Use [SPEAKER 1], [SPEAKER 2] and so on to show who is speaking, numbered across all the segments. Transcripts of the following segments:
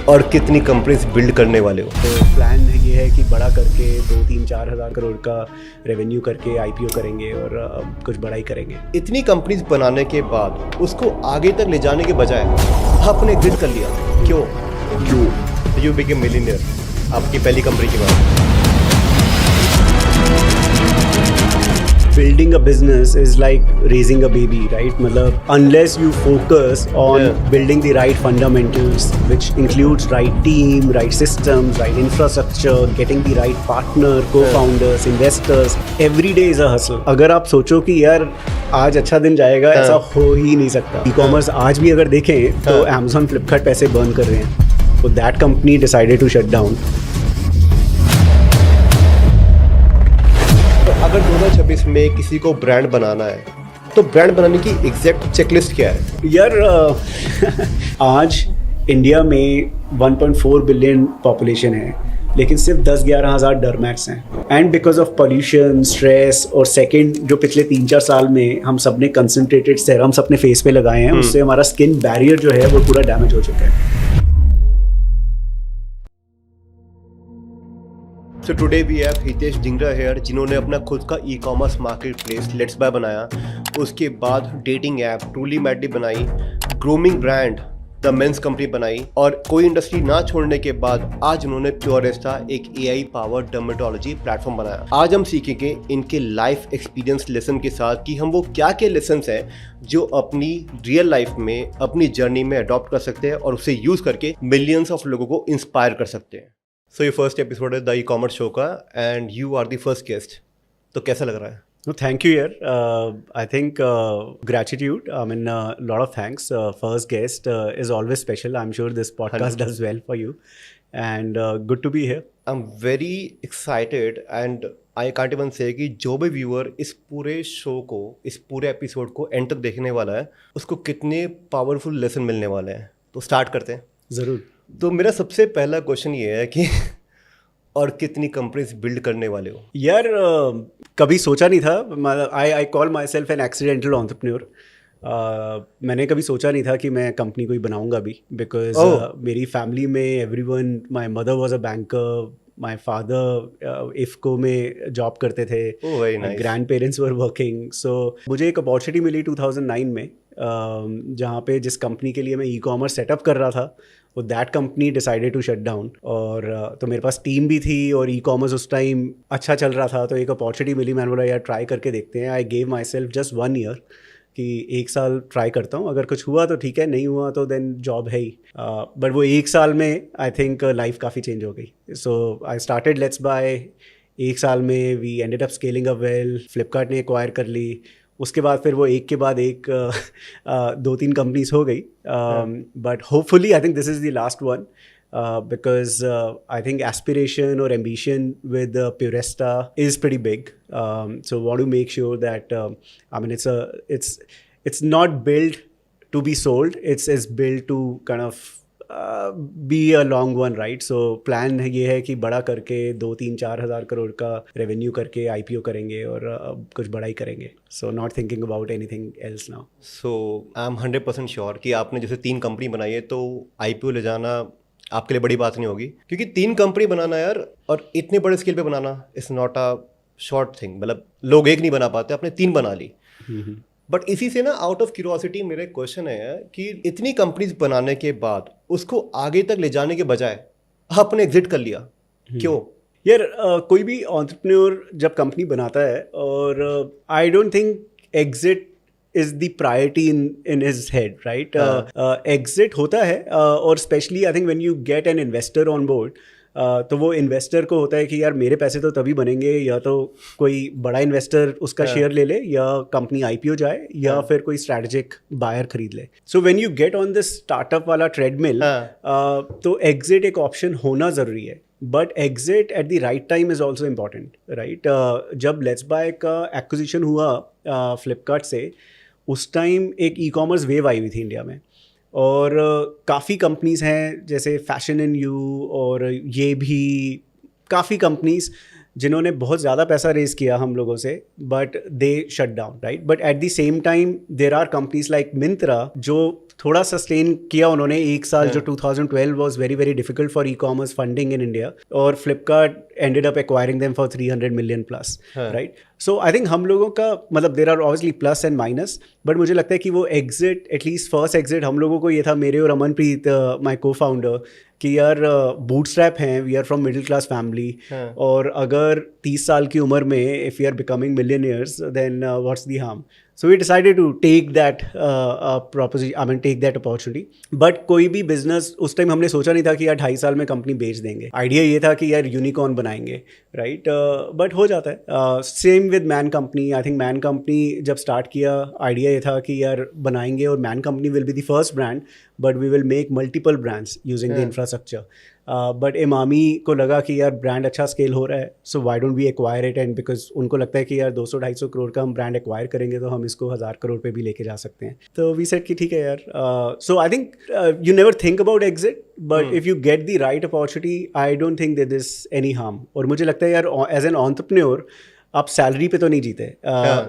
[SPEAKER 1] और कितनी companies build करने वाले हो?
[SPEAKER 2] तो प्लान ये है कि बड़ा करके 2-3-4 हज़ार करोड़ का रेवेन्यू करके आईपीओ करेंगे और कुछ बड़ा ही करेंगे।
[SPEAKER 1] इतनी कंपनीज बनाने के बाद उसको आगे तक ले जाने के बजाय आपने एग्जिट कर लिया, क्यों? यू बिकेम मिलियनेयर, आपकी पहली कंपनी की बात।
[SPEAKER 2] Building a business is like raising a baby, right? मतलब unless you focus on building the right fundamentals, which includes right team, right systems, right infrastructure, getting the right partner, co-founders, investors, every day is a hustle. अगर आप सोचो कि यार आज अच्छा दिन जाएगा, ऐसा हो ही नहीं सकता। ई-कॉमर्स आज भी अगर देखें तो Amazon, Flipkart पैसे बर्न कर रहे हैं। So that company decided to shut down.
[SPEAKER 1] अगर 2026 में किसी को ब्रांड बनाना है तो ब्रांड बनाने की एग्जैक्ट चेकलिस्ट क्या है?
[SPEAKER 2] यार आज इंडिया में 1.4 बिलियन पॉपुलेशन है, लेकिन सिर्फ 10-11 हज़ार डरमैट्स हैं। And because of pollution, stress और सेकंड जो पिछले 3-4 साल में हम सब ने कंसनट्रेटेड सेरम्स अपने फेस पे लगाए हैं, उससे हमारा स्किन बैरियर जो है वो पूरा डैमेज हो चुका है।
[SPEAKER 1] So today we have Hitesh Dhingra here, जिन्होंने अपना खुद का e-commerce market place LetsBuy बनाया, उसके बाद डेटिंग ऐप ट्रूली मैडली बनाई, grooming brand The Men's Company बनाई और कोई इंडस्ट्री ना छोड़ने के बाद आज उन्होंने प्योरेस्टा एक AI पावर्ड डर्मेटोलॉजी प्लेटफॉर्म बनाया। आज हम सीखेंगे इनके लाइफ एक्सपीरियंस लेसन के साथ कि हम वो क्या क्या लेसन हैं जो अपनी रियल लाइफ में अपनी जर्नी में अडॉप्ट कर सकते हैं और उसे यूज करके मिलियंस ऑफ लोगों को इंस्पायर कर सकते हैं। सो ये फर्स्ट एपिसोड है द ई-कॉमर्स शो का and you are the first guest, तो कैसा लग रहा है?
[SPEAKER 2] No, thank you, yaar. I think gratitude. I mean, lot of thanks. First guest is always special. I'm sure this podcast does well for you, and good to be here.
[SPEAKER 1] I'm very excited and I can't even say कि जो भी viewer इस पूरे show को, इस पूरे episode को and तक देखने वाला है, उसको कितने पावरफुल लेसन मिलने वाले हैं। तो स्टार्ट करते हैं।
[SPEAKER 2] ज़रूर।
[SPEAKER 1] तो मेरा सबसे पहला क्वेश्चन ये है कि और कितनी कंपनीज बिल्ड करने वाले हो?
[SPEAKER 2] यार कभी सोचा नहीं था। I call my self an accidental entrepreneur. मैंने कभी सोचा नहीं था कि मैं कंपनी कोई बनाऊंगा भी, बिकॉज मेरी फैमिली में everyone, my mother was a banker, my father IFFCO में जॉब करते थे, ग्रैंड पेरेंट्स वर वर्किंग। सो मुझे एक अपॉर्चुनिटी मिली 2009 में, जहाँ पे जिस कंपनी के लिए मैं ई-कॉमर्स सेटअप कर रहा था वो that company decided to shut down. और तो मेरे पास टीम भी थी और ई-कॉमर्स उस टाइम अच्छा चल रहा था, तो एक अपॉर्चुनिटी मिली। मैंने बोला यार ट्राई करके देखते हैं। I gave my self just 1 year कि 1 साल ट्राई करता हूँ, अगर कुछ हुआ तो ठीक है, नहीं हुआ तो देन जॉब है ही। बट वो 1 साल में आई थिंक लाइफ काफ़ी चेंज हो गई। So I started LetsBuy. 1 साल में we ended up scaling up well. Flipkart ने एक्वायर कर ली। उसके बाद फिर वो एक के बाद एक 2-3 कंपनीज हो गई। But hopefully I think this is the last one, because I think aspiration or ambition with Puresta is pretty big. So want to make sure that I mean it's not built to be sold. It's built to kind of be a long one, right? So plan ये है कि बड़ा करके 2-3-4 हज़ार करोड़ का revenue करके IPO करेंगे और कुछ बड़ा ही करेंगे। So not thinking about anything else now.
[SPEAKER 1] So I'm 100% sure कि आपने जैसे 3 कंपनी बनाई है तो आईपीओ ले जाना आपके लिए बड़ी बात नहीं होगी, क्योंकि 3 कंपनी बनाना यार और इतने बड़े स्केल पे बनाना it's not a short thing. मतलब लोग एक नहीं बना पाते, आपने 3 बना ली। बट इसी से ना आउट ऑफ क्यूरियोसिटी मेरा क्वेश्चन है कि इतनी कंपनीज बनाने के बाद उसको आगे तक ले जाने के बजाय आपने एग्जिट कर लिया, क्यों?
[SPEAKER 2] यार कोई भी एंटरप्रेन्योर जब कंपनी बनाता है, और आई don't think exit is the priority in his head, right? Exit होता है, और specially I think when you get an investor on board, तो वो इन्वेस्टर को होता है कि यार मेरे पैसे तो तभी बनेंगे या तो कोई बड़ा इन्वेस्टर उसका शेयर ले ले, या कंपनी आईपीओ जाए, या फिर कोई स्ट्रैटेजिक बायर खरीद ले। So when you get on this startup वाला ट्रेडमिल, तो एग्जिट एक ऑप्शन होना ज़रूरी है। But exit eight the right time is also important, right? जब लेट्स बाय का एक्विजिशन हुआ फ्लिपकार्ट से, उस टाइम एक ई-कॉमर्स वेव आई हुई थी इंडिया में, और काफ़ी कंपनीज़ हैं जैसे फैशन एंड यू, और ये भी काफ़ी कंपनीज़ जिन्होंने बहुत ज़्यादा पैसा रेज किया हम लोगों से, but they shut down, right? But at the same time there are companies like Myntra जो थोड़ा सस्टेन किया उन्होंने एक साल, जो 2012 was very very difficult for e commerce funding in India, और Flipkart ended up acquiring them for 300 million plus, right? So I think हम लोगों का मतलब there are obviously plus and minus, but मुझे लगता है कि वो एग्जिट, एटलीस्ट फर्स्ट एग्जिट हम लोगों को ये था, मेरे और अमनप्रीत माय को फाउंडर, कि यार बूटस्ट्रैप हैं, we are from middle class family, और अगर 30 साल की उम्र में if you are becoming millionaires then what's the harm. So we decided to take that proposition, I mean take that opportunity. But कोई भी बिजनेस उस टाइम हमने सोचा नहीं था कि यार 2.5 साल में कंपनी बेच देंगे. आइडिया ये था कि यार यूनिकॉर्न बनाएंगे, राइट? बट हो जाता है. Same with man company. I think man company जब स्टार्ट किया, आइडिया ये था कि यार बनाएंगे और man company will be the first brand, but we will make multiple brands using the infrastructure. But Emami को लगा कि यार ब्रांड अच्छा स्केल हो रहा है, so why don't we acquire it, and because उनको लगता है कि यार 200-250 करोड़ का हम ब्रांड एक्वायर करेंगे तो हम इसको 1000 करोड़ पे भी लेके जा सकते हैं. तो वी सेड कि ठीक है यार. So I think you never think about exit, but if you get the right opportunity I don't think there is any harm. और मुझे लगता है यार एज एन एंटरप्रेन्योर आप सैलरी पे तो नहीं जीते.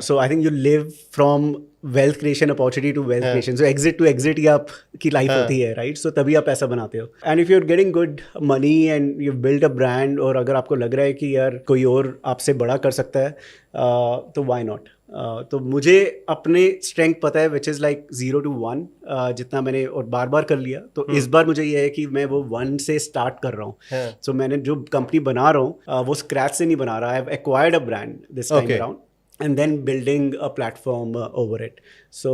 [SPEAKER 2] So I think you live from wealth creation opportunity to wealth creation. So exit to exit ही आपकी लाइफ होती है, राइट? सो तभी आप पैसा बनाते हो. And if you are getting good money and you build a brand, और अगर आपको लग रहा है कि यार कोई और आपसे बड़ा कर सकता है, तो व्हाई नॉट? तो मुझे अपने स्ट्रेंथ पता है विच इज़ लाइक 0 to 1, जितना मैंने और बार बार कर लिया. तो इस बार मुझे ये है कि मैं वो 1 से स्टार्ट कर रहा हूँ. सो मैंने जो कंपनी बना रहा हूँ वो स्क्रैच से नहीं बना रहा. I have acquired a brand this time around and then building a platform over it. So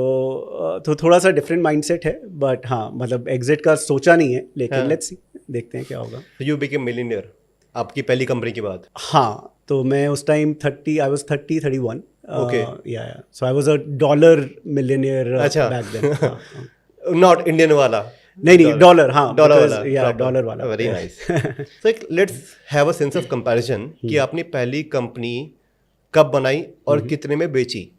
[SPEAKER 2] तो थोड़ा सा different mindset है, but हाँ मतलब exit का सोचा नहीं है, लेकिन let's see, देखते हैं क्या होगा.
[SPEAKER 1] You became millionaire आपकी पहली कंपनी के बाद?
[SPEAKER 2] हाँ, तो मैं उस time 30, I was 31.
[SPEAKER 1] Okay.
[SPEAKER 2] Yeah. So I was a dollar millionaire back then.
[SPEAKER 1] Not Indian वाला?
[SPEAKER 2] नहीं डॉलर. हाँ,
[SPEAKER 1] डॉलर वाला.
[SPEAKER 2] या डॉलर वाला.
[SPEAKER 1] Very nice. So let's have a sense of comparison कि आपने पहली कंपनी कब बनाई और कितने में बेची?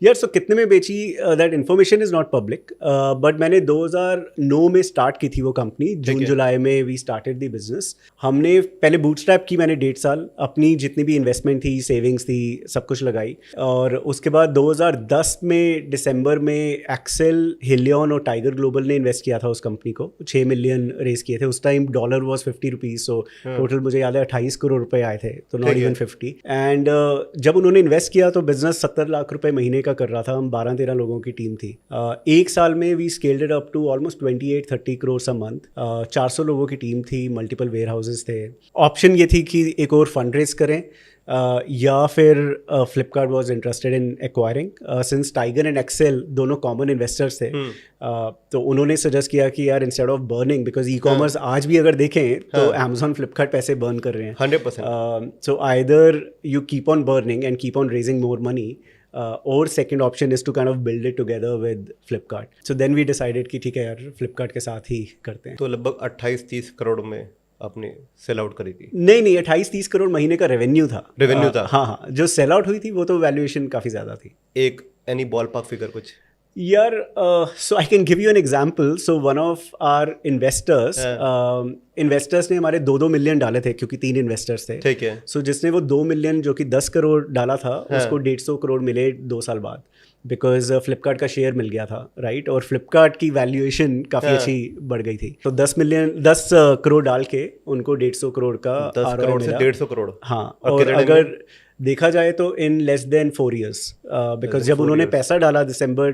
[SPEAKER 2] यार सो कितने में बेची, that information is not public, but मैंने 2009 में स्टार्ट की थी वो कंपनी. जून जुलाई में वी स्टार्टेड द बिजनेस. हमने पहले बूटस्ट्रैप की मैंने 1.5 साल, अपनी जितनी भी इन्वेस्टमेंट थी, सेविंग्स थी, सब कुछ लगाई. और उसके बाद 2010 में दिसंबर में एक्सेल, हिलियन और टाइगर ग्लोबल ने इन्वेस्ट किया था उस कंपनी को. 6 मिलियन रेज किए थे. उस time dollar was 50 rupees, so total मुझे याद है 28 करोड़ रुपए आए थे, तो नॉट इवन 50. एंड जब उन्होंने इन्वेस्ट किया तो बिजनेस 70 लाख रुपए महीने का कर रहा था. हम 12-13 लोगों की टीम थी. एक साल में we scaled it up to almost 28-30 crore a month. 400 लोगों की टीम थी, मल्टीपल वेयर हाउसेज थे. ऑप्शन ये थी कि एक और फंड रेज करें, या फिर Flipkart was interested in acquiring. Since Tiger and Accel दोनों कॉमन इन्वेस्टर्स थे, तो उन्होंने सजेस्ट किया कि यार instead of burning, because e commerce आज भी अगर देखें तो अमेजॉन, फ्लिपकार्ट पैसे बर्न कर रहे हैं
[SPEAKER 1] 100%.
[SPEAKER 2] So either you keep on burning and keep on raising more money, or second option is to kind of build it together with Flipkart. So then we decided कि ठीक है यार Flipkart के साथ ही करते हैं.
[SPEAKER 1] तो लगभग 28-30 करोड़ में आपने सेल आउट करी थी?
[SPEAKER 2] नहीं 28-30 करोड़ महीने का रेवेन्यू था. हाँ, जो सेल आउट हुई थी वो तो वैल्यूएशन काफ़ी ज़्यादा थी.
[SPEAKER 1] एक एनी बॉल पार्क फिगर कुछ?
[SPEAKER 2] यार so I can give you an example. So one of our investors ने हमारे 2-2 मिलियन डाले थे, क्योंकि 3 इन्वेस्टर्स थे.
[SPEAKER 1] ठीक है.
[SPEAKER 2] सो जिसने वो 2 मिलियन जो कि 10 करोड़ डाला था, उसको 150 करोड़ मिले 2 साल बाद, बिकॉज फ्लिपकार्ट का शेयर मिल गया था, राइट? और फ्लिपकार्ट की वैल्यूएशन काफ़ी अच्छी बढ़ गई थी. तो 10 करोड़ डाल के उनको 150 करोड़ का
[SPEAKER 1] 10 करोड़ से 150 करोड़.
[SPEAKER 2] हाँ, और अगर देखा जाए तो in less than 4 years, because जब उन्होंने पैसा डाला दिसंबर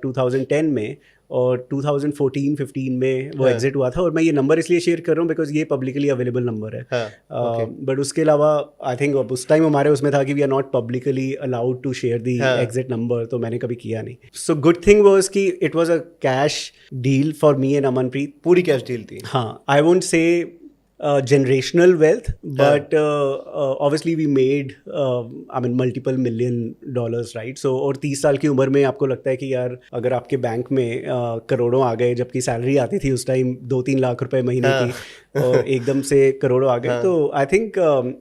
[SPEAKER 2] 2010 में, और 2014-15 में वो एग्जिट हुआ था. और मैं ये नंबर इसलिए शेयर कर रहा हूँ बिकॉज ये पब्लिकली अवेलेबल नंबर है. बट उसके अलावा आई थिंक उस टाइम हमारे उसमें था कि we are not publicly allowed to share the exit number, तो मैंने कभी किया नहीं. सो गुड थिंग वाज कि it was a cash deal for me and Amanpreet.
[SPEAKER 1] पूरी कैश डील थी.
[SPEAKER 2] हाँ, I won't say generational wealth, but obviously we made I mean multiple $million, right? So और 30 साल की उम्र में आपको लगता है कि यार अगर आपके बैंक में करोड़ों आ गए, जबकि सैलरी आती थी उस टाइम 2-3 लाख रुपए महीने की, और एकदम से करोड़ों आ गए, तो I think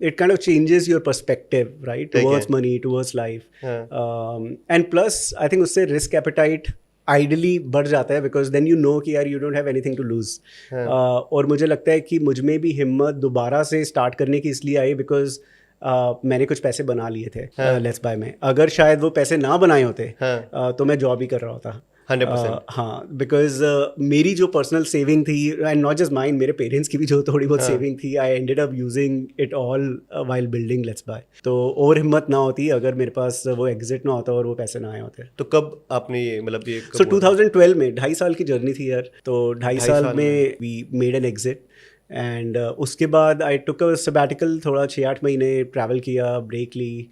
[SPEAKER 2] it kind of changes your perspective, right, towards money, towards life. And plus I think उससे रिस्क एपेटाइट आइडली बढ़ जाता है, बिकॉज देन यू नो कि यार you don't have anything to lose. और मुझे लगता है कि मुझ में भी हिम्मत दोबारा से स्टार्ट करने की इसलिए आई बिकॉज मैंने कुछ पैसे बना लिए थे लेट्स बाय में। अगर शायद वो पैसे ना बनाए होते तो मैं जॉब ही कर रहा होता।
[SPEAKER 1] 100%।
[SPEAKER 2] हाँ, बिकॉज मेरी जो पर्सनल सेविंग थी, एंड नॉट जस्ट माइन, मेरे पेरेंट्स की भी जो थोड़ी बहुत सेविंग थी, I ended up using it all while building LetsBuy. तो और हिम्मत ना होती अगर मेरे पास वो एग्जिट ना होता और वो पैसे ना आए होते।
[SPEAKER 1] तो कब आपने ये मतलब ये
[SPEAKER 2] सो 2012 में 2.5 साल की जर्नी थी यार। तो 2.5 साल में we made an exit and उसके बाद आई टुक अ सबैटिकल, थोड़ा 6-8 महीने ट्रैवल किया, ब्रेक ली।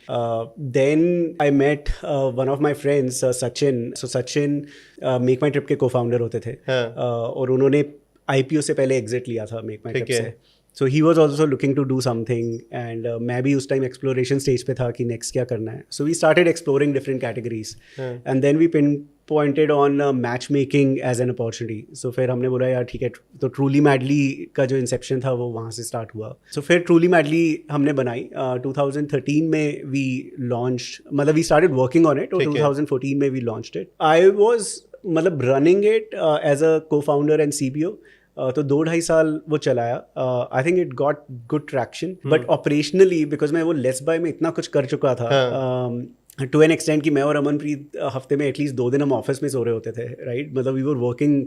[SPEAKER 2] Then I met one of my friends Sachin. So Sachin make my trip के को फाउंडर होते थे। और उन्होंने IPO से पहले एग्जिट लिया था मेक माई ट्रिप से। So he was also looking to do something and मैं भी उस टाइम एक्सप्लोरेशन स्टेज पे था कि नेक्स्ट क्या करना है। So we started exploring different categories and then we pinpointed on matchmaking as an opportunity. So फिर हमने बोला यार ठीक है, तो ट्रूली मैडली का जो इंसेप्शन था वो वहाँ से स्टार्ट हुआ। सो फिर ट्रूली मैडली हमने बनाई 2013 में। वी लॉन्च, मतलब we started working on it और 2014 में we launched it. I was मतलब रनिंग इट एज अ को फाउंडर एंड CPO। तो 2-2.5 साल वो चलाया। I think it got good traction, but operationally because मैं वो लेट्स बाय में इतना कुछ कर चुका था टू एन एक्सटेंट कि मैं और अमनप्रीत हफ्ते में एटलीस्ट 2 दिन हम ऑफिस में सो रहे होते थे, राइट? मतलब we were working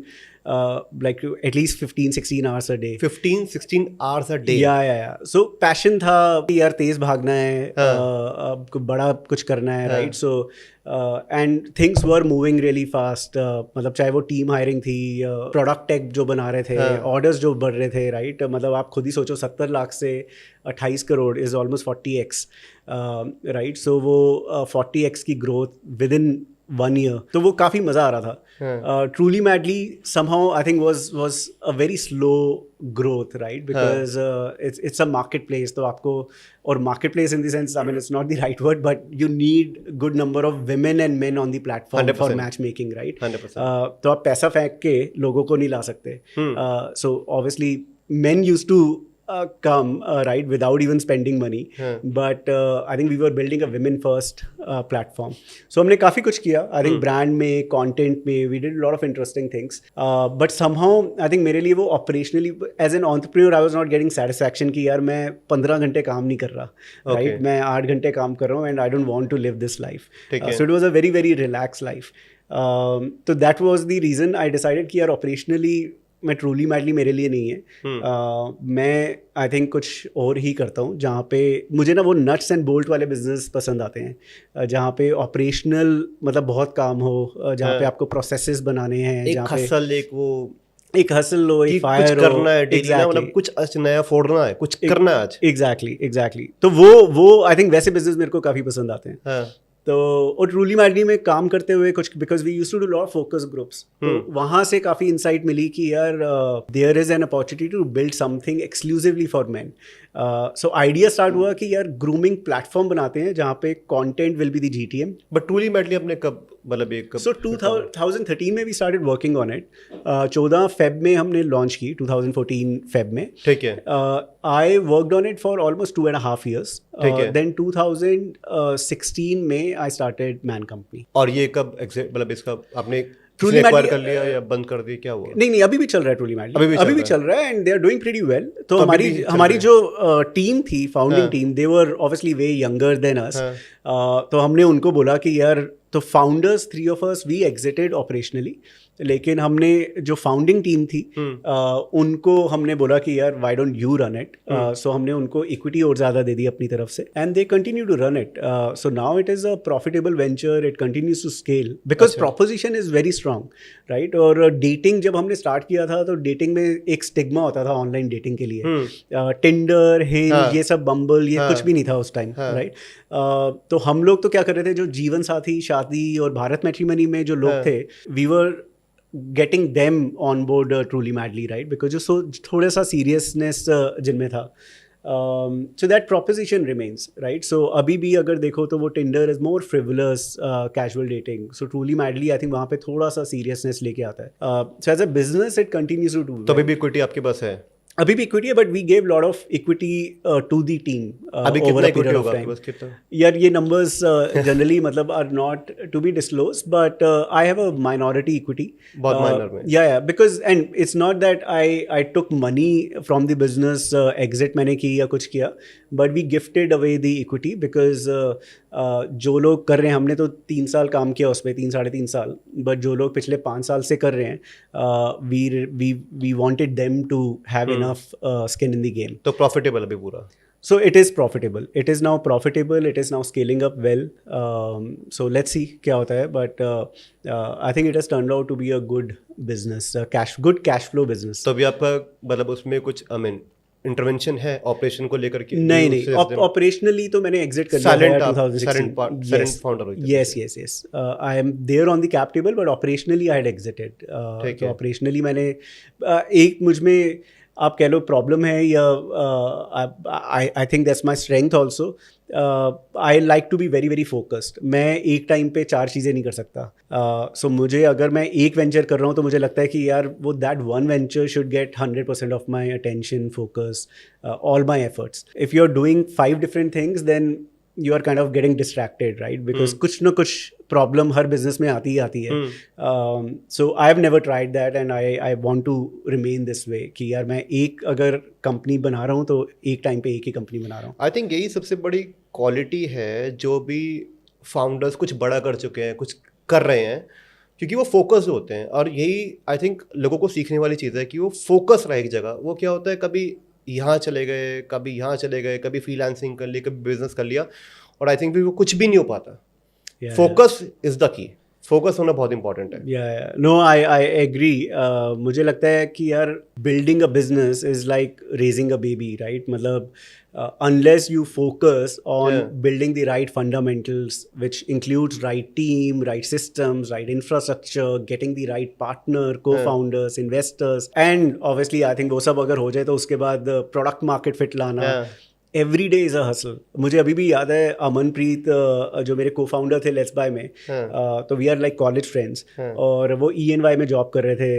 [SPEAKER 2] like at least 15-16 hours a day.
[SPEAKER 1] 15-16 hours a day?
[SPEAKER 2] या सो पैशन था यार, तेज भागना है, बड़ा कुछ करना है, right? So and things were moving really fast. मतलब चाहे वो टीम हायरिंग थी, प्रोडक्ट टेक जो बना रहे थे, ऑर्डर्स जो बढ़ रहे थे, राइट? मतलब आप खुद ही सोचो 70 लाख से 28 crore is almost 40x, right? So वो 40x की ग्रोथ विद इन 1 year, तो वो काफ़ी मज़ा आ रहा था। Truly madly somehow I think was a very slow growth, right? Because it's a marketplace, तो आपको, और marketplace in the sense, I mean it's not the right word, but you need good number of women and men on the platform
[SPEAKER 1] 100%.
[SPEAKER 2] for matchmaking, right?
[SPEAKER 1] 100%.
[SPEAKER 2] तो आप पैसा फेंक के लोगों को नहीं ला सकते। So obviously men used to come, right, without even spending money. But I think we were building a women first platform. So हमने काफ़ी कुछ किया, I think brand में, content में, we did a lot of interesting things. But somehow I think मेरे लिए वो operationally as an entrepreneur I was not getting satisfaction कि यार मैं 15 घंटे काम नहीं कर रहा, right? मैं 8 घंटे काम कर रहा हूँ and I don't want to live this life. So it was a very very relaxed life. So that was the reason I decided कि यार operationally मैं ट्रूली मैडली मेरे लिए नहीं है। मैं आई थिंक कुछ और ही करता हूँ जहाँ पे मुझे ना वो नट्स एंड बोल्ट वाले बिजनेस पसंद आते हैं, जहाँ पे ऑपरेशनल मतलब बहुत काम हो, जहाँ पे आपको प्रोसेसेस बनाने हैं,
[SPEAKER 1] एक
[SPEAKER 2] जहाँ पे
[SPEAKER 1] हसल,
[SPEAKER 2] एक हसल हो, एक फायर हो,
[SPEAKER 1] करना है डेली ना, मतलब कुछ आज नया फोड़ना है, कुछ करना है आज।
[SPEAKER 2] एग्जैक्टली। तो वो आई थिंक वैसे बिजनेस मेरे को काफ़ी पसंद आते हैं। तो और ट्रूली मैडली में काम करते हुए कुछ, because we used to do lot of focus groups, तो वहाँ से काफ़ी इंसाइट मिली कि यार there is an opportunity to build something exclusively for man. So idea start हुआ कि यार ग्रूमिंग प्लेटफॉर्म बनाते हैं जहाँ पे content will be the GTM।
[SPEAKER 1] But TrulyMadly अपने कब, मतलब एक
[SPEAKER 2] सो 2013 में we started working on it. 14 Feb में हमने लॉन्च की, 2014 Feb में, ठीक है। I worked on it for almost 2.5 years। Then 2016 में आई स्टार्टेड मैन कंपनी।
[SPEAKER 1] और ये कब मतलब इसका आपने ट्रूली मैडली कर लिया या बंद कर दिया, क्या हुआ?
[SPEAKER 2] नहीं, अभी भी चल रहा है ट्रूली मैडली, अभी भी चल रहा है and they are doing pretty well. तो हमारी जो टीम थी, founding team, they were obviously way younger than us. तो हमने उनको बोला कि यार, तो founders 3 of us we exited operationally, लेकिन हमने जो फाउंडिंग टीम थी उनको हमने बोला कि यार why don't you run it. So हमने उनको इक्विटी और ज़्यादा दे दी अपनी तरफ से and they continue to run it. So now it is a profitable venture, it continues to scale because proposition is very strong, right? और डेटिंग जब हमने स्टार्ट किया था तो डेटिंग में एक स्टिग्मा होता था ऑनलाइन डेटिंग के लिए, टिंडर, हिंज, ये सब, बम्बल, ये कुछ भी नहीं था उस टाइम, राइट? तो हम लोग तो क्या कर रहे थे, जो जीवन साथी, शादी और भारत मैट्रिमनी में जो लोग थे, we were getting them on board truly madly, right? Because जो थोड़ा सा seriousness जिनमें था, so that proposition remains, right? So अभी भी अगर देखो तो वो Tinder is more frivolous casual dating, so truly madly I think वहाँ पे थोड़ा सा seriousness लेके आता है। So as a business it continues to do।
[SPEAKER 1] तो अभी भी इक्विटी आपके पास है?
[SPEAKER 2] अभी भी इक्विटी है, but we gave lot of equity to the team
[SPEAKER 1] अभी
[SPEAKER 2] ओवर
[SPEAKER 1] कितना
[SPEAKER 2] अ
[SPEAKER 1] इक्विटी
[SPEAKER 2] पीरियड ऑफ
[SPEAKER 1] होगा आपके
[SPEAKER 2] टाइम.
[SPEAKER 1] पास, कितना?
[SPEAKER 2] यार ये numbers जनरली मतलब are not to be disclose, but I have a minority equity.
[SPEAKER 1] बहुत minor में.
[SPEAKER 2] या because and it's not that I took money from the business, exit मैंने की या कुछ किया, but we gifted away the equity because जो लोग कर रहे हैं, हमने तो 3 साल काम किया उस पर, 3-3.5 साल, बट जो लोग पिछले 5 साल से कर रहे हैं, we wanted them to have enough skin in the game.
[SPEAKER 1] तो प्रॉफिटेबल अभी पूरा?
[SPEAKER 2] So it is profitable. It is now profitable. It is now scaling up well. So let's see क्या होता है. But I think it has turned out to be a good business, good cash flow business.
[SPEAKER 1] तो अभी आपका मतलब उसमें कुछ intervention है ऑपरेशन को लेकर के?
[SPEAKER 2] नहीं, ऑपरेशनली तो मैंने एग्जिट कर लिया है 2016.
[SPEAKER 1] साइलेंट फाउंडर हो?
[SPEAKER 2] Yes. I am there on the cap table, but operationally I had exited. तो operationally मैंने एक मुझ में आप कह लो प्रॉब्लम है, या I think that's my strength also. I like to be very very focused. मैं एक टाइम पे 4 चीज़ें नहीं कर सकता. सो मुझे अगर मैं एक वेंचर कर रहा हूँ तो मुझे लगता है कि यार वो that one venture should get 100% of my attention, focus, all my efforts. If you are doing 5 different things then you are kind of getting distracted, right? Because कुछ ना कुछ प्रॉब्लम हर बिजनेस में आती ही आती है. So I have never tried that, and I want to remain this way कि यार मैं एक अगर कंपनी बना रहा हूँ तो एक टाइम पे एक ही कंपनी बना रहा हूँ.
[SPEAKER 1] आई थिंक यही सबसे बड़ी क्वालिटी है जो भी फाउंडर्स कुछ बड़ा कर चुके हैं, कुछ कर रहे हैं, क्योंकि वो फोकस होते हैं. और यही आई थिंक लोगों को सीखने वाली चीज़ है कि वो फोकस रहे एक जगह. वो क्या होता है, कभी यहाँ चले गए, कभी यहाँ चले गए, कभी फ्रीलांसिंग कर ली, कभी बिजनेस कर लिया, और आई थिंक वो कुछ भी नहीं हो पाता. Focus is the key. Focus होना बहुत इंपॉर्टेंट है.
[SPEAKER 2] No I agree. मुझे लगता है कि यार building a business is like raising a baby, right? मतलब unless you focus on building the right fundamentals, which includes right team, right systems, right infrastructure, getting the right partner, co-founders, investors, and obviously I think वो सब अगर हो जाए तो उसके बाद product market fit लाना. Every day is a hustle. मुझे अभी भी याद है अमनप्रीत जो मेरे को फाउंडर थे लेट्स बाय में, तो we are like college friends, और वो ENY में जॉब कर रहे थे,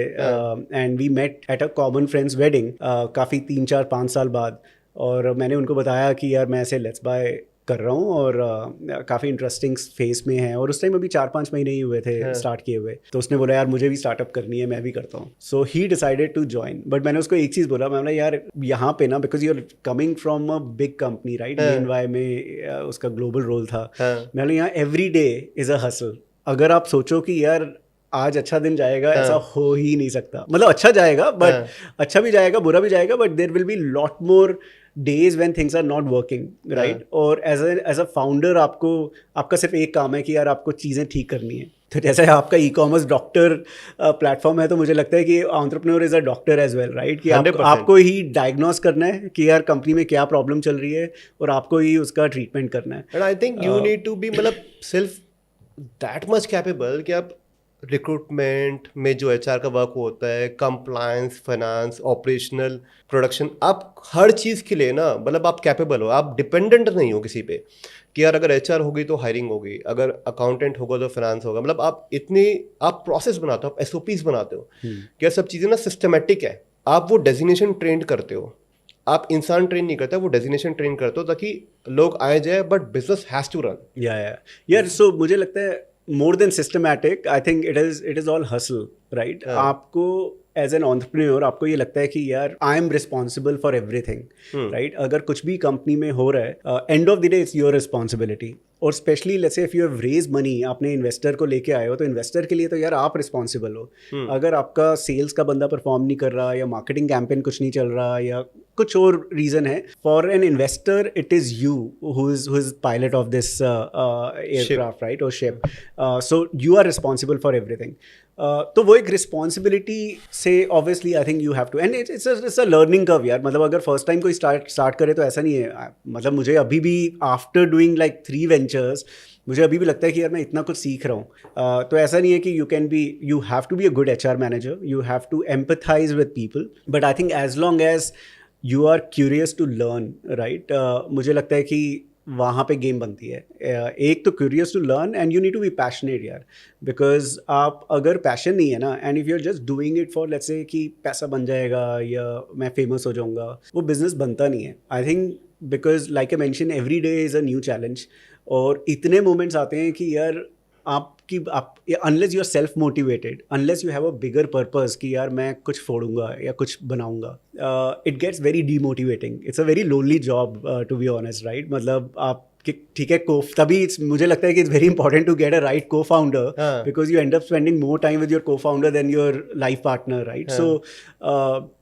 [SPEAKER 2] and we met at a common friends wedding काफ़ी 3-4-5 साल बाद. और मैंने उनको बताया कि यार मैं ऐसे लेट्स बाय कर रहा हूँ और काफ़ी इंटरेस्टिंग फेस में है, और उस टाइम अभी 4-5 महीने ही हुए थे स्टार्ट किए हुए. तो उसने बोला यार मुझे भी स्टार्टअप करनी है, मैं भी करता हूँ. So he decided to join. But मैंने उसको एक चीज़ बोला, मैं बोला यार यहाँ पे ना, because you are coming from a big company, right? ENY में उसका ग्लोबल रोल था. मैं बोला यहाँ every day is a hustle. अगर आप सोचो कि यार आज अच्छा दिन जाएगा, ऐसा हो ही नहीं सकता. मतलब अच्छा जाएगा, बट अच्छा भी जाएगा, बुरा भी जाएगा, but there will be lot more days when things are not working, right? और as a founder आपका सिर्फ एक काम है कि यार आपको चीज़ें ठीक करनी है. तो जैसे आपका e-commerce डॉक्टर प्लेटफॉर्म है, तो मुझे लगता है कि entrepreneur is a doctor as well, right? कि आपको ही डायग्नोस करना है कि यार कंपनी में क्या प्रॉब्लम चल रही है, और आपको ही उसका ट्रीटमेंट करना है.
[SPEAKER 1] And I think you need to be मतलब सिर्फ दैट मच कैपेबल कि आप रिक्रूटमेंट में जो HR का वर्क होता है, कंप्लायंस, फाइनेंस, ऑपरेशनल, प्रोडक्शन, आप हर चीज़ के लिए ना मतलब आप कैपेबल हो. आप डिपेंडेंट नहीं हो किसी पे कि यार अगर HR होगी तो हायरिंग होगी, अगर अकाउंटेंट होगा तो फाइनेंस होगा. मतलब आप प्रोसेस बनाते हो, आप SOPs बनाते हो कि यार सब चीज़ें ना सिस्टमेटिक है. आप वो डेजिग्नेशन ट्रेन करते हो, आप इंसान ट्रेन नहीं करते, वो डेजिग्नेशन ट्रेन करते हो ताकि लोग आए जाए, but business has to run.
[SPEAKER 2] यार सो मुझे लगता है more than systematic, I think it is all hustle, right? आपको एज एन एंटरप्रेन्योर आपको ये लगता है कि यार I am responsible for everything, right? अगर कुछ भी कंपनी में हो रहा है, end of the day it's your responsibility. और specially let's say if you have raise money, आपने इन्वेस्टर को लेके आए हो, तो इन्वेस्टर के लिए तो यार आप रिस्पॉन्सिबल हो. अगर आपका सेल्स का बंदा परफॉर्म नहीं कर रहा, या मार्केटिंग कैंपेन कुछ नहीं चल रहा, या कुछ और रीजन है, for an investor it is you who is pilot of this aircraft, right? और ship. So you are responsible for everything. तो वो एक रिस्पॉन्सिबिलिटी से obviously I think you have to, and it's a learning curve यार. मतलब अगर first time कोई start करे तो ऐसा नहीं है. मतलब मुझे अभी भी आफ्टर डूइंग लाइक 3 वेंचर्स मुझे अभी भी लगता है कि यार मैं इतना कुछ सीख रहा हूँ. तो ऐसा नहीं है कि you have to be a good HR manager, you have to empathize with people, but I think as long as you are curious to learn, right? मुझे लगता है कि वहाँ पे गेम बनती है। एक तो curious to learn and you need to be passionate यार, बिकॉज आप अगर पैशन नहीं है ना and if you are just doing it for let's say कि पैसा बन जाएगा या मैं फेमस हो जाऊँगा, वो बिजनेस बनता नहीं है। I think because like I mention every day is a new challenge, और इतने मोमेंट्स आते हैं कि यार आप unless you are self motivated, unless you have a bigger purpose कि यार मैं कुछ फोड़ूंगा या कुछ बनाऊंगा, it gets very demotivating. It's a very lonely job to be honest, right? मतलब आप ठीक है तभी मुझे लगता है कि it's very important to get a right cofounder, because you end up spending more time with your cofounder than your life partner, right? So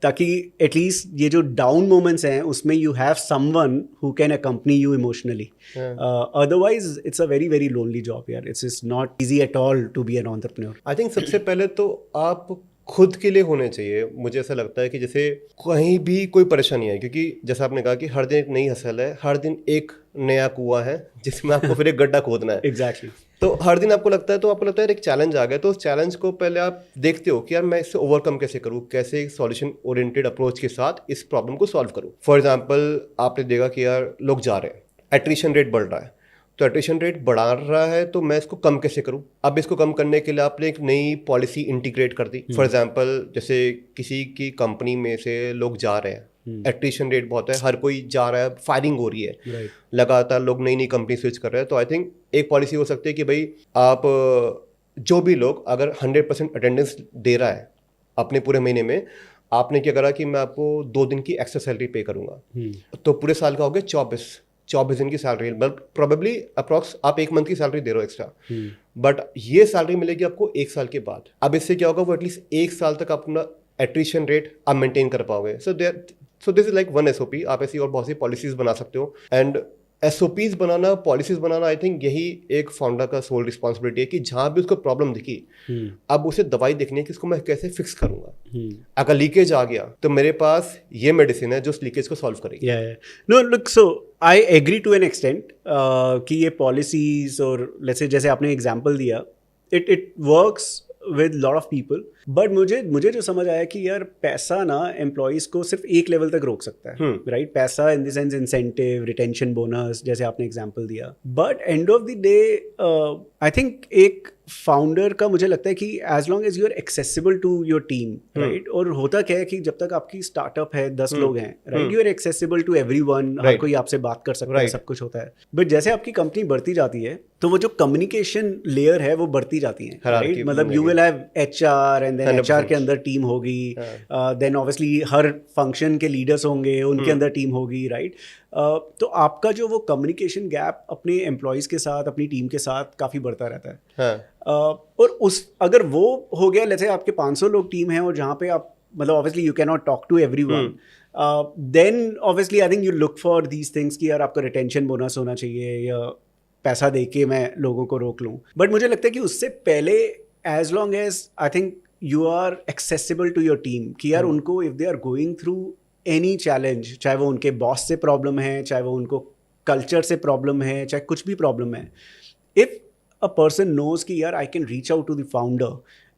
[SPEAKER 2] ताकि एटलीस्ट ये जो डाउन मोमेंट्स हैं उसमें you have someone who can accompany you emotionally, otherwise it's a very very lonely job यार। It's not easy at all to be an entrepreneur.
[SPEAKER 1] I think सबसे पहले तो आप खुद के लिए होने चाहिए। मुझे ऐसा लगता है कि जैसे कहीं भी कोई परेशानी है, क्योंकि जैसा आपने कहा कि हर दिन एक नई हसल है, हर दिन एक नया कुआं है जिसमें आपको फिर एक गड्ढा खोदना है।
[SPEAKER 2] एग्जैक्टली।
[SPEAKER 1] तो हर दिन आपको लगता है, तो आपको लगता है एक चैलेंज आ गया, तो उस चैलेंज को पहले आप देखते हो कि यार मैं इससे ओवरकम कैसे करूँ, कैसे एक सॉल्यूशन ओरिएंटेड अप्रोच के साथ इस प्रॉब्लम को सॉल्व करूँ। फॉर एग्जाम्पल आपने देखा कि यार लोग जा रहे हैं, एट्रिशन रेट बढ़ रहा है, तो एट्रिशन रेट बढ़ा रहा है तो मैं इसको कम कैसे करूं। अब इसको कम करने के लिए आपने एक नई पॉलिसी इंटीग्रेट कर दी। फॉर एग्जांपल जैसे किसी की कंपनी में से लोग जा रहे हैं, एट्रिशन रेट बहुत है, हर कोई जा रहा है, फायरिंग हो रही है, लगातार लोग नई नई कंपनी स्विच कर रहे हैं। तो आई थिंक एक पॉलिसी हो सकती है कि भाई आप जो भी लोग अगर 100% अटेंडेंस दे रहा है अपने पूरे महीने में, आपने क्या करा कि मैं आपको 2 दिन की एक्स्ट्रा सैलरी पे करूंगा, तो पूरे साल का हो गया 24 दिन की सैलरी, मतलब प्रोबेबली अप्रॉक्स आप 1 मंथ की सैलरी दे रहे हो एक्स्ट्रा, बट ये सैलरी मिलेगी आपको 1 साल के बाद। अब इससे क्या होगा, वो एटलीस्ट 1 साल तक अपना एट्रिशन रेट आप मेंटेन कर पाओगे। So this is like one SOP. आप ऐसी और बहुत सी पॉलिसीज बना सकते हो, and SOPs banana, policies banana, I think यही एक फाउंडर का सोल रिस्पॉन्सिबिलिटी है कि जहां भी उसको प्रॉब्लम दिखी, अब उसे दवाई देखनी है कि इसको मैं कैसे फिक्स करूंगा। अगर लीकेज आ गया तो मेरे पास ये मेडिसिन है जो उस लीकेज को सॉल्व करेगी।
[SPEAKER 2] No look, so I agree to an extent कि ये पॉलिसीज और लेट्स से जैसे आपने एग्जांपल दिया, it works with lot of people, but मुझे जो समझ आया कि यार पैसा ना एम्प्लॉयज को सिर्फ एक लेवल तक रोक सकता है, राइट? पैसा in the sense incentive, retention bonus, जैसे आपने एग्जांपल दिया, but end of the day I think एक फाउंडर का मुझे लगता है कि as long as you are accessible to your team, right? और होता क्या है कि जब तक आपकी स्टार्टअप है, 10 लोग हैं, right, you are accessible to everyone, हर कोई आपसे बात कर सकता है, सब कुछ होता है। बट जैसे आपकी कंपनी बढ़ती जाती है तो वो जो कम्युनिकेशन लेयर है वो बढ़ती जाती है, राइट? मतलब you will have HR and then HR के अंदर टीम होगी, देन ऑब्वियसली हर फंक्शन के लीडर्स होंगे, उनके अंदर टीम होगी, राइट? तो आपका जो वो कम्युनिकेशन गैप अपने एम्प्लॉयज़ के साथ, अपनी टीम के साथ काफ़ी बढ़ता रहता है। और उस अगर वो हो गया, जैसे आपके 500 लोग टीम है और जहाँ पे आप मतलब obviously you can not talk to everyone, then obviously I think you look for these things कि यार आपका रिटेंशन बोनस होना चाहिए या पैसा दे के मैं लोगों को रोक लूँ। बट मुझे लगता है कि उससे पहले as long as I think you are accessible to your team, कि यार उनको if they are going through any challenge, चाहे वो उनके बॉस से प्रॉब्लम है, चाहे वो उनको कल्चर से प्रॉब्लम है, चाहे कुछ भी प्रॉब्लम है, इफ़ a person knows कि यार I can reach out to the founder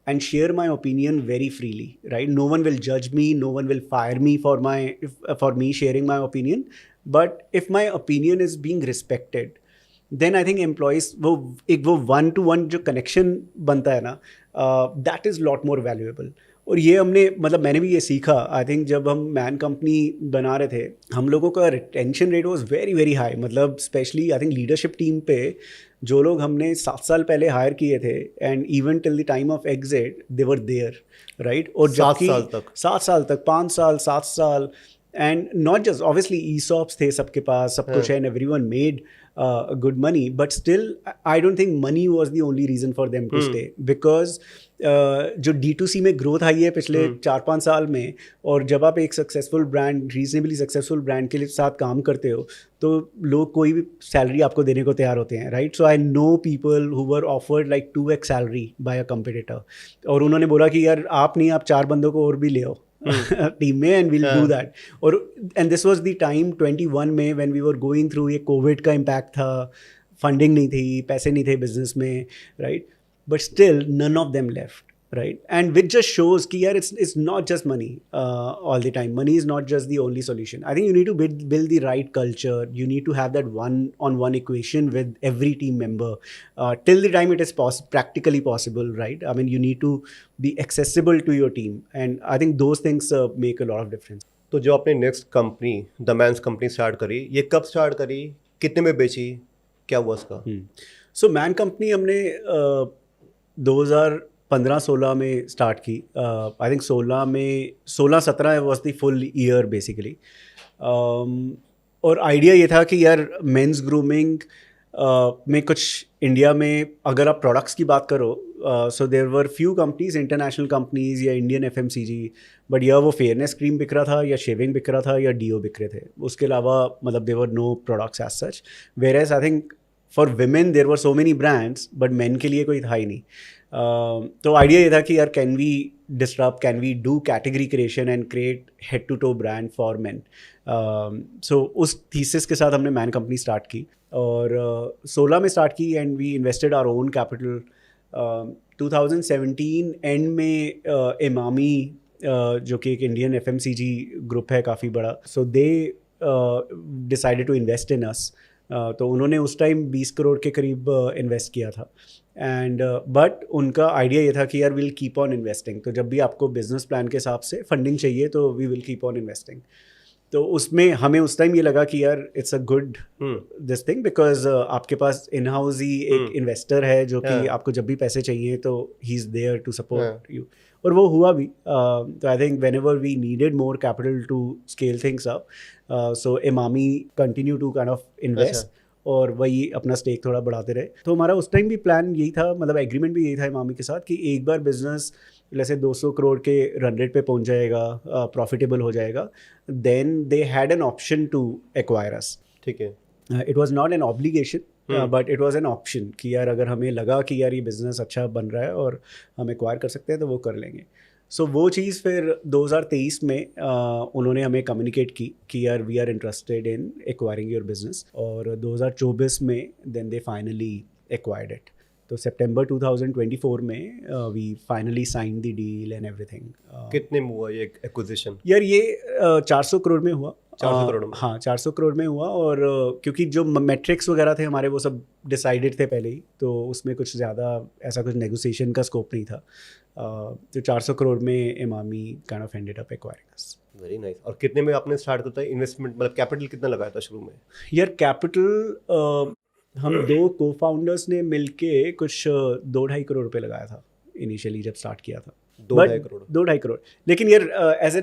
[SPEAKER 2] and share my opinion very freely, right? No one will judge me, no one will fire me for me sharing my opinion, but if my opinion is being respected, then I think employees वो 1-to-1 जो connection बनता है ना, that is lot more valuable. और ये हमने मतलब मैंने भी ये सीखा, आई थिंक जब हम मैन कंपनी बना रहे थे, हम लोगों का retention rate was very very high. मतलब specially I think leadership team पे जो लोग हमने 7 साल पहले हायर किए थे, and even till the time of exit they were there, right? और
[SPEAKER 1] 7 साल तक
[SPEAKER 2] 5 साल 7 साल, and not just obviously ESOPs थे सबके पास, सब कुछ है, and everyone made good money, but still I don't think money was the only reason for them to stay, because जो D2C में ग्रोथ आई है पिछले 4-5 साल में, और जब आप एक successful brand, reasonably successful brand के साथ काम करते हो तो लोग कोई भी सैलरी आपको देने को तैयार होते हैं, right? So I know people who were offered like 2x salary by a competitor, और उन्होंने बोला कि यार आप नहीं, आप 4 बंदों को और भी ले आओ टीम में, एंड विल डू दैट। और and this was the time 21 में when we were going through, ये कोविड का इम्पैक्ट था, फंडिंग नहीं थी, पैसे नहीं थे बिजनेस में, right? But still none of them left, right? And which just shows कि यार it's not just money all the time. Money is not just the only solution. I think you need to build the right culture. You need to have that one-on-one equation with every team member till the time it is practically possible, right? I mean, you need to be accessible to your team, and I think those things make a lot of difference.
[SPEAKER 1] तो जो आपने next company the man's company start करी, ये कब start करी, कितने में बेची, क्या हुआ उसका?
[SPEAKER 2] सो मैन कंपनी हमने 2015-16 में स्टार्ट की. I think 16-17 was the full year basically. और आइडिया ये था कि यार मेंस ग्रूमिंग में कुछ इंडिया में अगर आप प्रोडक्ट्स की बात करो, so there were few companies, international companies या इंडियन एफएमसीजी, बट या वो फेयरनेस क्रीम बिक रहा था या शेविंग बिक रहा था या डीओ बिक रहे थे. उसके अलावा मतलब there were no products as such. Whereas I think for women there were so many brands, but men के लिए कोई था ही नहीं. तो आइडिया ये था कि यार can we disrupt, can we do category creation and create head to toe brand for men. So उस thesis के साथ हमने मैन कंपनी स्टार्ट की और 16 में स्टार्ट की and we invested our own capital. 2017 end में इमामी जो कि एक इंडियन एफएमसीजी ग्रुप है काफ़ी बड़ा, so they decided to invest in us. तो उन्होंने उस टाइम 20 करोड़ के करीब इन्वेस्ट किया था. एंड बट उनका आइडिया ये था कि यार विल कीप ऑन इन्वेस्टिंग. तो जब भी आपको बिजनेस प्लान के हिसाब से फंडिंग चाहिए तो we will keep on investing. तो उसमें हमें उस टाइम ये लगा कि यार it's a good this thing, because आपके पास इन हाउस ही एक इन्वेस्टर है जो कि आपको जब भी पैसे चाहिए तो he is there to support you. और वो हुआ भी. तो I think whenever we needed more capital to scale things up, so Emami continue to kind of invest और वही अपना स्टेक थोड़ा बढ़ाते रहे. तो हमारा उस टाइम भी प्लान यही था, मतलब एग्रीमेंट भी यही था इमामी के साथ कि एक बार बिजनेस जैसे 200 करोड़ के रन रेट पे पहुंच जाएगा, प्रॉफिटेबल हो जाएगा, then they had an option to acquire us.
[SPEAKER 1] ठीक है.
[SPEAKER 2] It was not an obligation but it was an option कि यार अगर हमें लगा कि यार ये बिज़नेस अच्छा बन रहा है और हम एक्वायर कर सकते हैं तो वो कर लेंगे. सो वो चीज़ फिर 2023 में उन्होंने हमें कम्युनिकेट की कि यार we are interested in acquiring your business. और 2024 में then they finally acquired it. तो सितंबर 2024 में we finally sign the deal and everything.
[SPEAKER 1] कितने में हुआ ये एक्विजिशन?
[SPEAKER 2] यार ये 400 करोड़ में हुआ.
[SPEAKER 1] 400 करोड़ में?
[SPEAKER 2] हाँ 400 करोड़ में हुआ. और क्योंकि जो मेट्रिक्स वगैरह थे हमारे वो सब डिसाइडेड थे पहले ही, तो उसमें कुछ ज़्यादा ऐसा कुछ नेगोशिएशन का स्कोप नहीं था. तो 400 करोड़ में Emami kind of ended up acquiring us.
[SPEAKER 1] Very nice. और कितने में आपने स्टार्ट करता है इन्वेस्टमेंट, मतलब कैपिटल कितना लगाया था शुरू में?
[SPEAKER 2] यार कैपिटल हम 2 को फाउंडर्स ने मिलके कुछ 2-2.5 करोड़ रुपए लगाया था इनिशियली जब स्टार्ट किया था. 2-2.5 करोड़. लेकिन यार as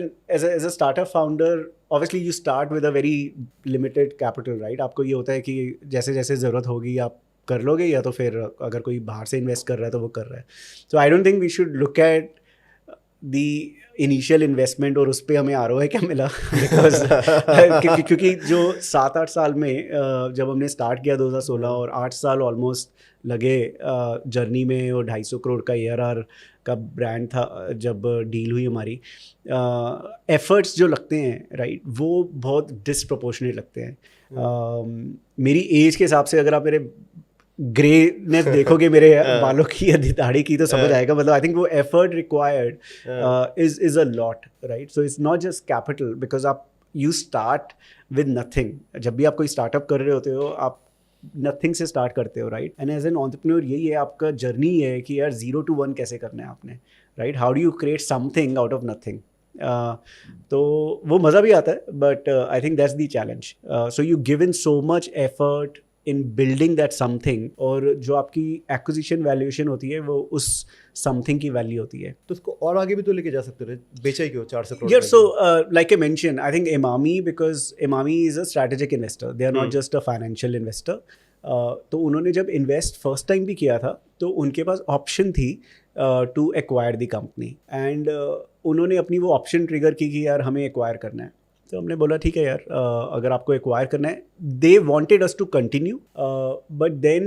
[SPEAKER 2] a startup founder obviously you start with a very limited capital, right. आपको ये होता है कि जैसे जैसे ज़रूरत होगी आप कर लोगे, या तो फिर अगर कोई बाहर से इन्वेस्ट कर रहा है तो वो कर रहा है. So I don't think we should look at the initial investment और उस पर हमें ROI क्या मिला. बिकॉज क्योंकि जो 7-8 साल में जब हमने स्टार्ट किया 2016 और 8 साल ऑलमोस्ट लगे जर्नी में, और 250 करोड़ का ARR का ब्रांड था जब डील हुई हमारी. एफर्ट्स जो लगते हैं राइट, वो बहुत डिसप्रोपोर्शनेट लगते हैं. मेरी एज के हिसाब से अगर आप मेरे ग्रेनेस देखोगे मेरे बालों की या दाढ़ी की तो समझ आएगा. मतलब आई थिंक वो effort required is a lot, right. So it's not just capital, because आप यू स्टार्ट विद नथिंग. जब भी आप कोई स्टार्टअप कर रहे होते हो आप नथिंग से स्टार्ट करते हो, right. And as an entrepreneur यही है आपका जर्नी है कि यार 0 to 1 कैसे करना है आपने, right. How do you create something out of nothing. तो वो मज़ा भी आता है, but I think that's the challenge. So you give in so much effort in building that something, और जो आपकी एक्विजिशन वैल्यूएशन होती है वो उस समथिंग की वैल्यू होती है.
[SPEAKER 1] तो उसको और आगे भी तो लेके जा सकते थे, बेचा ही क्यों 400 करोड़?
[SPEAKER 2] यार so like I mention, I think Emami, because Emami is a strategic investor, they are not just a financial investor. तो उन्होंने जब इन्वेस्ट फर्स्ट टाइम भी किया था तो उनके पास ऑप्शन थी to acquire the company, and उन्होंने अपनी वो ऑप्शन ट्रिगर की कि यार हमें एक्वायर करना है. तो हमने बोला ठीक है यार, अगर आपको एक्वायर करना है. They wanted us to continue, but then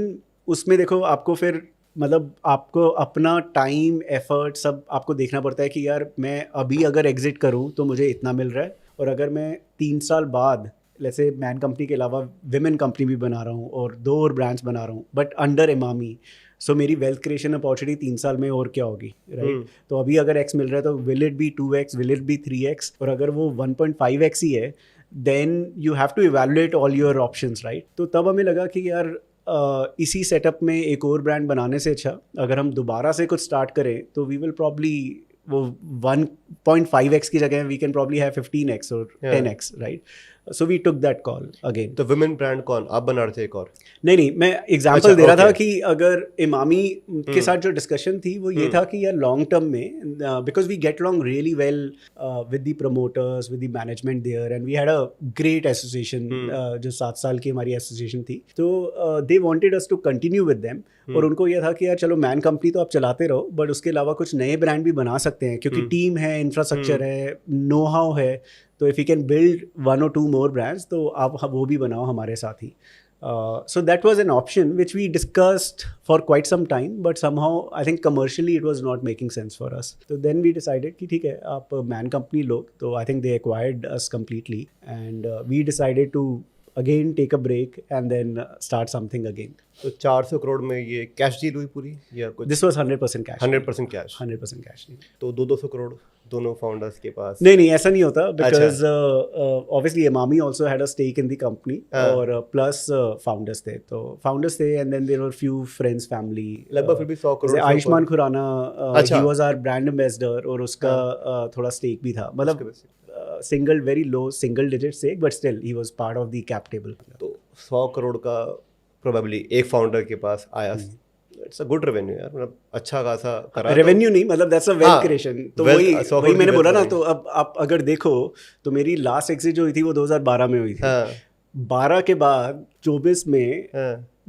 [SPEAKER 2] उसमें देखो आपको फिर मतलब आपको अपना टाइम एफर्ट सब आपको देखना पड़ता है कि यार मैं अभी अगर एग्जिट करूं तो मुझे इतना मिल रहा है, और अगर मैं 3 साल बाद जैसे मैन कंपनी के अलावा विमेन कंपनी भी बना रहा हूँ और 2 और ब्रांड्स बना रहा हूँ बट अंडर इमामी, सो मेरी वेल्थ क्रिएशन अपॉर्चुनिटी 3 साल में और क्या होगी, राइट? तो अभी अगर x मिल रहा है तो will it be 2x, will it be 3x, और अगर वो 1.5x ही है then you have to evaluate all your options, right? तो तब हमें लगा कि यार इसी सेटअप में एक और ब्रांड बनाने से अच्छा अगर हम दोबारा से कुछ स्टार्ट करें तो वी विल प्रॉब्ली वो 1.5x की जगह we can probably have 15x और 10x, right? So we took that call again.
[SPEAKER 1] तो वुमेन ब्रांड कौन आप बना रहे थे एक और?
[SPEAKER 2] नहीं, मैं एग्जांपल
[SPEAKER 1] अच्छा,
[SPEAKER 2] दे रहा था
[SPEAKER 1] okay.
[SPEAKER 2] कि अगर इमामी के साथ जो डिस्कशन थी वो ये था कि यार लॉन्ग टर्म में because we get long really well with the promoters, with the management there, and we had a great association जो 7 साल की हमारी एसोसिएशन थी, तो they wanted us to continue with them, और उनको ये था कि यार चलो मैन कंपनी तो आप चलाते रहो बट उसके अलावा कुछ नए ब्रांड भी बना सकते हैं क्योंकि टीम है, इंफ्रास्ट्रक्चर है, नो हाउ है, तो if you can build 1 or 2 more brands तो आप वो भी बनाओ हमारे साथ ही। So that was an option which we discussed for quite some time, but somehow I think commercially it was not making sense for us. So then we decided कि ठीक है आप मैन कंपनी लो, तो I think they acquired us completely and we decided to again take a break and then start something again.
[SPEAKER 1] तो 400 करोड़ में ये cash deal हुई पूरी या कुछ?
[SPEAKER 2] This was 100% cash.
[SPEAKER 1] 100% cash?
[SPEAKER 2] 100% cash.
[SPEAKER 1] तो 200 करोड़ दोनों फाउंडर्स के पास?
[SPEAKER 2] नहीं ऐसा नहीं होता because obviously Emami also had a stake in the company और plus founders थे, तो founders थे and then there were few friends, family.
[SPEAKER 1] लगभग फिर भी 100 crore?
[SPEAKER 2] Ayushman Khurana he was our brand ambassador और उसका थोड़ा stake भी था, मतलब single very low single digit stake but still he was part of the cap table.
[SPEAKER 1] तो 100 करोड़ का प्रोबेबली एक फाउंडर के पास आया। इट्स अ गुड रेवेन्यू यार, मतलब अच्छा खासा करा।
[SPEAKER 2] रेवेन्यू नहीं, मतलब दैट्स अ वेल्थ क्रिएशन। तो वही मैंने बोला ना, तो अब आप अगर देखो तो मेरी लास्ट एग्जिट जो हुई थी वो 2012 में हुई थी। 12 के बाद 24 में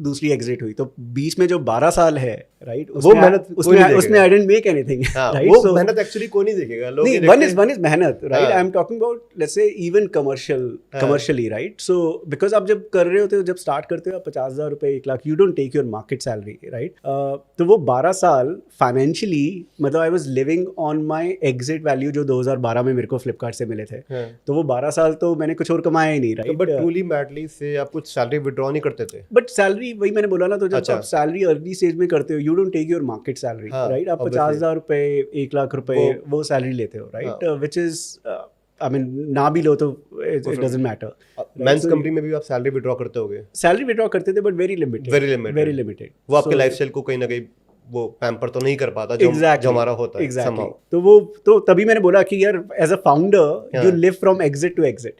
[SPEAKER 2] दूसरी एग्जिट हुई, तो बीच में जो 12 साल है, राइट,
[SPEAKER 1] वो मेहनत
[SPEAKER 2] उसमें I didn't make anything, right?
[SPEAKER 1] वो मेहनत एक्चुअली कोई नहीं देखेगा, लोग
[SPEAKER 2] नहीं, वन इज मेहनत, right? I am talking about let's say even commercially, right? So because आप जब कर रहे होते हो, जब स्टार्ट करते हो आप 50,000 रुपए 1 lakh, you don't take your market salary, right? तो वो 12 साल फाइनेंशियली, मतलब I was living on my exit value जो 2012 में मेरे को फ्लिपकार्ट से मिले थे, तो वो 12 साल तो मैंने कुछ और कमाया ही नहीं, राइट?
[SPEAKER 1] बट ट्रूली मैडली से आप कुछ सैलरी विड्रॉ नहीं करते थे?
[SPEAKER 2] बट सैलरी, वही मैंने बोला ना, तो जब आप सैलरी अर्ली स्टेज में करते हो, you don't take your market salary, right? आप 50,000 रुपए 1 लाख रुपए वो सैलरी लेते हो, right? Which is I mean ना भी लो तो it doesn't matter.
[SPEAKER 1] Men's company में भी आप सैलरी विड्रॉ करते होगे?
[SPEAKER 2] सैलरी विड्रॉ करते थे बट वेरी लिमिटेड।
[SPEAKER 1] वो आपके लाइफस्टाइल को कहीं ना कहीं वो पैम्पर तो नहीं कर पाता जो हमारा होता है।
[SPEAKER 2] Exactly. तो वो तो तभी मैंने बोला कि यार as a founder you live from exit to exit,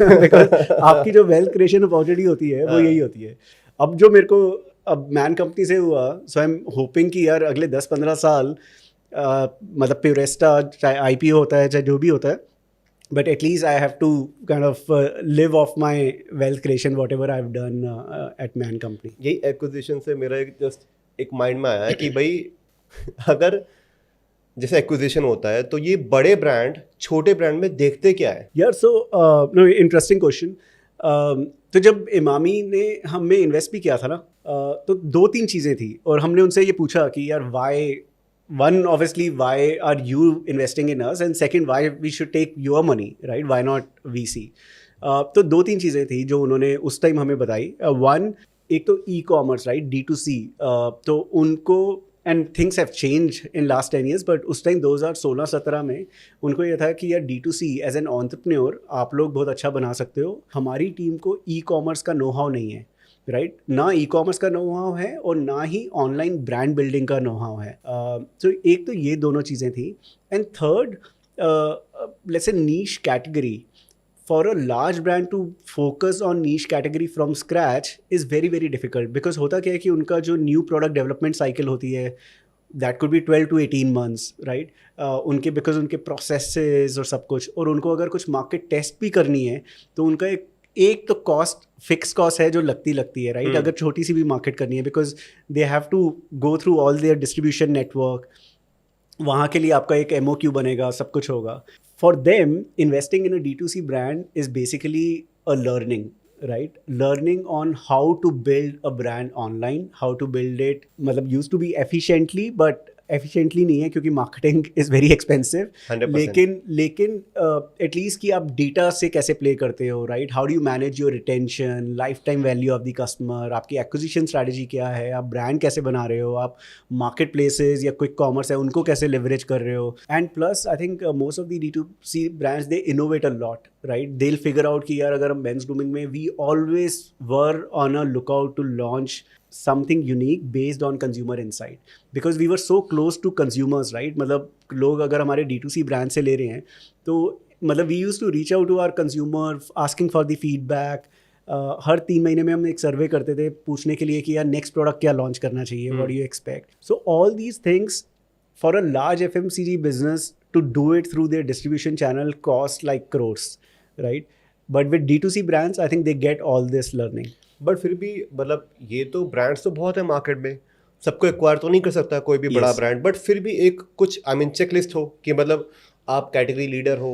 [SPEAKER 2] because आपकी जो वेल्थ क्रिएशन अपॉर्चुनिटी होती है वो यही होती है। अब जो मेरे को अब मैन कंपनी से हुआ, सो आई एम होपिंग कि यार अगले 10-15 साल मतलब प्योरेस्टा चाहे IPO होता है चाहे जो भी होता है, but at least I have to kind of live off my wealth creation whatever I've done at Man Company.
[SPEAKER 1] यही एक्विजिशन से मेरा एक माइंड में आया है कि भाई अगर जैसे एक्विजिशन होता है तो ये बड़े ब्रांड छोटे ब्रांड में देखते क्या है
[SPEAKER 2] यार? So no, interesting question. तो जब इमामी ने हमें इन्वेस्ट भी किया था ना, तो 2-3 चीज़ें थी और हमने उनसे ये पूछा कि यार Y, one obviously why are you investing in us, and second why we should take your money, right? Why not VC? तो 2-3 चीज़ें थी जो उन्होंने उस टाइम हमें बताई। वन, एक तो ई-कॉमर्स, राइट, D2C, तो उनको, and things have change in last 10 years, but उस टाइम 2016-17 में उनको ये था कि यार D2C एज एन एंटरप्रेन्योर आप लोग बहुत अच्छा बना सकते हो, हमारी टीम को ई-कॉमर्स का नो हाउ नहीं है, राइट? ना ई कॉमर्स का नो हाउ है और ना ही ऑनलाइन ब्रांड बिल्डिंग का नो हाउ है। तो एक तो ये दोनों चीज़ें थी, and third, let's say niche category, for a large brand to focus on niche category from scratch is very very difficult, because होता क्या है कि उनका जो न्यू प्रोडक्ट डेवलपमेंट साइकिल होती है that could be 12 to 18 months, right? उनके because उनके प्रोसेसेस और सब कुछ, और उनको अगर कुछ मार्केट टेस्ट भी करनी है तो उनका एक तो कॉस्ट, फिक्स कॉस्ट है जो लगती है, राइट? अगर छोटी सी भी मार्केट करनी है, because they have to go through all their distribution network, वहाँ के लिए आपका एक MOQ बनेगा, सब कुछ होगा। For them investing in a D2C brand is basically a learning, right? Learning on how to build a brand online, how to build it, मतलब used to be efficiently, but efficiently नहीं है क्योंकि marketing is very expensive,
[SPEAKER 1] 100%.
[SPEAKER 2] लेकिन at least कि आप data से कैसे play करते हो, right? How do you manage your retention, lifetime value of the customer, आपकी एक्विजिशन स्ट्रैटेजी क्या है, आप ब्रांड कैसे बना रहे हो, आप मार्केट प्लेसेज या क्विक कॉमर्स है उनको कैसे लेवरेज कर रहे हो. And plus I think most of the D2C brands they innovate a lot, right? They figure out कि यार अगर हम मेंस ग्रूमिंग में we always were on a lookout to launch something unique based on consumer insight because we were so close to consumers, right? मतलब लोग अगर हमारे D2C brand से ले रहे हैं तो मतलब we used to reach out to our consumer asking for the feedback. हर 3 महीने में हम एक सर्वे करते थे पूछने के लिए कि यार नेक्स्ट प्रोडक्ट क्या लॉन्च करना चाहिए, what do you expect? So all these things for a large FMCG business to do it through their distribution channel cost like crores, right? But with D2C brands I think they get all this learning.
[SPEAKER 1] But फिर भी मतलब ये तो brands तो बहुत है market में, सबको एक्वायर तो नहीं कर सकता कोई भी बड़ा ब्रांड, बट फिर भी एक कुछ आई मीन चेकलिस्ट हो कि मतलब आप कैटेगरी लीडर हो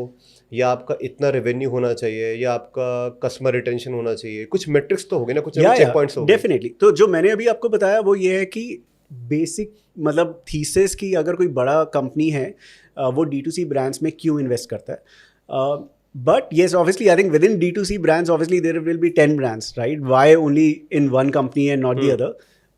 [SPEAKER 1] या आपका इतना रेवेन्यू होना चाहिए या आपका कस्टमर रिटेंशन होना चाहिए, कुछ मेट्रिक्स तो होंगे ना, कुछ चेक पॉइंट्स होंगे.
[SPEAKER 2] डेफिनेटली. तो जो मैंने अभी आपको बताया वो ये है कि बेसिक मतलब थीसिस की अगर कोई बड़ा कंपनी है वो D2C ब्रांड्स में क्यों इन्वेस्ट करता है. But yes, obviously, I think within D2C brands, obviously there will be 10 brands, right? Why only in one company and not the other?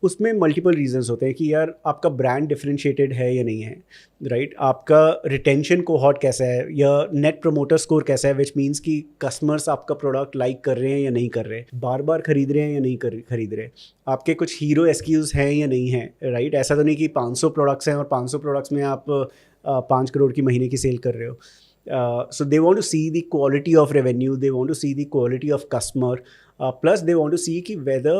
[SPEAKER 2] उसमें मल्टीपल रीजंस होते हैं कि यार आपका ब्रांड डिफरेंशिएटेड है या नहीं है, राइट? आपका रिटेंशन कोहॉर्ट कैसा है या नेट प्रमोटर स्कोर कैसा है, विच मीन्स कि कस्टमर्स आपका प्रोडक्ट लाइक कर रहे हैं या नहीं कर रहे, बार बार खरीद रहे हैं या नहीं खरीद रहे, आपके कुछ हीरो SKUs हैं या नहीं हैं, राइट? ऐसा तो नहीं कि 500 प्रोडक्ट्स हैं और 500 प्रोडक्ट्स में आप 5 करोड़ की महीने की सेल कर रहे हो. So they want to see the quality of revenue, they want to see the quality of customer, plus they want to see कि whether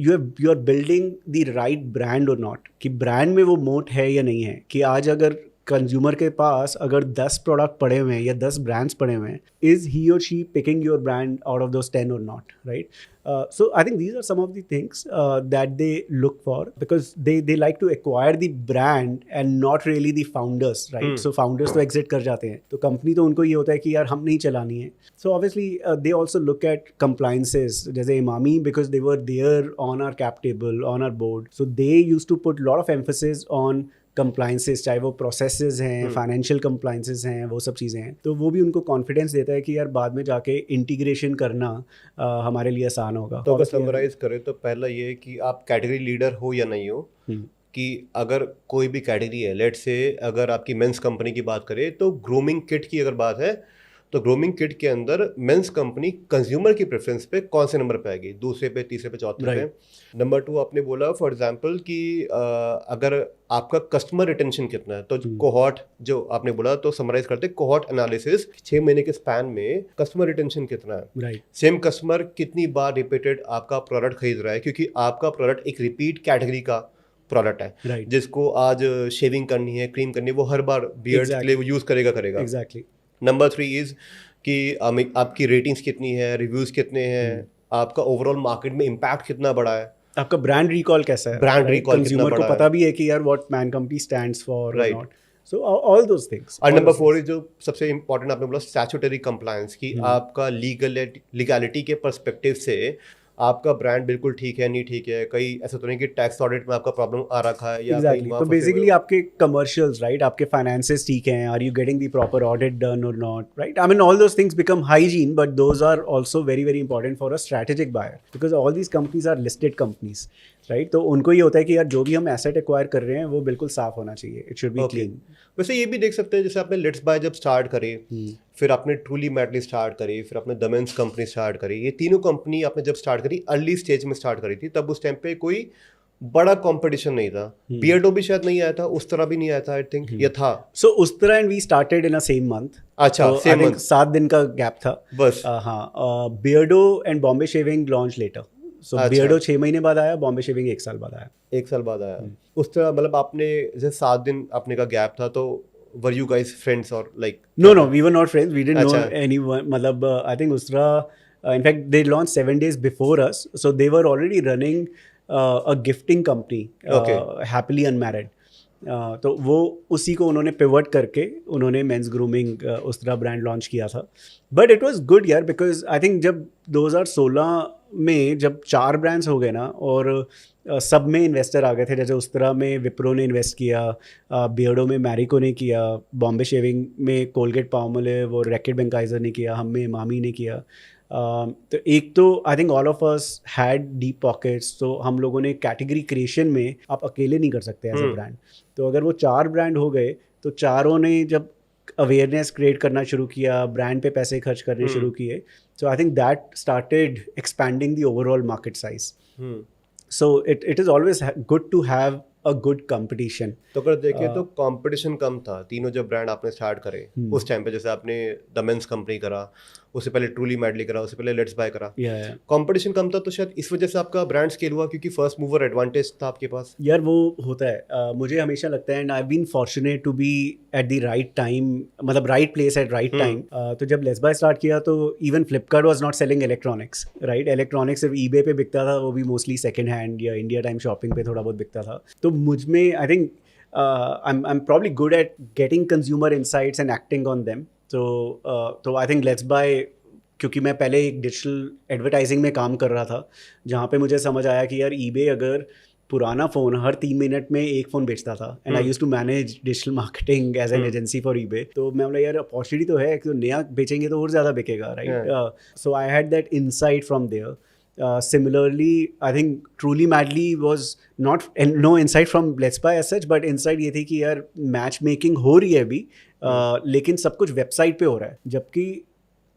[SPEAKER 2] you are building the right brand or not, कि brand में वो मोट है या नहीं है. कि आज अगर कंज्यूमर के पास अगर 10 प्रोडक्ट पड़े हुए हैं या 10 ब्रांड्स पड़े हुए हैं, इज ही और she picking your brand out of those 10 और not, right? So I think these are some of the things that they look for because they like to acquire the brand and not really the founders, right? So founders तो exit कर जाते हैं, तो company तो उनको ये होता है कि यार हम नहीं चलानी है. So obviously they also look at compliances, जैसे Emami because they were there on our cap table, on our board, so they used to put lot of emphasis on compliances, चाहे वो प्रोसेसेस हैं, फाइनेंशियल compliances हैं, वो सब चीज़ें हैं. तो वो भी उनको कॉन्फिडेंस देता है कि यार बाद में जाके इंटीग्रेशन करना हमारे लिए आसान होगा.
[SPEAKER 1] तो अगर समराइज करें तो पहला ये है कि आप कैटेगरी लीडर हो या नहीं हो, कि अगर कोई भी कैटेगरी है, लेट्स से अगर आपकी मेंस कंपनी की बात करें तो ग्रूमिंग किट की अगर बात है तो ग्रूमिंग किट के अंदर मेंस कंपनी कंज्यूमर की प्रेफरेंस पे कौन से नंबर पे आएगी, दूसरे पे, तीसरे पे, चौथे पे. नंबर 2 आपने बोला फॉर एग्जांपल कि अगर आपका कस्टमर रिटेंशन कितना है, तो कोहॉर्ट जो आपने बोला, तो समराइज करते कोहॉर्ट एनालिसिस, 6 महीने के स्पैन में कस्टमर रिटेंशन कितना है, सेम कस्टमर कितनी बार रिपीटेड आपका प्रोडक्ट खरीद रहा है, क्योंकि आपका प्रोडक्ट एक रिपीट कैटेगरी का प्रोडक्ट है, जिसको आज शेविंग करनी है, क्रीम करनी है, वो हर बार बियर्ड के लिए वो यूज करेगा.
[SPEAKER 2] एग्जैक्टली.
[SPEAKER 1] नंबर 3 इज कि आपकी रेटिंग्स कितनी है, रिव्यूज कितने हैं, आपका ओवरऑल मार्केट में इम्पैक्ट कितना बड़ा है,
[SPEAKER 2] आपका ब्रांड रिकॉल कैसा है,
[SPEAKER 1] ब्रांड रिकॉल
[SPEAKER 2] कंज्यूमर को पता भी है कि यार what man company stands for, right? So all those things.
[SPEAKER 1] और नंबर 4 इज जो सबसे इंपॉर्टेंट आपने बोला स्टैट्यूटरी कंप्लायंस, की आपका लीगैलिटी के पर्सपेक्टिव से आपका ब्रांड बिल्कुल ठीक है, नहीं ठीक है, कहीं ऐसा तो नहीं कि टैक्स ऑडिट में आपका प्रॉब्लम आ रखा है या
[SPEAKER 2] exactly. तो बेसिकली आपके कमर्शियल्स, राइट, आपके फाइनेंसेस ठीक हैं, are you getting the proper audit done और not, right? I mean all those things become hygiene, but those are also very very important for a strategic buyer because all these companies are listed companies, right? तो उनको ये होता है कि यार जो भी हम एसेट एक्वायर कर रहे हैं वो बिल्कुल साफ होना चाहिए, इट शुड बी क्लीन.
[SPEAKER 1] वैसे ये भी देख सकते हैं, जैसे आपने लेट्स बाय जब स्टार्ट करी, फिर आपने ट्रूली मैडली स्टार्ट करी, फिर आपने द मेंस कंपनी स्टार्ट करी, ये तीनों कंपनी आपने जब स्टार्ट करी अर्ली स्टेज में स्टार्ट करी थी, तब उस टाइम पे कोई बड़ा कंपटीशन नहीं था. बियर्डो भी शायद नहीं आया था, उस तरह भी नहीं आया था, आई थिंक ये था.
[SPEAKER 2] सो उस तरह and we started in a same month.
[SPEAKER 1] अच्छा, सेम मंथ,
[SPEAKER 2] 7 दिन का गैप था
[SPEAKER 1] बस.
[SPEAKER 2] हाँ, Beardo and Bombay shaving launch later. So Beardo 6 महीने बाद आया, बॉम्बे शेविंग 1 साल बाद आया.
[SPEAKER 1] 1 साल बाद आया. उस तरह मतलब आपने जैसे 7 दिन अपने का गैप था, तो were you guys friends or like?
[SPEAKER 2] No, we were not friends. We didn't know anyone. मतलब I think Usra, in fact, they launched 7 days before us, so they were already running a gifting company, Happily Unmarried. तो वो उसी को उन्होंने pivot करके उन्होंने mains grooming उस्तरा brand launch किया था. बट इट वाज गुड यार, बिकॉज आई थिंक जब 2016 में जब 4 ब्रांड्स हो गए ना, और सब में इन्वेस्टर आ गए थे. जैसे उस्तरा में विप्रो ने इन्वेस्ट किया, बियर्डो में मैरिको ने किया, बॉम्बे शेविंग में कोलगेट पाल्मोलिव और रैकेट बेंकाइजर ने किया, हम में मामी ने किया. तो एक तो I think all of us had deep pockets, तो हम लोगों ने कैटेगरी क्रिएशन में आप अकेले नहीं कर सकते एज अ ब्रांड. तो अगर वो 4 ब्रांड हो गए तो चारों ने जब अवेयरनेस क्रिएट करना शुरू किया, ब्रांड पे पैसे खर्च करने शुरू किए, so I think that started expanding the overall market size. So it is always good to have a good competition.
[SPEAKER 1] तो अगर देखें तो कंपटीशन कम था. तीनों जब ब्रांड आपने स्टार्ट करे उस टाइम पे, जैसे आपने द मेंस कंपनी करा, उससे पहले ट्रूली मैडली करा, उससे पहले लेट्स बाय करा, कंपटीशन कम था, तो शायद इस वजह से आपका ब्रांड स्केल हुआ क्योंकि फर्स्ट मूवर एडवांटेज था आपके पास.
[SPEAKER 2] यार वो होता है. मुझे हमेशा लगता है, and I been fortunate to be at the right time, मतलब right place at right time. तो जब लेट्स बाय स्टार्ट किया तो even Flipkart was not selling electronics, right. Electronics सिर्फ ईबे पे बिकता था, वो भी मोस्टली सेकंड हैंड या इंडिया टाइम शॉपिंग पे थोड़ा बहुत बिकता था. तो मुझ में I think I'm probably good at getting consumer insights and acting on them. तो I think Let's Buy, क्योंकि मैं पहले एक डिजिटल एडवर्टाइजिंग में काम कर रहा था, जहाँ पे मुझे समझ आया कि यार ईबे अगर पुराना फ़ोन हर 3 मिनट में एक फ़ोन बेचता था, and I used to manage digital marketing as an agency for eBay. तो मैं बोला यार अपॉर्चुनिटी तो है, तो नया बेचेंगे तो और ज़्यादा बिकेगा, right. So I had that insight from there. Similarly, I think Truly Madly was not no insight from Let's Buy as such, but insight ये थी कि यार मैच मेकिंग हो रही है अभी, लेकिन सब कुछ वेबसाइट पे हो रहा है, जबकि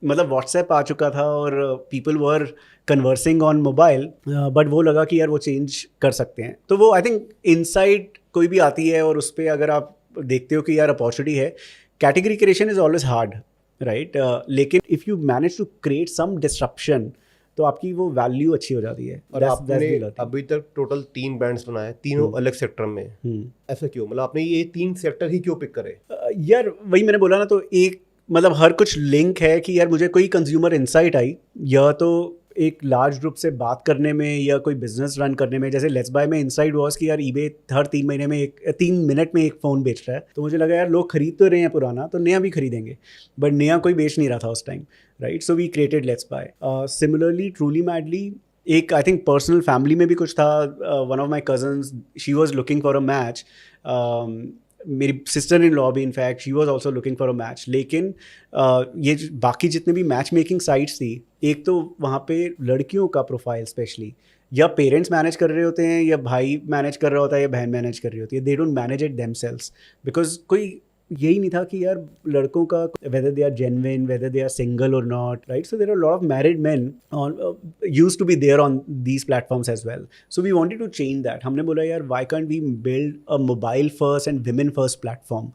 [SPEAKER 2] मतलब व्हाट्सएप आ चुका था और people were conversing on mobile, but वो लगा कि यार वो चेंज कर सकते हैं. तो वो आई थिंक इनसाइट कोई भी आती है और उस पर अगर आप देखते हो कि यार अपॉर्चुनिटी है, category creation is always hard, right. लेकिन if you manage to create some disruption तो आपकी वो वैल्यू अच्छी हो जाती है.
[SPEAKER 1] और आपने अभी तक टोटल 3 ब्रांड्स बनाए, तीनों अलग सेक्टर में. ऐसा क्यों, मतलब आपने ये 3 सेक्टर ही क्यों पिक करे?
[SPEAKER 2] यार वही मैंने बोला ना, तो एक मतलब हर कुछ लिंक है कि यार मुझे कोई कंज्यूमर इंसाइट आई, या तो एक लार्ज ग्रुप से बात करने में या कोई बिजनेस रन करने में. जैसे लेट्स बाय में इनसाइट वॉज कि यार ईबे हर 3 मिनट में एक फ़ोन बेच रहा है, तो मुझे लगा यार लोग खरीद तो रहे हैं पुराना, तो नया भी खरीदेंगे, बट नया कोई बेच नहीं रहा था उस time, right. So we created let's buy. Similarly truly madly, एक आई थिंक पर्सनल फैमिली में भी कुछ था. One of my cousins, she was looking for a match. मेरी सिस्टर इन लॉ भी in fact, she was also looking for a match. लेकिन ये बाकी जितने भी मैच मेकिंग साइट्स थी, एक तो वहाँ पे लड़कियों का प्रोफाइल स्पेशली या पेरेंट्स मैनेज कर रहे होते हैं, या भाई मैनेज कर रहा होता है, या बहन मैनेज कर रही होती है. They don't manage it themselves, because कोई यही नहीं था कि यार लड़कों का whether they are genuine, whether they are single or not, right? So there are a lot of married men on used to be there on these platforms as well. So we wanted to change that. हमने बोला यार why can't we build a mobile first and women first platform?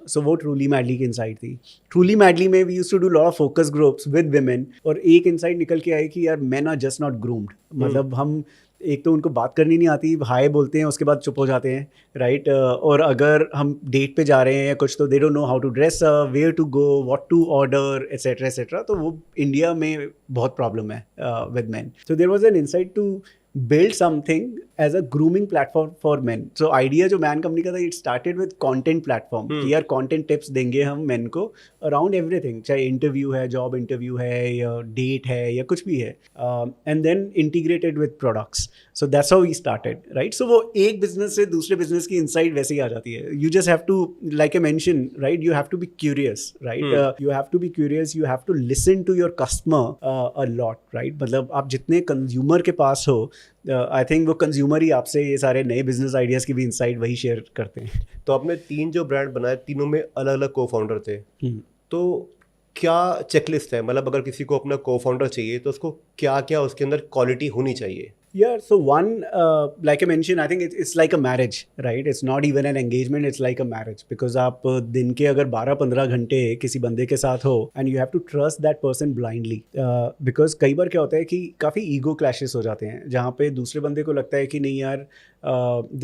[SPEAKER 2] So वो truly madly की insight थी. Truly madly में we used to do lot of focus groups with women, और एक insight निकल के आई कि यार men are just not groomed. मतलब हम एक तो उनको बात करनी नहीं आती, हाय बोलते हैं, उसके बाद चुप हो जाते हैं, राइट. और अगर हम डेट पे जा रहे हैं या कुछ, तो they don't know how to dress, where to go, what to order, etcetera etcetera. तो वो इंडिया में बहुत प्रॉब्लम है with man. So there was an insight to build something as a grooming platform for men. So idea जो man company का था, it started with content platform. कि यार content tips देंगे हम men को around everything, चाहे इंटरव्यू है, जॉब इंटरव्यू है, या डेट है, या कुछ भी है, and then integrated with products. So that's how we started, right? So वो एक बिजनेस से दूसरे बिजनेस की insight वैसे ही आ जाती है. You just have to, like I mentioned, right? You have to be curious, right? You have to be curious. You have to listen to your customer a lot, right? मतलब आप जितने consumer के पास हो, आई think वो consumer ही आपसे ये सारे नए बिजनेस आइडियाज़ की भी इंसाइट वही शेयर करते हैं.
[SPEAKER 1] तो आपने 3 जो ब्रांड बनाए, तीनों में अलग अलग को फाउंडर थे. तो क्या चेकलिस्ट है, मतलब अगर किसी को अपना को फाउंडर चाहिए तो उसको क्या क्या उसके अंदर क्वालिटी होनी चाहिए?
[SPEAKER 2] Yeah, so one, like I mentioned, I think it's like a marriage, right? It's not even an engagement, it's like a marriage. Because आप दिन के अगर 12-15 घंटे किसी बंदे के साथ हो, and you have to trust that person blindly. Because कई बार क्या होता है कि काफ़ी ईगो क्लैशेस हो जाते हैं, जहाँ पे दूसरे बंदे को लगता है कि नहीं यार,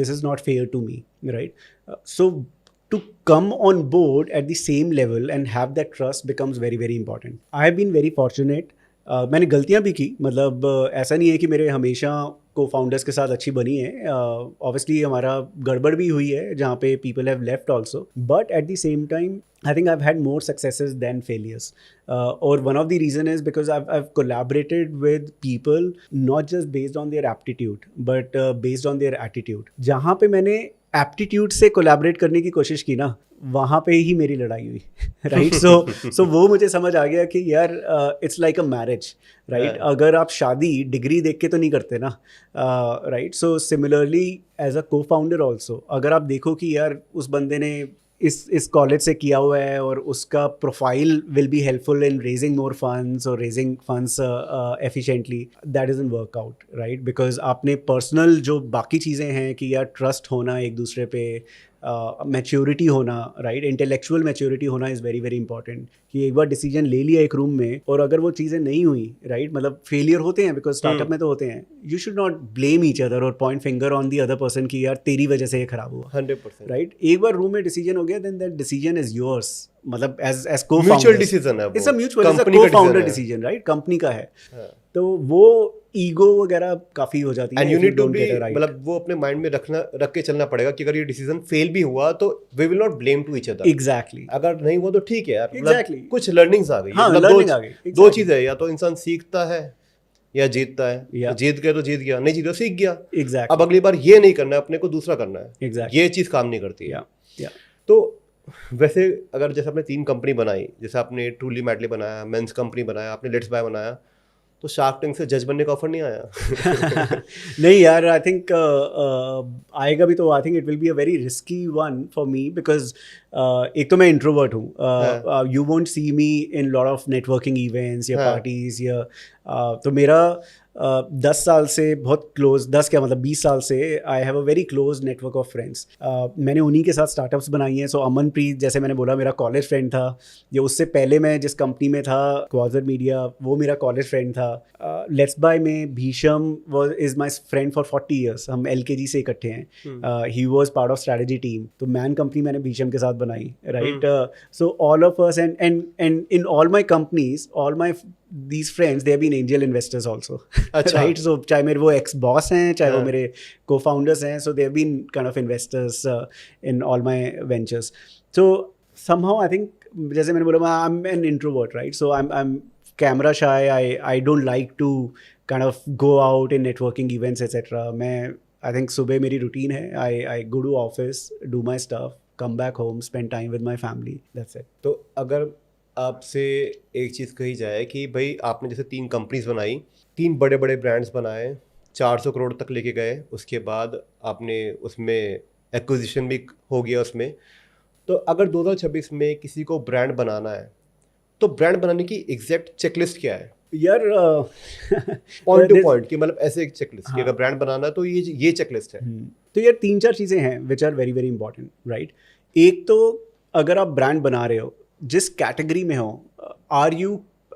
[SPEAKER 2] this is not fair to me, right? So to come on board at the same level and have that trust becomes very, very important. I have been very fortunate. मैंने गलतियाँ भी की, मतलब ऐसा नहीं है कि मेरे हमेशा को फाउंडर्स के साथ अच्छी बनी है. ऑब्वियसली हमारा गड़बड़ भी हुई है जहाँ पे people have left also, but at the same time I think I've had more successes than failures. Or one of the reason is because I've collaborated with people not just based on their aptitude, but based on their attitude. जहाँ पे मैंने aptitude से collaborate करने की कोशिश की ना, वहाँ पे ही मेरी लड़ाई हुई. राइट. सो वो मुझे समझ आ गया कि यार it's like a marriage. Right. अगर आप शादी डिग्री देख के तो नहीं करते ना. Right. So similarly as a को फाउंडर ऑल्सो, अगर आप देखो कि यार उस बंदे ने इस कॉलेज से किया हुआ है और उसका profile will be helpful in raising more funds और raising funds efficiently, that doesn't work out. Right. Because आपने पर्सनल जो बाकी चीज़ें हैं कि यार ट्रस्ट होना एक दूसरे पे, मैच्योरिटी होना, राइट, इंटेलेक्चुअल मैच्योरिटी होना इज़ वेरी वेरी इंपॉर्टेंट. कि एक बार डिसीजन ले लिया एक रूम में और अगर वो चीज़ें नहीं हुई, राइट, मतलब फेलियर होते हैं बिकॉज स्टार्टअप में तो होते हैं, you should not blame each other और point finger on the other person कि यार तेरी वजह से ये खराब हुआ.
[SPEAKER 1] 100%.
[SPEAKER 2] राइट. एक बार रूम में डिसीजन हो गया, then that decision is yours. मतलब एज को
[SPEAKER 1] म्यूचुअल डिसीजन है वो.
[SPEAKER 2] It's a mutual, it's a को फाउंडर डिसीजन. राइट. कंपनी का है. तो वो ईगो वगैरह काफी हो जाती है.
[SPEAKER 1] And you need to be, मतलब वो अपने माइंड में रख के चलना पड़ेगा कि अगर ये डिसीजन फेल भी हुआ तो we will not blame to each other.
[SPEAKER 2] Exactly.
[SPEAKER 1] अगर नहीं हुआ तो ठीक है यार.
[SPEAKER 2] एग्जैक्टली.
[SPEAKER 1] कुछ लर्निंग्स आ गई.
[SPEAKER 2] हाँ,
[SPEAKER 1] मतलब
[SPEAKER 2] आ गई.
[SPEAKER 1] दो चीजें है, या तो इंसान सीखता है या जीतता है.
[SPEAKER 2] Yeah.
[SPEAKER 1] जीत गया तो जीत गया, नहीं जीत गया सीख गया.
[SPEAKER 2] एग्जैक्टली.
[SPEAKER 1] अब अगली बार ये नहीं करना है, अपने को दूसरा करना है.
[SPEAKER 2] एग्जैक्टली.
[SPEAKER 1] ये चीज काम नहीं करती है.
[SPEAKER 2] या
[SPEAKER 1] तो वैसे अगर जैसे आपने 3 कंपनी बनाई, जैसे आपने ट्रूली मैडली बनाया, मेंस कंपनी बनाया, आपने लेट्स बाय बनाया, तो शार्क टैंक से जज बनने का ऑफर नहीं आया?
[SPEAKER 2] नहीं यार, आई थिंक आएगा भी तो I think it will be a very risky one for me because एक तो मैं इंट्रोवर्ट हूँ. You won't see me in lot of networking events या पार्टीज या तो मेरा 10 साल से बहुत क्लोज, 10 क्या मतलब 20 साल से आई have a very close network of friends. मैंने उन्हीं के साथ स्टार्टअप्स बनाई हैं. सो अमनप्रीत, जैसे मैंने बोला, मेरा कॉलेज फ्रेंड था. या उससे पहले मैं जिस कंपनी में था, क्वाजर मीडिया, वो मेरा कॉलेज फ्रेंड था. लेट्स बाय में Bhishm is my friend for 40 years. हम LKG से इकट्ठे हैं. He was part of strategy team. तो मैन कंपनी मैंने भीषम के साथ बनाई. Right. So all of us and in all my companies, all my these friends, they have been angel investors also. Right. So चाहे मेरे वो ex boss हैं, चाहे वो मेरे co-founders हैं, so they have been kind of investors in all my ventures. So somehow I think, जैसे मैंने बोला, I'm an introvert, right? So I'm camera shy. I don't like to kind of go out in networking events etc. मैं I think सुबह मेरी routine है. I go to office, do my stuff, come back home, spend time with my family. That's it.
[SPEAKER 1] तो अगर आपसे एक चीज़ कही जाए कि भाई आपने जैसे 3 कंपनीज बनाई, 3 बड़े बड़े ब्रांड्स बनाए, 400 करोड़ तक लेके गए, उसके बाद आपने उसमें एक्विजिशन भी हो गया उसमें, तो अगर 2026 में किसी को ब्रांड बनाना है तो ब्रांड बनाने की एग्जैक्ट चेकलिस्ट क्या है
[SPEAKER 2] यार?
[SPEAKER 1] पॉइंट टू पॉइंट की, मतलब ऐसे एक चेकलिस्ट कि अगर ब्रांड बनाना है तो ये चेकलिस्ट है.
[SPEAKER 2] तो यार 3-4 चीज़ें हैं which are very very important. Right. एक तो अगर आप ब्रांड बना रहे हो, जिस कैटेगरी में हो,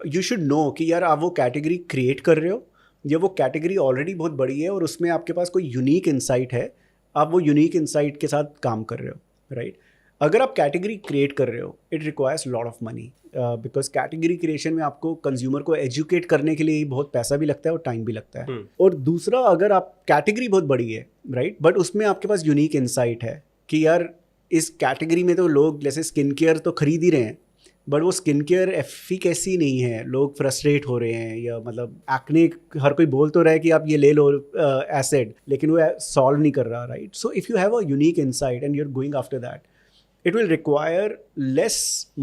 [SPEAKER 2] यू शुड नो कि यार आप वो कैटेगरी क्रिएट कर रहे हो या वो कैटेगरी ऑलरेडी बहुत बड़ी है और उसमें आपके पास कोई यूनिक इंसाइट है, आप वो यूनिक इंसाइट के साथ काम कर रहे हो. राइट. अगर आप कैटेगरी क्रिएट कर रहे हो, it requires lot of money because category creation में आपको कंज्यूमर को एजुकेट करने के लिए बहुत पैसा भी लगता है और टाइम भी लगता है. और दूसरा, अगर आप कैटेगरी बहुत बड़ी है, राइट, बट उसमें आपके पास यूनिक इंसाइट है कि यार इस कैटेगरी में तो लोग जैसे स्किन केयर तो खरीद ही रहे हैं, बट वो स्किन केयर एफिकेसी नहीं है, लोग फ्रस्ट्रेट हो रहे हैं, या मतलब एक्ने हर कोई बोल तो रहा है कि आप ये ले लो एसिड, लेकिन वो सॉल्व नहीं कर रहा. Right. So if you have a unique insight and you are going after that, it will require less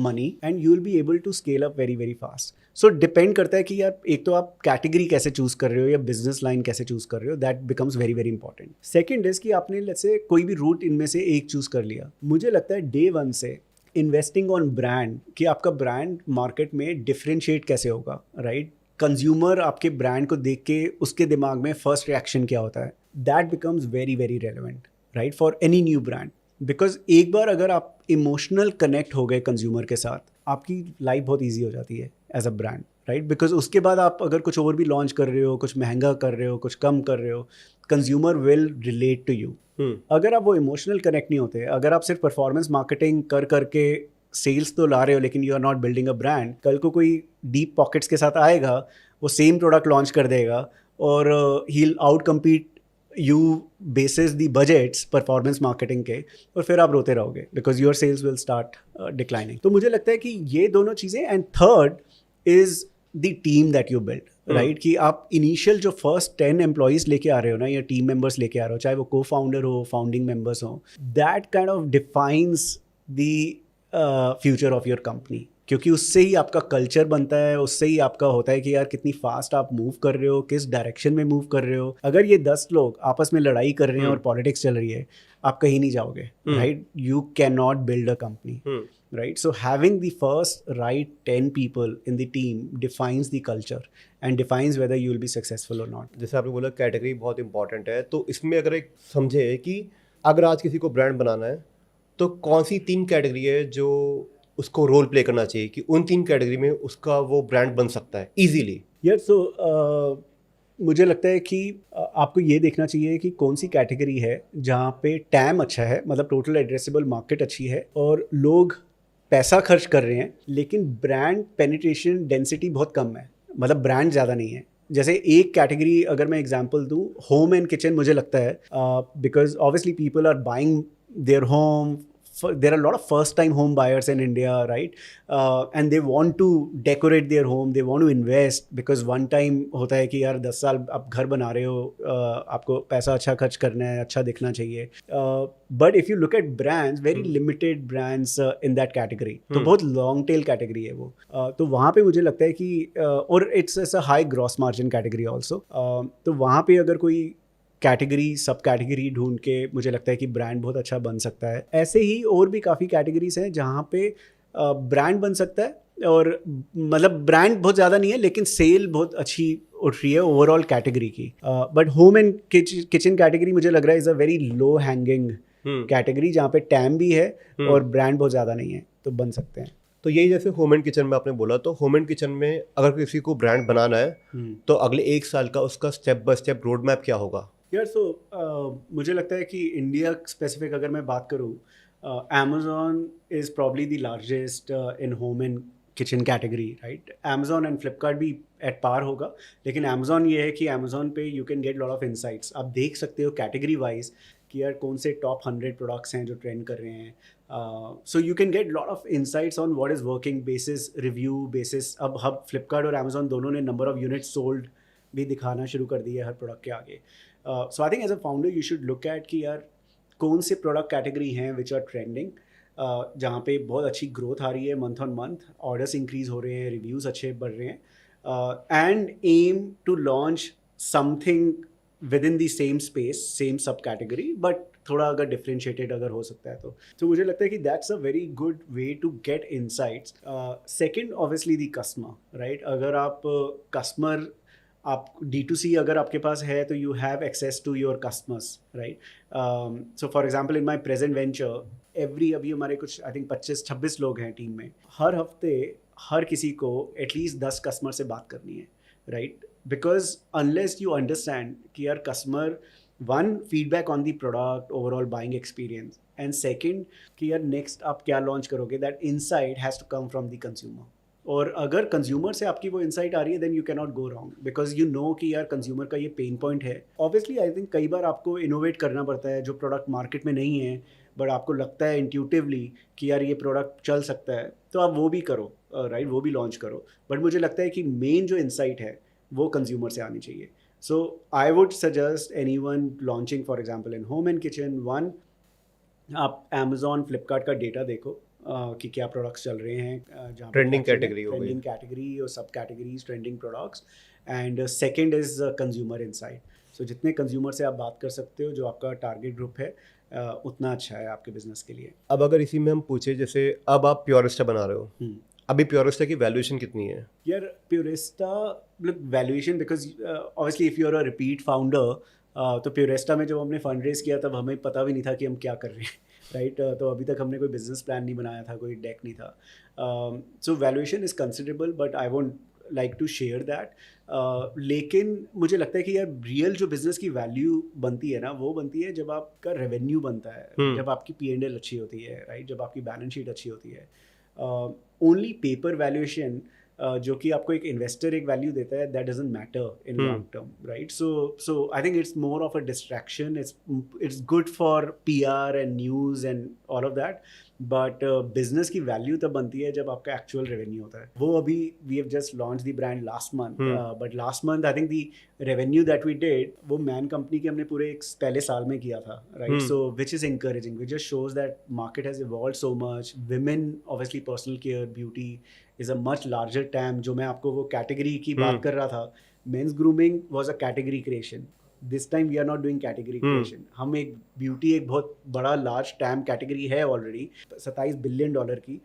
[SPEAKER 2] money and you will be able to scale up very very fast. So depend करता है कि यार एक तो आप category कैसे choose कर रहे हो या बिजनेस लाइन कैसे चूज कर रहे हो, that becomes very very important. Second is कि आपने लेट्स से कोई भी रूट इनमें से एक चूज कर लिया. मुझे लगता है डे 1 से इन्वेस्टिंग ऑन ब्रांड, कि आपका ब्रांड मार्केट में डिफ्रेंशिएट कैसे होगा. राइट. कंज्यूमर आपके ब्रांड को देख के उसके दिमाग में फर्स्ट रिएक्शन क्या होता है, that becomes very very relevant, right, for any new brand. Because एक बार अगर आप इमोशनल कनेक्ट हो गए कंज्यूमर के साथ, आपकी लाइफ बहुत इजी हो जाती है as a brand. Right. Because उसके बाद आप अगर कुछ और भी लॉन्च कर रहे हो, कुछ महंगा कर रहे हो, कुछ कम कर रहे हो, consumer will relate to you. अगर आप वो इमोशनल कनेक्ट नहीं होते, अगर आप सिर्फ परफॉर्मेंस मार्केटिंग कर करके सेल्स तो ला रहे हो लेकिन you are not building a brand, कल को कोई डीप पॉकेट्स के साथ आएगा, वो सेम प्रोडक्ट लॉन्च कर देगा और he'll outcompete you basis the budgets performance marketing के, और फिर आप रोते रहोगे because your sales will start declining. तो मुझे लगता है कि ये दोनों चीज़ें, and third is the team that you build, right? कि आप इनिशियल जो फर्स्ट 10 एम्प्लॉयज़ लेके आ रहे हो ना, या टीम मेंबर्स लेके आ रहे हो, चाहे वो को फाउंडर हो, फाउंडिंग मेंबर्स हो, that kind of defines the future of your company, क्योंकि उससे ही आपका कल्चर बनता है, उससे ही आपका होता है कि यार कितनी फास्ट आप मूव कर रहे हो, किस डायरेक्शन में मूव कर रहे हो. अगर ये 10 लोग आपस में लड़ाई कर रहे हैं और पॉलिटिक्स चल रही है, आप कहीं नहीं जाओगे, right? You can not build a company, right? So having the first right 10 people in the team defines the culture and defines whether you will be successful or not.
[SPEAKER 1] जैसे आपने बोला कैटेगरी बहुत इंपॉर्टेंट है, तो इसमें अगर एक समझे कि अगर आज किसी को ब्रांड बनाना है तो कौन सी 3 कैटेगरी है जो उसको रोल प्ले करना चाहिए कि उन 3 कैटेगरी में उसका वो ब्रांड बन सकता है इजीली?
[SPEAKER 2] यार सो मुझे लगता है कि आपको ये देखना चाहिए कि कौन सी कैटेगरी है जहाँ पे टैम अच्छा है, मतलब टोटल एड्रेसेबल मार्केट अच्छी है और लोग पैसा खर्च कर रहे हैं, लेकिन ब्रांड पेनिट्रेशन डेंसिटी बहुत कम है, मतलब ब्रांड ज़्यादा नहीं है. जैसे एक कैटेगरी अगर मैं एग्जांपल दूं, होम एंड किचन, मुझे लगता है because obviously people are buying their home. There are a lot of first time home buyers in India, right? And they want to decorate their home, they want to invest because one time होता है कि यार 10 साल आप घर बना रहे हो, आपको पैसा अच्छा खर्च करना है, अच्छा दिखना चाहिए. But if you look at brands, very limited brands in that category, तो बहुत long tail category है वो. तो वहाँ पे मुझे लगता है कि और it's a high gross margin category also. तो वहाँ पे अगर कोई कैटेगरी सब कैटेगरी ढूंढ के मुझे लगता है कि ब्रांड बहुत अच्छा बन सकता है. ऐसे ही और भी काफ़ी कैटेगरीज हैं जहाँ पे ब्रांड बन सकता है, और मतलब ब्रांड बहुत ज़्यादा नहीं है लेकिन सेल बहुत अच्छी उठ रही है ओवरऑल कैटेगरी की. But home and kitchen category मुझे लग रहा है is a very low hanging category जहाँ पे टैम भी है और ब्रांड बहुत ज़्यादा नहीं है, तो बन सकते हैं.
[SPEAKER 1] तो यही जैसे होम एंड किचन में आपने बोला, तो होम एंड किचन में अगर किसी को ब्रांड बनाना है तो अगले 1 साल का उसका step by step road map क्या होगा?
[SPEAKER 2] यार सो मुझे लगता है कि इंडिया स्पेसिफिक अगर मैं बात करूँ, Amazon is probably the largest in home and kitchen category, right? Amazon and Flipkart भी एट पार होगा, लेकिन Amazon ये है कि Amazon पे you can get lot of insights. आप देख सकते हो कैटेगरी वाइज कि यार कौन से टॉप 100 प्रोडक्ट्स हैं जो ट्रेंड कर रहे हैं. So you can get lot of insights on what is working basis review basis. अब फ्लिपकार्ट और Amazon दोनों ने नंबर ऑफ यूनिट्स सोल्ड भी दिखाना शुरू कर दिए हर प्रोडक्ट के आगे. So I think as a founder you should look at कि यार कौन से प्रोडक्ट कैटेगरी हैं विच आर ट्रेंडिंग, जहाँ पे बहुत अच्छी ग्रोथ आ रही है, month on month orders increase हो रहे हैं, रिव्यूज़ अच्छे बढ़ रहे हैं, and aim to launch something within the same space, same sub category, but थोड़ा अगर डिफ्रेंशिएटेड अगर हो सकता है तो मुझे लगता है कि that's a very good way to get insights. Second obviously the customer, right? अगर आप कस्टमर आप D2C अगर आपके पास है तो you have access to your customers, right? So for example in my present venture अभी हमारे कुछ आई थिंक 25-26 लोग हैं टीम में. हर हफ्ते हर किसी को एटलीस्ट 10 कस्टमर से बात करनी है, right? Because unless you understand कि यार customer, one, feedback on the product, overall buying experience, and second कि यार नेक्स्ट आप क्या लॉन्च करोगे, that insight has to come from the consumer. और अगर कंज्यूमर से आपकी वो इंसाइट आ रही है then you can not go wrong, because you know कि यार कंज्यूमर का ये पेन पॉइंट है. ऑब्वियसली आई थिंक कई बार आपको इनोवेट करना पड़ता है जो प्रोडक्ट मार्केट में नहीं है, बट आपको लगता है इंट्यूटिवली कि यार ये प्रोडक्ट चल सकता है, तो आप वो भी करो, राइट? वो भी लॉन्च करो. बट मुझे लगता है कि मेन जो इंसाइट है वो कंज्यूमर से आनी चाहिए. So I would suggest any one launching for example in home and kitchen, one, आप Amazon फ्लिपकार्ट का डेटा देखो कि क्या प्रोडक्ट्स चल रहे हैं, जहाँ
[SPEAKER 1] ट्रेंडिंग कैटेगरी हो गई,
[SPEAKER 2] ट्रेंडिंग कैटेगरी और subcategories trending products. And second is consumer insight. So जितने कंज्यूमर से आप बात कर सकते हो, जो आपका टारगेट ग्रुप है, उतना अच्छा है आपके बिजनेस के लिए.
[SPEAKER 1] अब अगर इसी में हम पूछे, जैसे अब आप प्योरिस्टा बना रहे हो, अभी प्योरिस्टा की वैल्यूएशन कितनी है?
[SPEAKER 2] यार Puresta valuation, because obviously if you are a repeat founder, तो प्योरिस्टा में जब हमने फंड रेज किया तब हमें पता भी नहीं था कि हम क्या कर रहे हैं, राइट? तो अभी तक हमने कोई बिजनेस प्लान नहीं बनाया था, कोई डेक नहीं था. So valuation is considerable, but I won't like to share that. लेकिन मुझे लगता है कि यार रियल जो बिजनेस की वैल्यू बनती है ना, वो बनती है जब आपका रेवेन्यू बनता है, जब आपकी P&L अच्छी होती है, राइट? जब आपकी बैलेंस शीट अच्छी होती है. ओनली पेपर वैल्यूएशन जो कि आपको एक इन्वेस्टर एक वैल्यू देता है, that doesn't matter in long term, right? So I think it's more of a distraction. It's good for PR and news and all of that, but business की value तब बनती है जब आपका एक्चुअल रेवेन्यू होता है. वो अभी we have just launch the brand last month, but last month I think the revenue that we did वो मैन कंपनी के हमने पूरे एक पहले साल में किया था, right? So which is encouraging, which just shows that market has evolved so much. Women, obviously personal care, beauty is a much larger TAM. जो मैं आपको वो category की बात कर रहा था, men's grooming was a category creation. This time we are not doing category creation. हम एक beauty एक बहुत बड़ा large TAM category है already, $27 billion की,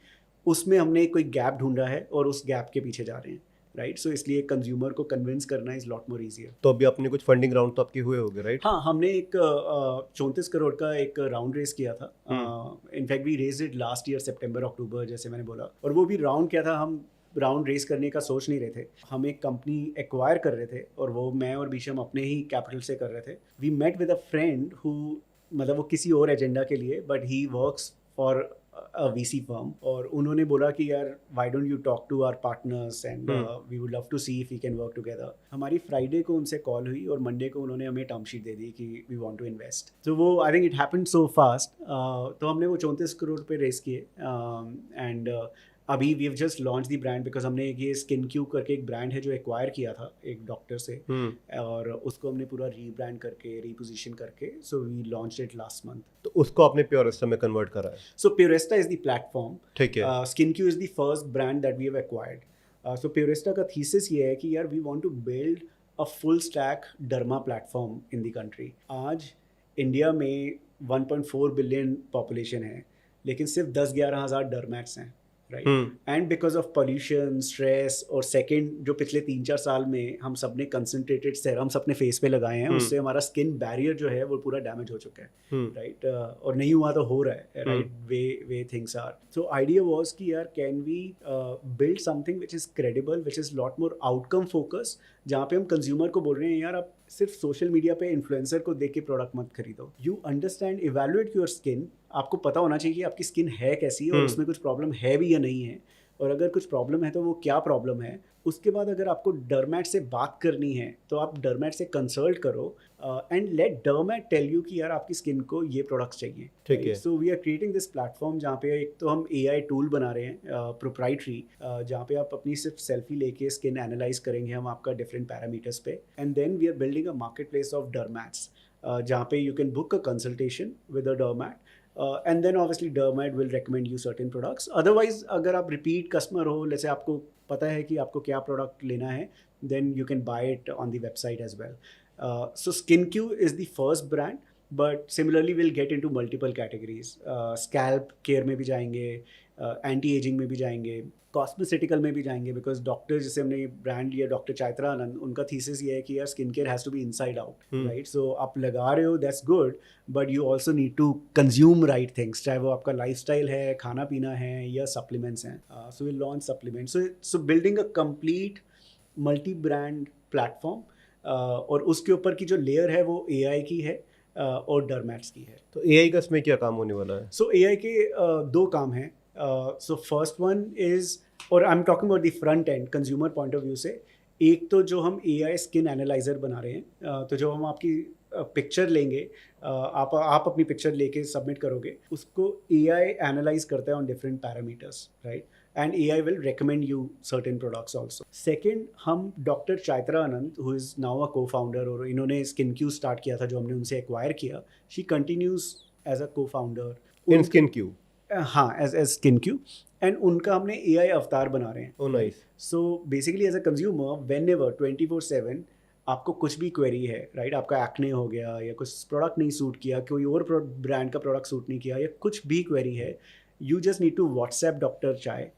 [SPEAKER 2] उसमें हमने कोई gap ढूंढा है और उस gap के पीछे जा रहे हैं, राइट? सो इसलिए कंज्यूमर को कन्विंस करना इज लॉट मोर ईजियर.
[SPEAKER 1] तो अभी आपने कुछ फंडिंग राउंड तो आपके हुए होंगे, राइट?
[SPEAKER 2] हाँ, हमने एक 34 करोड़ का एक राउंड रेस किया था. In fact we raise it last year सितंबर अक्टूबर, जैसे मैंने बोला. और वो भी राउंड क्या था, हम राउंड रेस करने का सोच नहीं रहे थे. हम एक कंपनी एक्वायर कर रहे थे और वो मैं और बीशम अपने ही कैपिटल से कर रहे थे. We met with a friend who, मतलब वो किसी और एजेंडा के लिए, but he works for a VC firm, और उन्होंने बोला कि यार why don't you talk to our partners and we would love to see if we can work together. हमारी फ्राइडे को उनसे कॉल हुई और मंडे को उन्होंने हमें टर्म शीट दे दी कि we want to invest. तो वो I think it happened so fast. तो हमने वो 34 करोड़ पे रेस किए. एंड अभी we have just launch the brand because हमने ये स्किन क्यू करके एक ब्रांड है जो एक्वायर किया था एक डॉक्टर से, और उसको हमने पूरा रीब्रांड करके रीपोजिशन करके, so we launched it last month.
[SPEAKER 1] तो उसको आपने प्योरेस्टा में कन्वर्ट करा है?
[SPEAKER 2] So Puresta is the platform.
[SPEAKER 1] ठीक है.
[SPEAKER 2] Skin Q is the first brand that we have acquired. So Puresta का थीसिस ये है कि यार we want to build a full stack derma platform in the country. आज इंडिया में 1.4 बिलियन पॉपुलेशन है, लेकिन सिर्फ 10-11 हज़ार डर्मैट्स हैं, right? And because of pollution, stress, और सेकेंड जो पिछले 3-4 साल में हम सब ने कंसनट्रेटेड सेरम्स अपने फेस पे लगाए हैं, उससे हमारा स्किन बैरियर जो है वो पूरा डैमेज हो चुका है, राइट? और नहीं हुआ तो हो रहा है, right? Way things are. So idea was कि यार can we build something which is credible, which is lot more outcome focus, जहाँ पे हम कंज्यूमर को बोल रहे हैं यार आप सिर्फ सोशल मीडिया पे इन्फ्लुएंसर को देख के प्रोडक्ट मत खरीदो. You understand, evaluate your skin. आपको पता होना चाहिए कि आपकी स्किन है कैसी और उसमें कुछ प्रॉब्लम है भी या नहीं है, और अगर कुछ प्रॉब्लम है तो वो क्या प्रॉब्लम है. उसके बाद अगर आपको डर्मैट से बात करनी है तो आप डर्मैट से कंसल्ट करो and let dermat tell you कि यार आपकी स्किन को ये प्रोडक्ट्स चाहिए.
[SPEAKER 1] ठीक है.
[SPEAKER 2] So we are creating this platform जहाँ पे एक तो हम AI टूल बना रहे हैं प्रोप्राइटरी, जहाँ पे आप अपनी सिर्फ सेल्फी लेके स्किन एनालाइज करेंगे हम आपका डिफरेंट पैरामीटर्स पे, and then we are building a market place of dermats जहाँ पे you can book a consultation with a dermat. And then obviously Dermat will recommend you certain products. Otherwise अगर आप repeat customer हो, जैसे आपको पता है कि आपको क्या product लेना है, then you can buy it on the website as well. So SkinQ is the first brand, but similarly we'll get into multiple categories. Scalp care में भी जाएंगे, anti-aging में भी जाएंगे, कॉस्मेटिकल में भी जाएंगे, बिकॉज डॉक्टर जिसे हमने ब्रांड लिया डॉक्टर चैत्रा आनंद, उनका थीसिस ये है कि यार skin care has to be inside out, right? So आप लगा रहे हो, that's good, but you also need to consume right things, चाहे वो आपका लाइफस्टाइल है, खाना पीना है, या सप्लीमेंट्स हैं. So we launch supplements. So building a complete multi brand platform, और उसके ऊपर की जो लेयर है वो AI की है और डर्मैट्स की है.
[SPEAKER 1] तो AI का इसमें क्या काम होने वाला है?
[SPEAKER 2] सो AI के 2 काम हैं. सो फर्स्ट वन इज़, और I am talking about the front end consumer point of view से, एक तो जो हम AI स्किन एनालाइजर बना रहे हैं, तो जो हम आपकी पिक्चर लेंगे, आप अपनी पिक्चर लेके सबमिट करोगे, उसको AI एनालाइज करता है on different parameters, right? And AI will recommend you certain products also. Second, हम doctor Chaitra Anand, who is now a को फाउंडर, और इन्होंने स्किन क्यू स्टार्ट किया था जो हमने उनसे एक्वायर किया, शी कंटिन्यूज एज अ को फाउंडर
[SPEAKER 1] इन स्किन क्यू.
[SPEAKER 2] हाँ, एज स्किन क्यू, एंड उनका हमने AI अवतार बना रहे हैं.
[SPEAKER 1] Oh nice.
[SPEAKER 2] So basically as a consumer whenever 24/7 आपको कुछ भी क्वेरी है, राइट? आपका एक्ने हो गया, या कुछ प्रोडक्ट नहीं सूट किया, कोई और ब्रांड का प्रोडक्ट सूट नहीं किया, या कुछ भी क्वेरी है, you just need to WhatsApp doctor चाय.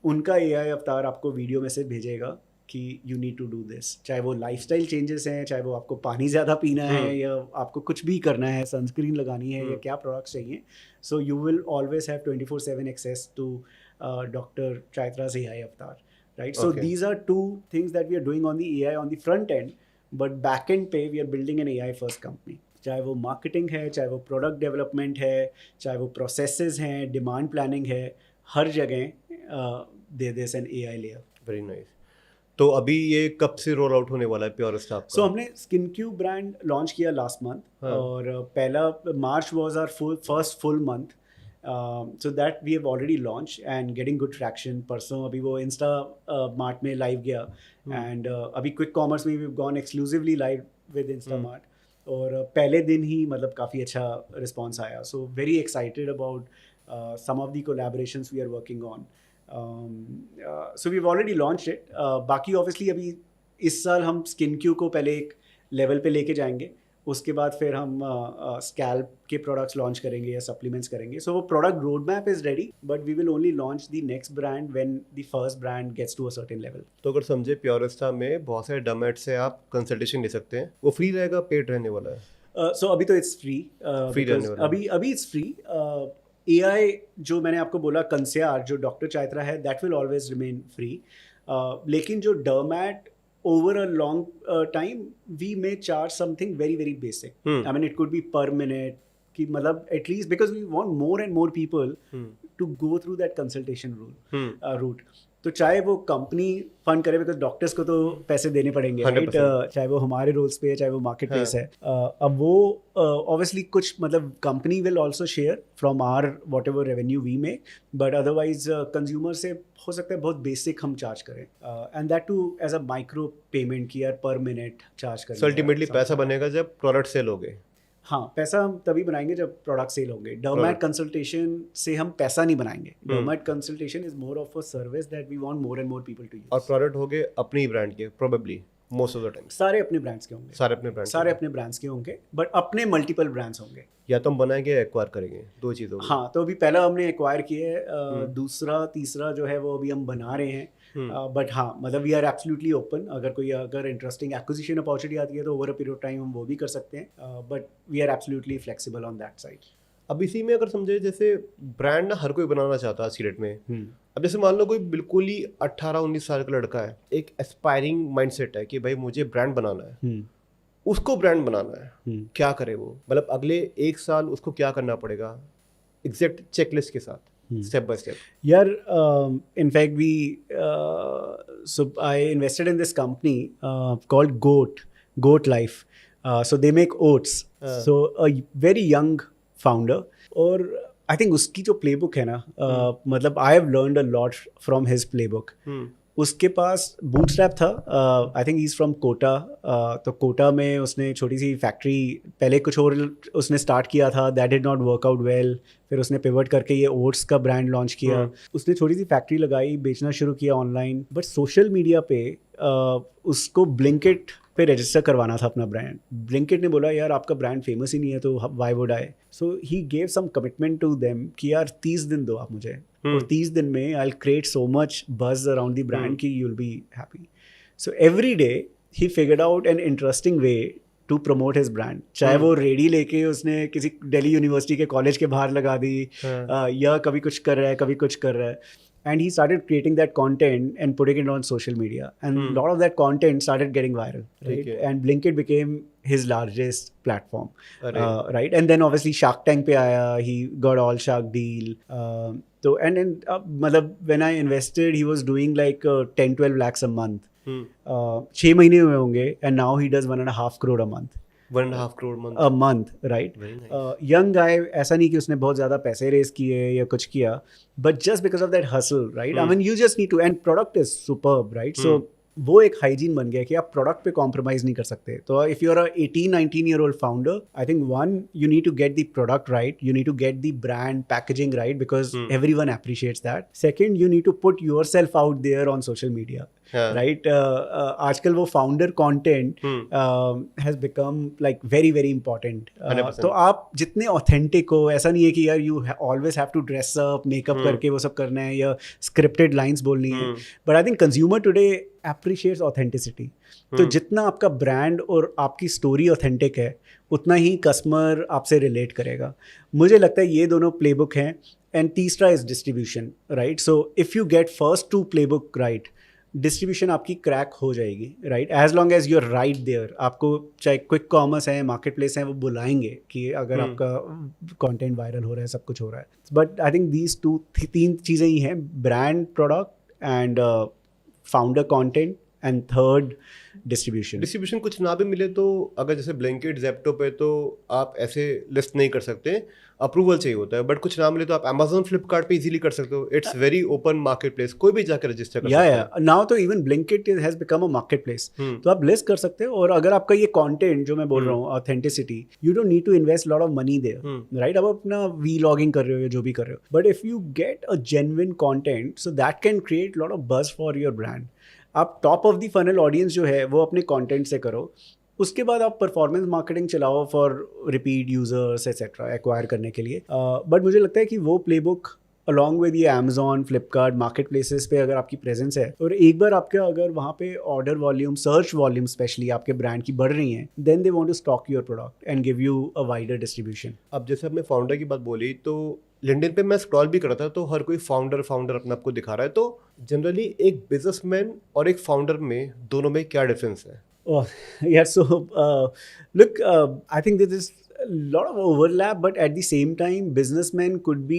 [SPEAKER 2] उनका AI अवतार आपको वीडियो मैसेज भेजेगा कि you need to do this, चाहे वो लाइफस्टाइल चेंजेस हैं, चाहे वो आपको पानी ज़्यादा पीना है, या आपको कुछ भी करना है, सनस्क्रीन लगानी है, या क्या प्रोडक्ट्स चाहिए. So you will always have 24/7 access to doctor Chaitra's AI अवतार, right? So these are 2 things that we are doing on the AI on the front end, but back end पे we are building an AI first company. चाहे वो marketing है, चाहे वो product development है, चाहे वो प्रोसेसेस हैं, डिमांड प्लानिंग है, हर जगह दे this an AI layer.
[SPEAKER 1] Very nice. तो अभी ये कब से रोल आउट होने वाला है प्योरेस्ट आपका?
[SPEAKER 2] सो हमने स्किन क्यू ब्रांड लॉन्च किया लास्ट मंथ,
[SPEAKER 1] हाँ।
[SPEAKER 2] और पहला March was our first full month, so that we have already launch and getting good traction. परसों अभी वो इंस्टा मार्ट में लाइव गया, एंड अभी क्विक कॉमर्स में we gone exclusively live with Instamart, और पहले दिन ही मतलब काफ़ी अच्छा रिस्पॉन्स आया। So very excited about some of the collaborations we are working on. So we've already launched it. बाकी obviously अभी इस साल हम स्किन क्यू को पहले एक लेवल पे लेके जाएंगे, उसके बाद फिर हम स्कैल्प के प्रोडक्ट्स लॉन्च करेंगे या सप्लीमेंट्स करेंगे। सो वो product road map is ready, but we will only launch the next brand when the first brand gets to a certain level.
[SPEAKER 1] तो अगर समझे प्योरेस्टा में बहुत सारे डोमेट से आप कंसल्टेशन ले सकते हैं, वो फ्री रहेगा, पेड रहने वाला है?
[SPEAKER 2] सो अभी तो इट्स फ्री,
[SPEAKER 1] रहने वाला है।
[SPEAKER 2] अभी इट्स फ्री। AI जो मैंने आपको बोला कंस्यार्ज जो डॉक्टर चाइत्रा है, that will always remain free, लेकिन जो डर्मैट over a long time we may charge something very very basic. I mean it could be per minute कि मतलब at least because we want more and more people to go through that consultation route. तो चाहे वो company fund करे, because doctors को तो पैसे देने पड़ेंगे, राइट, चाहे वो हमारे रोल्स पे है चाहे वो मार्केट प्लेस है। अब वो ऑब्वियसली कुछ मतलब company will also share from our whatever revenue we make, but otherwise consumer से हो सकता है बहुत बेसिक हम चार्ज करें, and that too as a micro payment की यार पर मिनट चार्ज करें।
[SPEAKER 1] अल्टीमेटली पैसा बनेगा जब प्रोडक्ट सेल होगे।
[SPEAKER 2] हाँ, पैसा हम तभी बनाएंगे जब प्रोडक्ट सेल होंगे। डर्मैट कंसल्टेशन से हम पैसा नहीं बनाएंगे। Dermat consultation is more of a service that we want more and more people to use.
[SPEAKER 1] और प्रोडक्ट होगे अपनी ब्रांड के, probably most of the time
[SPEAKER 2] सारे अपने ब्रांड्स के होंगे, सारे अपने ब्रांड्स के होंगे, बट अपने मल्टीपल ब्रांड्स होंगे।
[SPEAKER 1] या तो हम बनाएंगे या एक्वायर करेंगे, दो चीज़।
[SPEAKER 2] हाँ, तो अभी पहला हमने एक्वायर किया है, दूसरा तीसरा जो है वो अभी हम बना रहे हैं, बट हाँ मतलब वी आर एब्सोल्युटली ओपन। अगर इंटरेस्टिंग एक्विजिशन अपॉर्चुनिटी आती है तो over a period of time हम वो भी कर सकते हैं, but we are absolutely flexible on that side.
[SPEAKER 1] अब इसी में अगर समझे जैसे ब्रांड ना हर कोई बनाना चाहता है सिगरेट में। अब जैसे मान लो कोई बिल्कुल ही 18-19 साल का लड़का है, एक एस्पायरिंग माइंडसेट है कि भाई मुझे ब्रांड बनाना है, उसको ब्रांड बनाना है, क्या करे वो? मतलब अगले 1 साल उसको क्या करना पड़ेगा एग्जैक्ट चेकलिस्ट के साथ, step by step?
[SPEAKER 2] Yeah, in fact, so I invested in this company called Goat Life. So they make oats. So a very young founder, और I think उसकी जो playbook है ना, मतलब I have learned a lot from his playbook. उसके पास bootstrap था, I think he is from Kota, तो कोटा में उसने छोटी सी फैक्ट्री पहले कुछ और उसने स्टार्ट किया था, that did not work out well. फिर उसने पिवट करके ये ओट्स का ब्रांड लॉन्च किया। उसने छोटी सी फैक्ट्री लगाई, बेचना शुरू किया ऑनलाइन, बट सोशल मीडिया पे उसको ब्लिंकिट पे रजिस्टर करवाना था अपना ब्रांड। ब्लिंकिट ने बोला यार आपका ब्रांड फेमस ही नहीं है तो why would I. So he gave some commitment to them कि यार 30 दिन दो आप मुझे, और 30 दिन में I will create so much buzz around the brand कि you will be happy. So every day he figured out an interesting way to promote his brand, चाहे वो रेडी लेके उसने किसी दिल्ली यूनिवर्सिटी के कॉलेज के बाहर लगा दी, या कभी कुछ कर रहा है कभी कुछ कर रहा है, and he started creating that content and putting it on social media, and a lot of that content started getting viral, right? Okay. And Blinkit became his largest platform, right? And then obviously Shark Tank pe aaya, he got all Shark deal, so and then matlab when I invested he was doing like 10-12 lakhs a month, 6 महीने हुए होंगे, and now he does 1.5 crore a month.
[SPEAKER 1] 1.5 crore
[SPEAKER 2] a month, right? Young guy, ऐसा नहीं कि उसने बहुत ज़्यादा पैसे रेस किए या कुछ किया, but just because of that hustle, right? I mean, you just need to, and product is superb, right? So वो एक हाइजीन बन गया कि आप प्रोडक्ट पे कॉम्प्रोमाइज नहीं कर सकते। तो if you are 18-19 year old founder, I think one you need to get the product right, you need to get the brand packaging right, because everyone appreciates that. Second, you need to put yourself out there on social media, right? आजकल वो founder content has become like very very important. तो आप जितने authentic हो, ऐसा नहीं है कि यार you always have to dress up makeup करके वो सब करना है या स्क्रिप्टेड लाइंस बोलनी है, but I think consumer today appreciates authenticity. तो जितना आपका ब्रांड और आपकी स्टोरी ऑथेंटिक है, उतना ही कस्टमर आपसे रिलेट करेगा। मुझे लगता है ये दोनों प्लेबुक हैं। एंड तीसरा is distribution, right? So if you get first 2 playbook right, distribution आपकी क्रैक हो जाएगी, राइट? As long as you are right there, आपको चाहे क्विक कॉमर्स है, मार्केट प्लेस है, वो बुलाएंगे कि अगर आपका कंटेंट वायरल हो रहा है, सब कुछ हो रहा है। बट आई थिंक दीज 3 चीज़ें ही हैं, brand, product and founder content, and third distribution.
[SPEAKER 1] Distribution कुछ ना भी मिले तो अगर जैसे ब्लिंकिट जेप्टो पे तो आप ऐसे लिस्ट नहीं कर सकते, अप्रूवल चाहिए होता है, बट कुछ ना मिले तो आप अमेजोन फ्लिपकार्ट पे इजीली कर सकते हो. It's very open market place, कोई भी जाकर रजिस्टर कर सकता है.
[SPEAKER 2] या नाउ तो even Blinkit has become a market place. तो आप लिस्ट कर सकते हो, और अगर आपका ये कंटेंट जो मैं बोल रहा हूँ authenticity, you don't need to invest lot of money there, right. अब अपना वी लॉगिंग कर रहे हो या जो भी कर रहे हो, but if you get a genuine content, so that can create lot of buzz for your brand. आप top of the funnel audience जो है वो अपने कंटेंट से करो, उसके बाद आप परफॉर्मेंस मार्केटिंग चलाओ for repeat users etcetera acquire करने के लिए. बट मुझे लगता है कि वो प्लेबुक अलॉन्ग विद ये अमेजॉन, फ्लिपकार्ट, मार्केट प्लेसेस पे अगर आपकी प्रेजेंस है, और एक बार आपका अगर वहाँ पे order volume, search volume specially आपके ब्रांड की बढ़ रही हैं, then they want to stock your product and give you a wider distribution.
[SPEAKER 1] अब जैसे आपने फाउंडर की बात बोली, तो लिंक्डइन पे मैं स्क्रॉल भी कर रहा था तो हर कोई फाउंडर अपने आप को दिखा रहा है. तो जनरली एक बिजनेसमैन और एक फाउंडर में दोनों में क्या डिफरेंस है?
[SPEAKER 2] Oh, yeah. So, look, I think there is a lot of overlap, but at the same time, businessmen could be,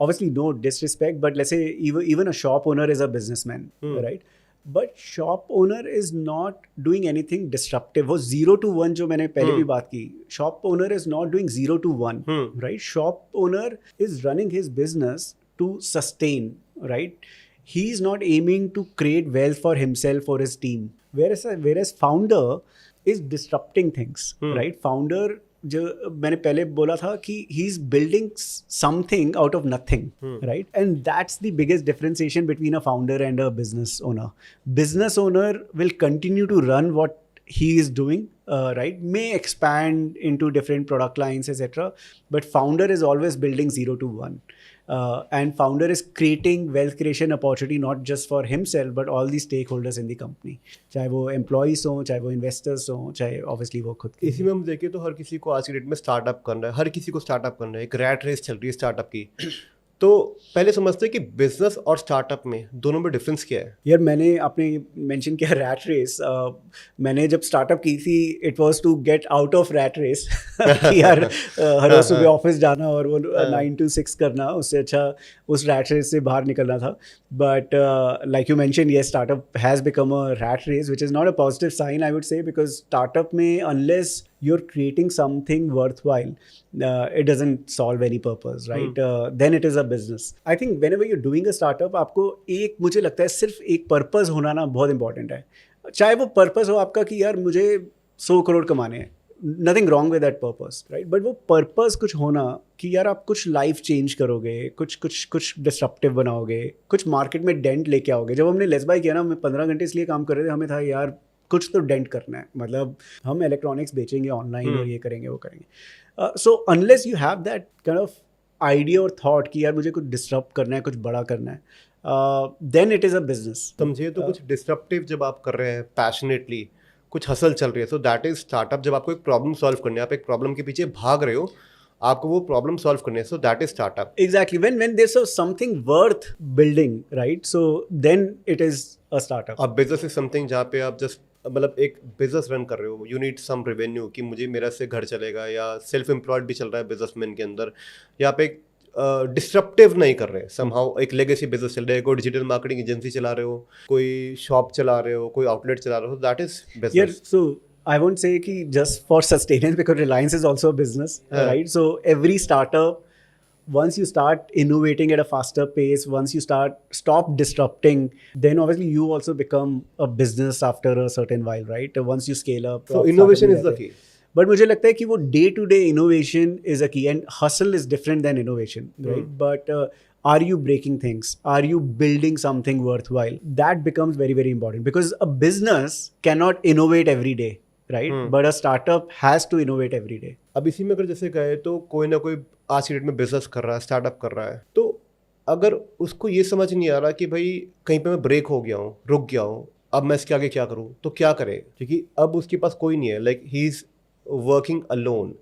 [SPEAKER 2] obviously, no disrespect, but let's say even a shop owner is a businessman, right? But shop owner is not doing anything disruptive. वो 0 to 1 जो मैंने पहले भी बात की, shop owner is not doing 0 to 1, right? Shop owner is running his business to sustain, right? He is not aiming to create wealth for himself or his team. Whereas founder is disrupting things, right? Founder, जो मैंने पहले बोला था कि he is building something out of nothing, right? And that's the biggest differentiation between a founder and a business owner. Business owner will continue to run what he is doing, right? May expand into different product lines, etc. But founder is always building 0 to 1. And founder is creating wealth creation opportunity not just for himself but all the stakeholders in the company, चाहे वो employees हो, चाहे वो investors हो, चाहे obviously वो खुद.
[SPEAKER 1] इसी में हम देखें तो हर किसी को आज की डेट में स्टार्टअप करना है, हर किसी को स्टार्टअप करना है, एक रैट रेस चल रही है स्टार्टअप की. तो पहले समझते हैं कि बिजनेस और स्टार्टअप में दोनों में डिफरेंस क्या है?
[SPEAKER 2] यार मैंने आपने मेंशन किया रैट रेस. मैंने जब स्टार्टअप की थी it was to get out of rat race कि यार हर रोज सुबह ऑफिस जाना और वो 9 to 6 करना, उससे अच्छा उस रैट रेस से बाहर निकलना था. बट लाइक यू मेंशन, ये startup has become a rat race which is not a positive sign I would say, because startup में unless you're creating something worthwhile, it doesn't solve any purpose, right? Then it is a business. I think whenever you're doing a startup, आपको एक, मुझे लगता है सिर्फ एक purpose होना ना बहुत इंपॉर्टेंट है. चाहे वो पर्पस हो आपका कि यार मुझे 100 करोड़ कमाने हैं, nothing wrong with that purpose, right? But वो पर्पस कुछ होना कि यार आप कुछ लाइफ चेंज करोगे, कुछ डिस्ट्रप्टिव बनाओगे, कुछ मार्केट में डेंट लेके आओगे. जब हमने लेट्स बाय किया ना, हम 15 घंटे इसलिए काम कर रहे थे, हमें था यार कुछ तो डेंट करना है, मतलब हम इलेक्ट्रॉनिक्स बेचेंगे ऑनलाइन और ये करेंगे वो करेंगे. So unless you have that kind of idea और थॉट कि यार मुझे कुछ डिस्टर्ब करना है, कुछ बड़ा करना है, then it is a business.
[SPEAKER 1] समझिए, तो कुछ डिस्ट्रप्टिव जब आप कर रहे हैं पैशनेटली, कुछ हसल चल रही है, सो दैट इज स्टार्टअप. जब आपको एक प्रॉब्लम सॉल्व करनी है, आप एक प्रॉब्लम के पीछे भाग रहे हो, आपको वो प्रॉब्लम सॉल्व करनी है, so that is startup.
[SPEAKER 2] Exactly, when there is something worth building, right? So then it is a startup.
[SPEAKER 1] अब बिजनेस इज समथिंग जहाँ पे आप जस्ट मतलब एक बिजनेस रन कर रहे हो, यू नीड सम रेवेन्यू कि मुझे मेरा से घर चलेगा, या सेल्फ एम्प्लॉयड भी चल रहा है बिजनेसमैन के अंदर, या आप एक डिस्ट्रप्टिव नहीं कर रहे, समहाउ एक लेगेसी बिजनेस चल रहा है, कोई डिजिटल मार्केटिंग एजेंसी चला रहे हो, कोई शॉप चला रहे हो, कोई आउटलेट चला रहे हो, that is business.
[SPEAKER 2] So I won't say कि just for sustenance, because Reliance is also a business, right? So every startup, once you start innovating at a faster pace, once you stop disrupting, then obviously you also become a business after a certain while, right? Once you scale up.
[SPEAKER 1] So innovation is the key.
[SPEAKER 2] But मुझे लगता है कि वो day to day innovation is a key, and hustle is different than innovation, right? But are you breaking things? Are you building something worthwhile? That becomes very, very important, because a business cannot innovate every day, right? But a startup has to innovate every day.
[SPEAKER 1] अब इसी में अगर जैसे कहे तो कोई ना कोई आज की डेट में बिजनेस कर रहा है, स्टार्टअप कर रहा है, तो अगर उसको ये समझ नहीं आ रहा कि भाई कहीं पे मैं ब्रेक हो गया हूँ, रुक गया हूँ, अब मैं इसके आगे क्या करूँ, तो क्या करे? क्योंकि अब उसके पास कोई नहीं है, like he is working alone,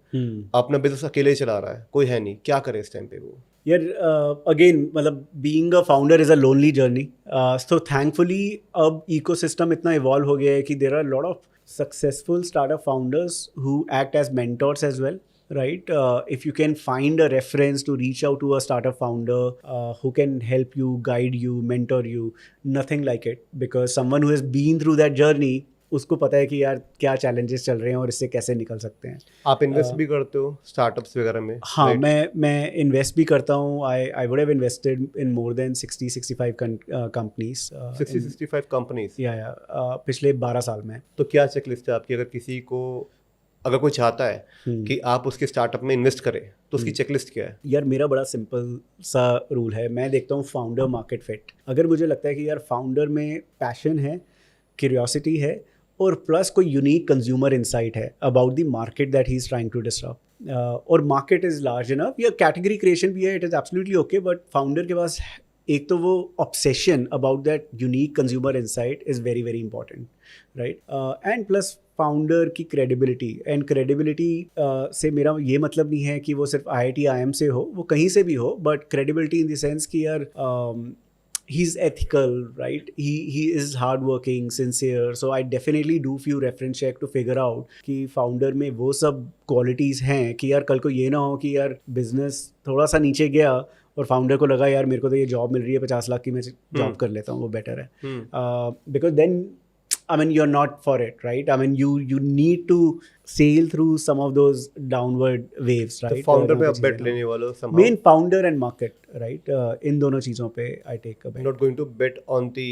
[SPEAKER 1] अपना बिजनेस अकेले चला रहा है, कोई है नहीं, क्या करे इस टाइम पे वो?
[SPEAKER 2] यार अगेन मतलब being a founder is a lonely journey. So thankfully अब इकोसिस्टम इतना इवॉल्व हो गया है कि there are lot of successful startup founders who act as mentors as well, right? If you can find a reference to reach out to a startup founder who can help you, guide you, mentor you, nothing like it, because someone who has been through that journey, उसको पता है कि यार क्या challenges चल रहे हैं और इससे कैसे निकल सकते हैं.
[SPEAKER 1] आप इन्वेस्ट भी करते हो स्टार्टअप्स वगैरह में?
[SPEAKER 2] हाँ,
[SPEAKER 1] right?
[SPEAKER 2] मैं इन्वेस्ट भी करता हूँ. I would have invested in more than 60-65 companies.
[SPEAKER 1] 60-65 companies?
[SPEAKER 2] या पिछले 12 साल में.
[SPEAKER 1] तो क्या चेकलिस्ट है आपकी, अगर किसी को, अगर कोई चाहता है कि आप उसके स्टार्टअप में इन्वेस्ट करें तो उसकी चेकलिस्ट क्या है?
[SPEAKER 2] यार मेरा बड़ा सिंपल सा रूल है. मैं देखता हूँ फाउंडर मार्केट फिट. अगर मुझे लगता है कि यार फाउंडर में पैशन है, क्यूरियोसिटी है और प्लस कोई यूनिक कंज्यूमर इंसाइट है about the market that he is trying to disrupt, और मार्केट इज लार्ज इनफ, या कैटेगरी क्रिएशन भी है, it is absolutely okay, but founder के पास एक तो वो obsession about that unique consumer insight is very very important, right? And plus founder की क्रेडिबिलिटी, एंड क्रेडिबिलिटी से मेरा ये मतलब नहीं है कि वो सिर्फ IIT IIM से हो, वो कहीं से भी हो, but credibility in the sense कि यार he's ethical, right? He is hardworking, sincere. So I definitely do few reference check to figure out कि founder में वो सब qualities हैं कि यार कल को ये ना हो कि यार business थोड़ा सा नीचे गया और फाउंडर को लगा यार मेरे को तो ये जॉब मिल रही है 50 लाख की, मैं जॉब कर लेता हूँ, वो बेटर है. Because then I mean you're not for it, right? I mean you need to sail through some of those downward waves, right?
[SPEAKER 1] तो फाउंडर पे आप bet लेने वाले हो somehow?
[SPEAKER 2] Main founder and market, right? इन दोनों चीज़ों पे I take a bet.
[SPEAKER 1] Not going to bet on the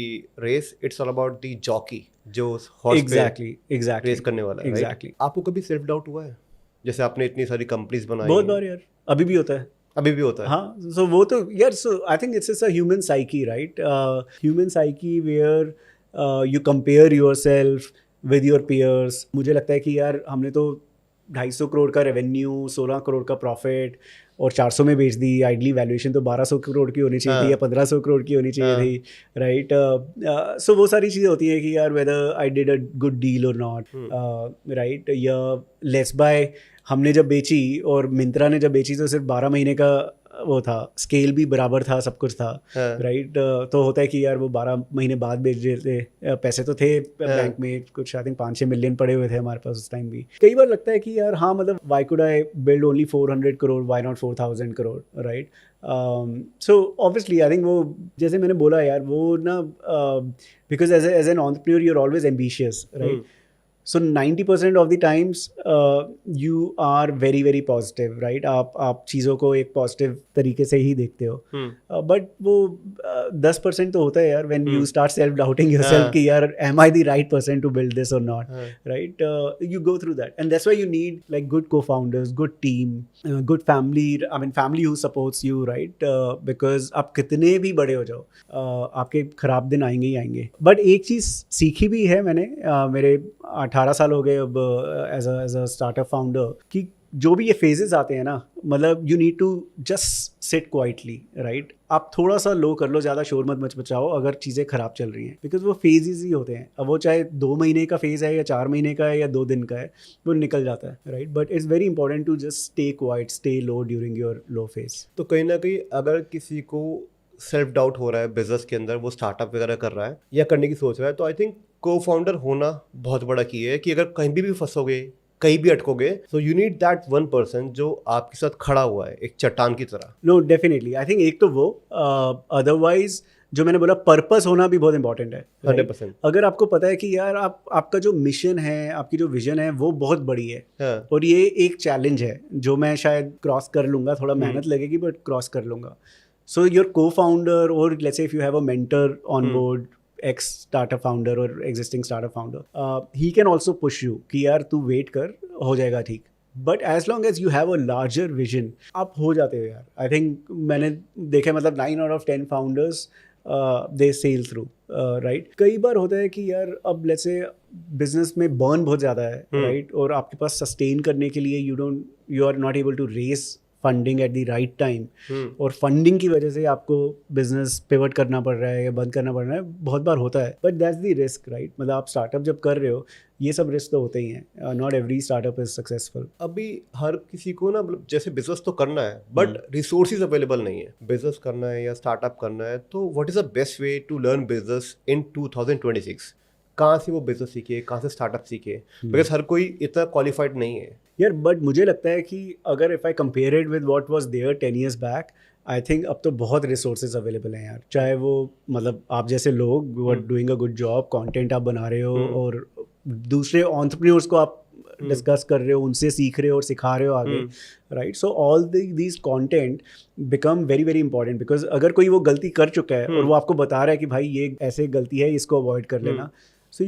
[SPEAKER 1] race, it's all about the jockey जो horse
[SPEAKER 2] एग्जैक्टली
[SPEAKER 1] रेस करने वाला है,
[SPEAKER 2] एग्जैक्टली.
[SPEAKER 1] आपको कभी सेल्फ डाउट हुआ है? जैसे आपने इतनी सारी कंपनीज बनाई,
[SPEAKER 2] बहुत बार यार, अभी भी होता है.
[SPEAKER 1] अभी भी होता है?
[SPEAKER 2] हाँ, सो वो तो यार, so I think it's a human psyche, right? Human psyche where you compare yourself with your peers. मुझे लगता है कि यार हमने तो 250 करोड़ का रेवेन्यू, 16 करोड़ का प्रॉफिट और 400 में बेच दी. आइडली वैल्यूएशन तो 1200 करोड़ की होनी चाहिए थी या 1500 करोड़ की होनी चाहिए थी, राइट? सो वो सारी चीज़ें होती हैं कि यार whether I did a good deal और नॉट, राइट? या लेट्स बाय हमने जब बेची और मिंत्रा ने जब बेची तो सिर्फ 12 महीने का वो था, स्केल भी बराबर था, सब कुछ था, राइट? तो होता है कि यार वो 12 महीने बाद बेच रहे थे, पैसे तो थे बैंक में कुछ, आई थिंक 5-6 मिलियन पड़े हुए थे हमारे पास उस टाइम भी. कई बार लगता है कि यार हाँ, मतलब why could I build only 400 crore, why not 4000 crore, right? So obviously I think वो जैसे मैंने बोला यार, वो ना because as an entrepreneur you are always ambitious, right? So 90% of the times you are very very positive, right? आप चीज़ों को एक पॉजिटिव तरीके से ही देखते हो, बट वो 10% तो होता है यार when you start self doubting yourself कि यार am I the right person to build this or not, right? You go through that, and that's why you need like good co-founders, good team, good family. I mean family who supports you, right? Because आप कितने भी बड़े हो जाओ, आपके खराब दिन आएंगे ही आएंगे. बट एक चीज़ सीखी भी है मैंने, मेरे 18 साल हो गए अब एज अ स्टार्टअप फाउंडर, कि जो भी ये फेजेस आते हैं ना, मतलब you need to just sit quietly, right? आप थोड़ा सा लो कर लो, ज़्यादा शोर मत मचाओ अगर चीज़ें ख़राब चल रही हैं, बिकॉज वो फेजेस ही होते हैं. अब वो चाहे 2 महीने का फेज़ है या 4 महीने का है या 2 दिन का है, वो निकल जाता है, right? But it's very important to just stay quiet, stay low during your low phase.
[SPEAKER 1] तो कहीं ना कहीं अगर किसी को सेल्फ डाउट हो रहा है बिजनेस के अंदर, वो स्टार्टअप वगैरह कर रहा है या करने की सोच रहा है, तो आई थिंक को फाउंडर होना बहुत बड़ा की है कि अगर कहीं भी फंसोगे, कहीं भी अटकोगे, so you need that one person जो आपके साथ खड़ा हुआ है एक चट्टान की तरह.
[SPEAKER 2] नो डेफिनेटली, आई थिंक एक तो वो, अदरवाइज जो मैंने बोला पर्पस होना भी बहुत इंपॉर्टेंट है.
[SPEAKER 1] 100%.
[SPEAKER 2] अगर आपको पता है कि यार आपका जो मिशन है, आपकी जो विजन है वो बहुत बड़ी है, और ये एक चैलेंज है जो मैं शायद क्रॉस कर लूँगा, थोड़ा मेहनत लगेगी बट क्रॉस कर लूँगा. सो योर को फाउंडर, और let's say if you have a mentor on board, ex startup founder or existing startup founder, he can also push you कि यार तू वेट कर, हो जाएगा ठीक. But as long as you have a larger vision, आप हो जाते हो यार. आई थिंक मैंने देखा, मतलब 9 out of 10 founders they sell through, right? कई बार होता है कि यार अब लेट्स से बिजनेस में बर्न बहुत ज़्यादा है, राइट? और आपके पास सस्टेन करने के लिए you are not able to raise funding at the right time, और फंडिंग की वजह से आपको बिजनेस पिवट करना पड़ रहा है या बंद करना पड़ रहा है, बहुत बार होता है. But that's the risk, right? मतलब आप स्टार्टअप जब कर रहे हो, ये सब रिस्क तो होते ही हैं. Not every startup is successful.
[SPEAKER 1] अभी हर किसी को ना, मतलब जैसे बिजनेस तो करना है बट रिसोर्सेज अवेलेबल नहीं है. बिजनेस करना है या स्टार्टअप करना है, तो what is the best way to learn business in 2026? कहाँ से वो बिजनेस सीखे, कहाँ से स्टार्टअप सीखे, बिकॉज हर कोई इतना क्वालिफाइड नहीं है।
[SPEAKER 2] यार बट मुझे लगता है कि अगर if I compare it with what was there 10 years back, I think अब तो बहुत रिसोर्सेज अवेलेबल हैं यार। चाहे वो मतलब आप जैसे लोग वो are doing a good job, content आप बना रहे हो और दूसरे एंटरप्रेन्योर्स को आप डिस्कस कर रहे हो, उनसे सीख रहे हो और सिखा रहे हो आगे, right? So all these content become very very important, because अगर कोई वो गलती कर चुका है और वो आपको बता रहा है कि भाई ये ऐसे गलती है, इसको अवॉइड कर लेना, so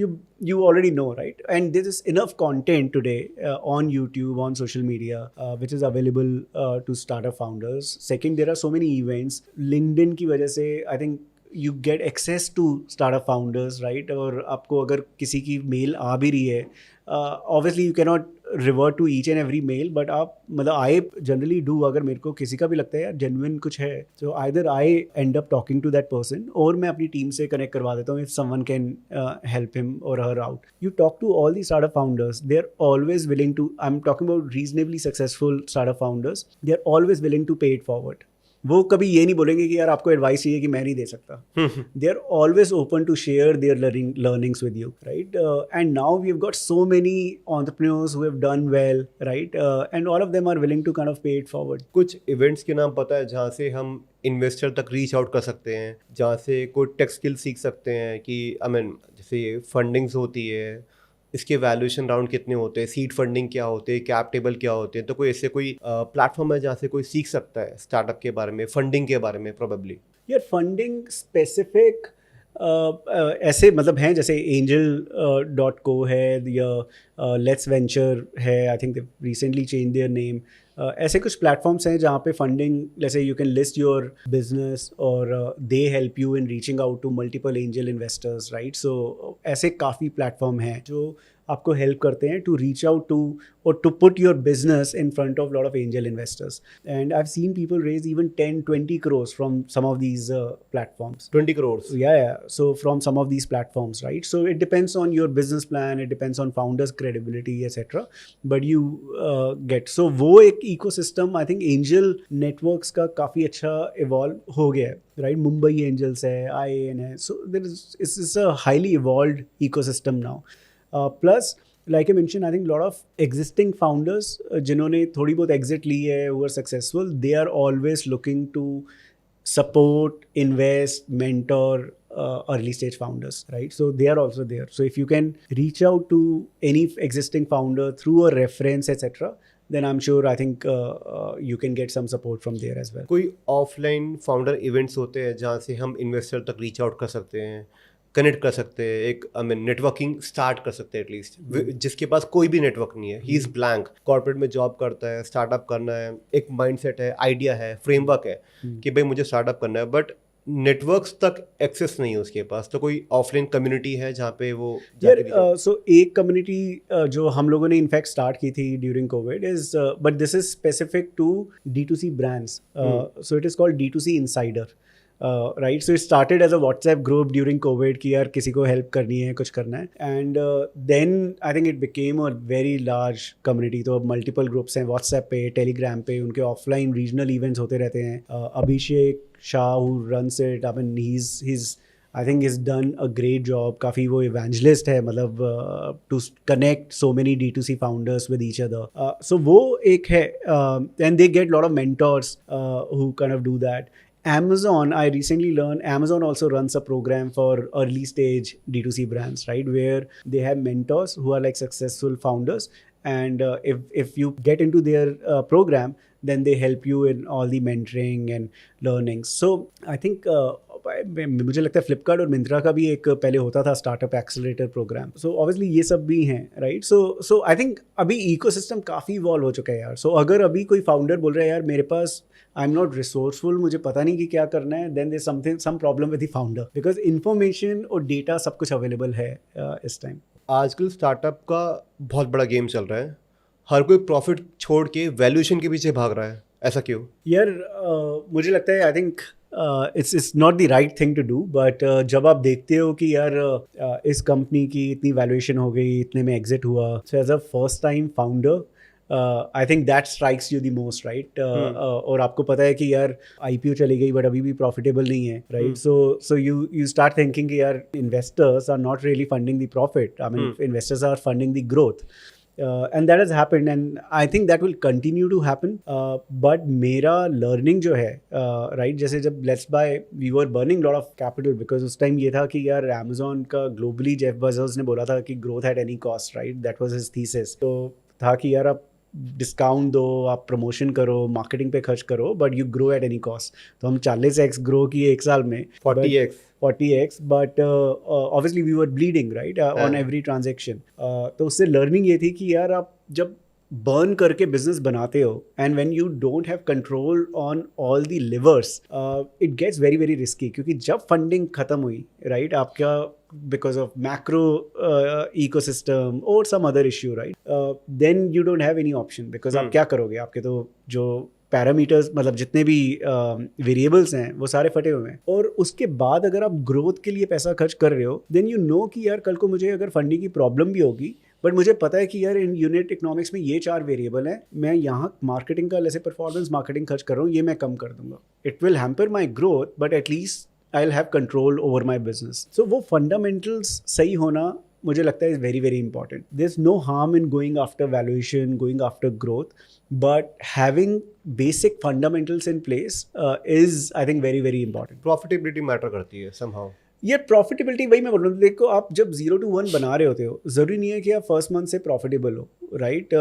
[SPEAKER 2] you already know, right? And there is enough content today on YouTube, on social media, which is available to startup founders. Second, there are so many events. LinkedIn की वजह से I think you get access to startup founders, right? और आपको अगर किसी की mail आ भी रही है, obviously you cannot revert to each and every mail, but आप मतलब I generally do, अगर मेरे को किसी का भी लगता है यार genuine कुछ है, so either I end up talking to that person और मैं अपनी टीम से connect करवा देता हूँ if someone can help him or her out. You talk to all these startup founders, they're always willing to, I'm talking about reasonably successful startup founders, they're always willing to pay it forward. वो कभी ये नहीं बोलेंगे कि यार आपको advice चाहिए कि मैं नहीं दे सकता। They are always open to share their learnings with you, right? And now we have got so many entrepreneurs who have done well, right? And all of them are willing to kind of pay it forward.
[SPEAKER 1] कुछ events के नाम पता है जहाँ से हम investor तक reach out कर सकते हैं, जहाँ से कोई टेक स्किल सीख सकते हैं कि आई मीन जैसे फंडिंग्स होती है, इसके वैल्यूएशन राउंड कितने होते हैं, सीड फंडिंग क्या होते हैं, कैप टेबल क्या होते हैं, तो कोई ऐसे कोई प्लेटफॉर्म है जहाँ से कोई सीख सकता है स्टार्टअप के बारे में, फंडिंग के बारे में प्रोबेबली?
[SPEAKER 2] यार फंडिंग स्पेसिफिक ऐसे मतलब हैं, जैसे angel.co है या लेट्स वेंचर है, I think they recently change their name. ऐसे कुछ प्लेटफॉर्म्स हैं जहाँ पे फंडिंग, जैसे you can list your business और they help you in reaching out to multiple angel investors, right? So ऐसे काफ़ी प्लेटफॉर्म हैं जो आपको हेल्प करते हैं टू रीच आउट टू और to put your business in front of lot of angel investors, and I have seen people raise even 10-20 crores from some of these platforms.
[SPEAKER 1] 20 crores?
[SPEAKER 2] Yeah. So from some of these platforms, right? So it depends on your business plan, it depends on founders' credibility, etc. But you get, so वो एक ecosystem I think angel networks का काफ़ी अच्छा evolve हो गया है, right? Mumbai Angels है, IAN है, so there is, it's a highly evolved ecosystem now. Plus, like I mentioned, I think a lot of existing founders जिन्होंने थोड़ी बहुत exit ली है, who are successful, they are always looking to support, invest, mentor early stage founders, right? So they are also there. So if you can reach out to any existing founder through a reference, etc., then I'm sure I think you can get some support from there as well.
[SPEAKER 1] कोई offline founder events होते हैं जहाँ से हम investor तक reach out कर सकते हैं, कनेक्ट कर सकते हैं, एक आई मीन नेटवर्किंग स्टार्ट कर सकते हैं एटलीस्ट, जिसके पास कोई भी नेटवर्क नहीं है, ही इज़ ब्लैंक, कॉर्पोरेट में जॉब करता है, स्टार्टअप करना है, एक माइंडसेट है, आइडिया है, फ्रेमवर्क है कि भाई मुझे स्टार्टअप करना है, बट नेटवर्क्स तक एक्सेस नहीं है उसके पास, तो कोई ऑफलाइन कम्युनिटी है जहाँ पे वो
[SPEAKER 2] यार सो एक कम्युनिटी जो हम लोगों ने इनफैक्ट स्टार्ट की थी during COVID is, but this is specific to D2C brands, so it is called D2C insider, right? So it started as a WhatsApp group during COVID कि यार किसी को हेल्प करनी है, कुछ करना है, and then I think it became a very large community. तो अब मल्टीपल ग्रुप्स हैं व्हाट्सएप पे, टेलीग्राम पे, उनके ऑफलाइन रीजनल इवेंट्स होते रहते हैं। Abhishek Shah who runs it, I mean he's I think he's done a great job. काफ़ी वो evangelist है, मतलब to connect so many D2C founders with each other. So वो एक है, and they get a lot of mentors who kind of do that. Amazon, I recently learned, Amazon also runs a program for early stage D2C brands, right? Where they have mentors who are like successful founders, and if you get into their program, then they help you in all the mentoring and learnings. So I think मुझे लगता है फ्लिपकार्ट और मिंत्रा का भी एक पहले होता था startup accelerator program, so obviously ये सब भी हैं, राइट? सो आई थिंक अभी इकोसिस्टम काफ़ी इवॉल्व हो चुका है यार। सो अगर अभी कोई फाउंडर बोल रहा है यार मेरे पास आई एम नॉट रिसोर्सफुल, मुझे पता नहीं कि क्या करना है, then there something some problem with the founder, because information और डेटा सब कुछ अवेलेबल है इस टाइम।
[SPEAKER 1] आजकल स्टार्टअप का बहुत बड़ा गेम चल रहा है, हर कोई प्रॉफिट छोड़ के वैल्यूएशन के पीछे भाग रहा है, ऐसा क्यों?
[SPEAKER 2] यार मुझे लगता है I think it's not the right thing to do, but जब आप देखते हो कि यार इस कंपनी की इतनी वैल्यूएशन हो गई, इतने में एग्जिट हुआ, so as a first time founder I think that strikes you the most, right? और आपको पता है कि यार IPO चली गई बट अभी भी प्रॉफिटेबल नहीं है, right? So you start thinking कि यार investors are not really funding the profit, I mean investors are funding the growth. And that has happened and I think that will continue to happen. But मेरा learning जो है, right, जैसे जब Let's Buy we were burning lot of capital because उस time ये था कि यार Amazon का globally Jeff Bezos ने बोला था कि growth at any cost, right? That was his thesis. तो था कि यार आप डिस्काउंट दो, आप प्रमोशन करो, मार्केटिंग पे खर्च करो, but you grow at any cost. तो हम 40x ग्रो किए एक साल में, 40x, but obviously we were bleeding, right, on every transaction. तो उससे लर्निंग ये थी कि यार आप जब बर्न करके बिजनेस बनाते हो and when you don't have control on all the levers, it gets very very risky. क्योंकि जब फंडिंग खत्म हुई, राइट, आपका because of macro ecosystem or some other issue, right, then you don't have any option because आप क्या करोगे? आपके तो जो पैरामीटर्स, मतलब जितने भी वेरिएबल्स हैं वो सारे फटे हुए हैं. और उसके बाद अगर आप ग्रोथ के लिए पैसा खर्च कर रहे हो, देन यू नो कि यार कल को मुझे अगर फंडिंग की प्रॉब्लम भी होगी, बट मुझे पता है कि यार इन यूनिट इकोनॉमिक्स में ये 4 वेरिएबल हैं, मैं यहाँ मार्केटिंग का जैसे परफॉर्मेंस मार्केटिंग खर्च कर रहा हूँ, ये मैं कम कर दूंगा. It will hamper my growth but at least I'll have control over my business. So वो fundamentals सही होना मुझे लगता है is very very important. There's no harm in going after valuation, going after growth, but having basic fundamentals in place is I think very very important.
[SPEAKER 1] Profitability matter करती है somehow.
[SPEAKER 2] ये profitability वही मैं बोल रहा हूँ. देखो, आप जब 0 to 1 बना रहे होते हो, ज़रूरी नहीं है कि आप फर्स्ट मंथ से प्रॉफिटेबल हो, right?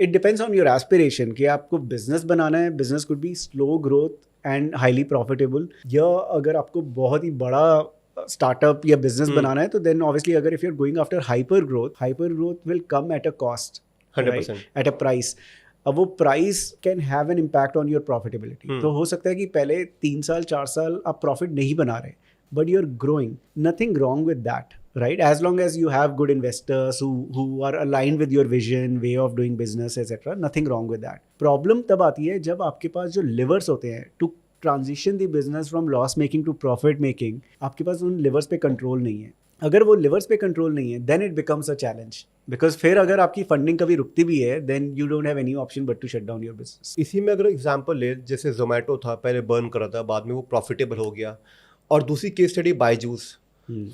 [SPEAKER 2] It depends on your aspiration कि आपको बिजनेस बनाना है. Business could be slow growth and highly profitable, या अगर आपको बहुत ही बड़ा स्टार्टअप या बिजनेस बनाना है तो देन ऑब्वियसली अगर if you are going after hyper growth will come at a cost,
[SPEAKER 1] 100%,
[SPEAKER 2] at a price. अब वो price can have an impact on your profitability. तो हो सकता है कि पहले 3 साल 4 साल आप प्रॉफिट नहीं बना रहे, but you're growing. Nothing wrong with that, right? As long as you have good investors who are aligned with your vision, way of doing business, etc. Nothing wrong with that. Problem तब आती है जब आपके पास जो levers होते हैं to transition the business from loss making to profit making, आपके पास उन levers पे control नहीं है. अगर वो लिवर्स पे कंट्रोल नहीं है, then it becomes a challenge. Because फिर अगर आपकी फंडिंग कभी रुकती भी है, then you don't have any option but to shut down your business.
[SPEAKER 1] इसी में अगर एग्जांपल ले, जैसे जोमेटो था, पहले बर्न कर रहा था, बाद में वो प्रॉफिटेबल हो गया. और दूसरी केस स्टडी बायजूस,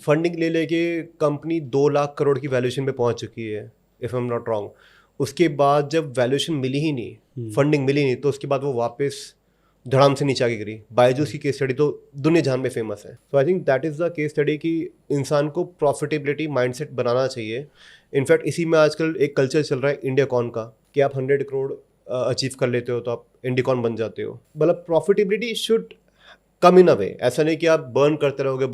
[SPEAKER 1] फंडिंग ले लेके कंपनी 2 लाख करोड़ की वैल्यूएशन पे पहुंच चुकी है, if I am not wrong. उसके बाद जब वैल्यूएशन मिली ही नहीं, फंडिंग मिली नहीं, तो उसके बाद वो वापस धड़ाम से नीचे आके गिरी. बायजूस की केस स्टडी तो दुनिया जहान में फेमस है. So I think that is the case study कि इंसान को प्रॉफिटेबिलिटी माइंडसेट बनाना चाहिए. इनफैक्ट इसी में आजकल एक कल्चर चल रहा है इंडियाकॉन का, कि आप 100 करोड़ अचीव कर लेते हो तो आप इंडियाकॉन बन जाते हो. मतलब प्रॉफिटेबिलिटी शुड कम इन अ वे. ऐसा नहीं कि आप बर्न करते रहोगे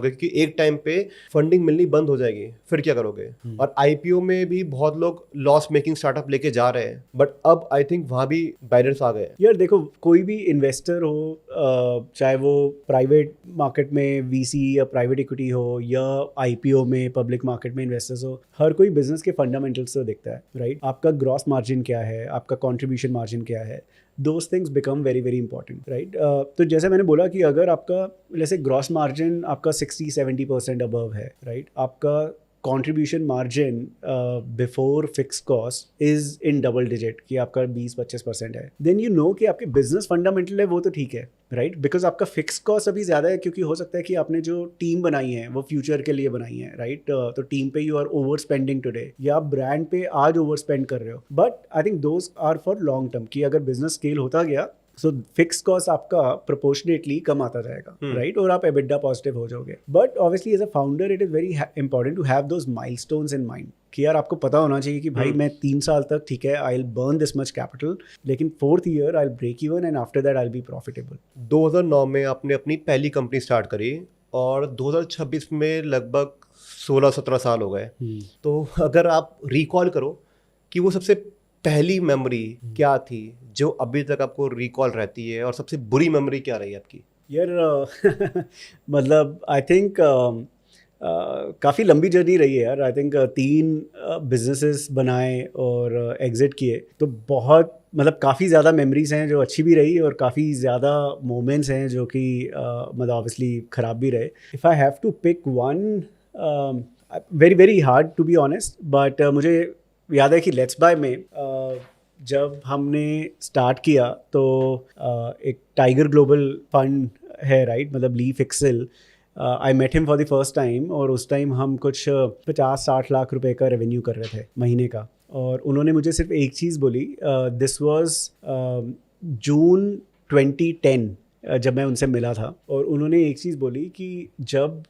[SPEAKER 1] क्योंकि एक टाइम पे फंडिंग मिलनी बंद हो जाएगी, फिर क्या करोगे. और IPO में भी बहुत लोग लॉस मेकिंग स्टार्टअप लेके जा रहे हैं, बट अब आई थिंक वहाँ भी बैरियर्स आ गए.
[SPEAKER 2] यार देखो, कोई भी इन्वेस्टर हो, चाहे वो प्राइवेट मार्केट में VC या प्राइवेट इक्विटी हो या IPO में पब्लिक मार्केट में इन्वेस्टर्स हो, हर कोई बिजनेस के फंडामेंटल्स से देखता है, राइट? आपका ग्रॉस मार्जिन क्या है, आपका कॉन्ट्रीब्यूशन मार्जिन क्या है, those things become very very important, right? तो जैसे मैंने बोला कि अगर आपका जैसे ग्रॉस मार्जिन आपका 60-70% अबव है, राइट, आपका contribution margin before fixed cost is in double digit, कि आपका 20-25% है, then you know कि आपके business fundamental है वो तो ठीक है, right? Because आपका fixed cost अभी ज़्यादा है, क्योंकि हो सकता है कि आपने जो टीम बनाई है वो फ्यूचर के लिए बनाई है, right? तो टीम पे you are overspending today, या आप ब्रांड पे आज overspend कर रहे हो, but I think those are for long term, कि अगर business scale होता गया सो फिक्स कॉस्ट आपका प्रोपोर्शनेटली कम आता जाएगा, राइट? और आप एबिडा पॉजिटिव हो जाओगे. But obviously as a founder it is very important to have those milestones in mind, कि यार आपको पता होना चाहिए कि भाई मैं 3 साल तक ठीक है, I will burn this much capital, लेकिन 4th year I will break even and after that I will be profitable.
[SPEAKER 1] 2009 में आपने अपनी पहली कंपनी स्टार्ट करी और 2026 में लगभग 16-17 साल हो गए. तो अगर आप रिकॉल करो कि वो सबसे पहली मेमोरी क्या थी जो अभी तक आपको रिकॉल रहती है, और सबसे बुरी मेमोरी क्या रही आपकी?
[SPEAKER 2] यार मतलब आई थिंक काफ़ी लंबी जर्नी रही है यार. आई थिंक 3 बिजनेसेस बनाए और एग्जिट किए, तो बहुत मतलब काफ़ी ज़्यादा मेमोरीज हैं जो अच्छी भी रही और काफ़ी ज़्यादा मोमेंट्स हैं जो कि मतलब ऑब्वियसली ख़राब भी रहे. If I have to pick one, very very hard to be honest, but मुझे याद है कि लेट्स बाय में जब हमने स्टार्ट किया तो एक टाइगर ग्लोबल फंड है राइट, मतलब Lee Fixel, I met him for the first time, और उस टाइम हम कुछ 50-60 लाख रुपए का रेवेन्यू कर रहे थे महीने का, और उन्होंने मुझे सिर्फ एक चीज़ बोली, दिस वाज जून 2010 जब मैं उनसे मिला था, और उन्होंने एक चीज़ बोली कि जब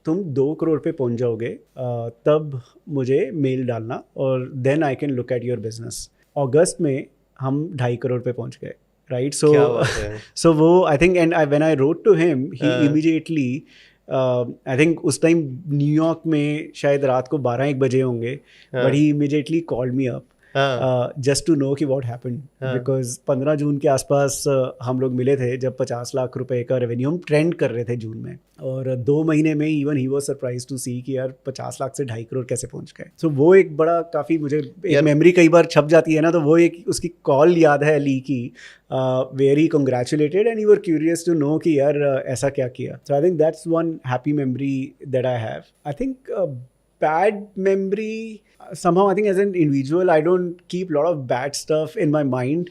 [SPEAKER 2] तुम 2 करोड़ पे पहुंच जाओगे तब मुझे मेल डालना और then I can look at your business. अगस्त में हम 2.5 करोड़ पे पहुंच गए राइट। सो सो वो I think, and when I wrote to him he immediately, I think उस टाइम न्यूयॉर्क में शायद रात को 12-1 बजे होंगे, but he immediately called me up just to know कि व्हाट हैपेंड, बिकॉज 15 जून के आसपास हम लोग मिले थे जब 50 लाख रुपए का रेवेन्यू हम ट्रेंड कर रहे थे जून में, और 2 महीने में even he was surprise to see कि यार 50 लाख से 2.5 करोड़ कैसे पहुंच गए। सो वो एक बड़ा काफ़ी मुझे एक मेमोरी कई बार छप जाती है ना, तो वो एक उसकी कॉल याद है ली की, very congratulated and you were curious to know कि यार ऐसा क्या किया। So I think that's one happy memory that I have. I think bad memory, somehow I think as an individual I don't keep a lot of bad stuff in my mind,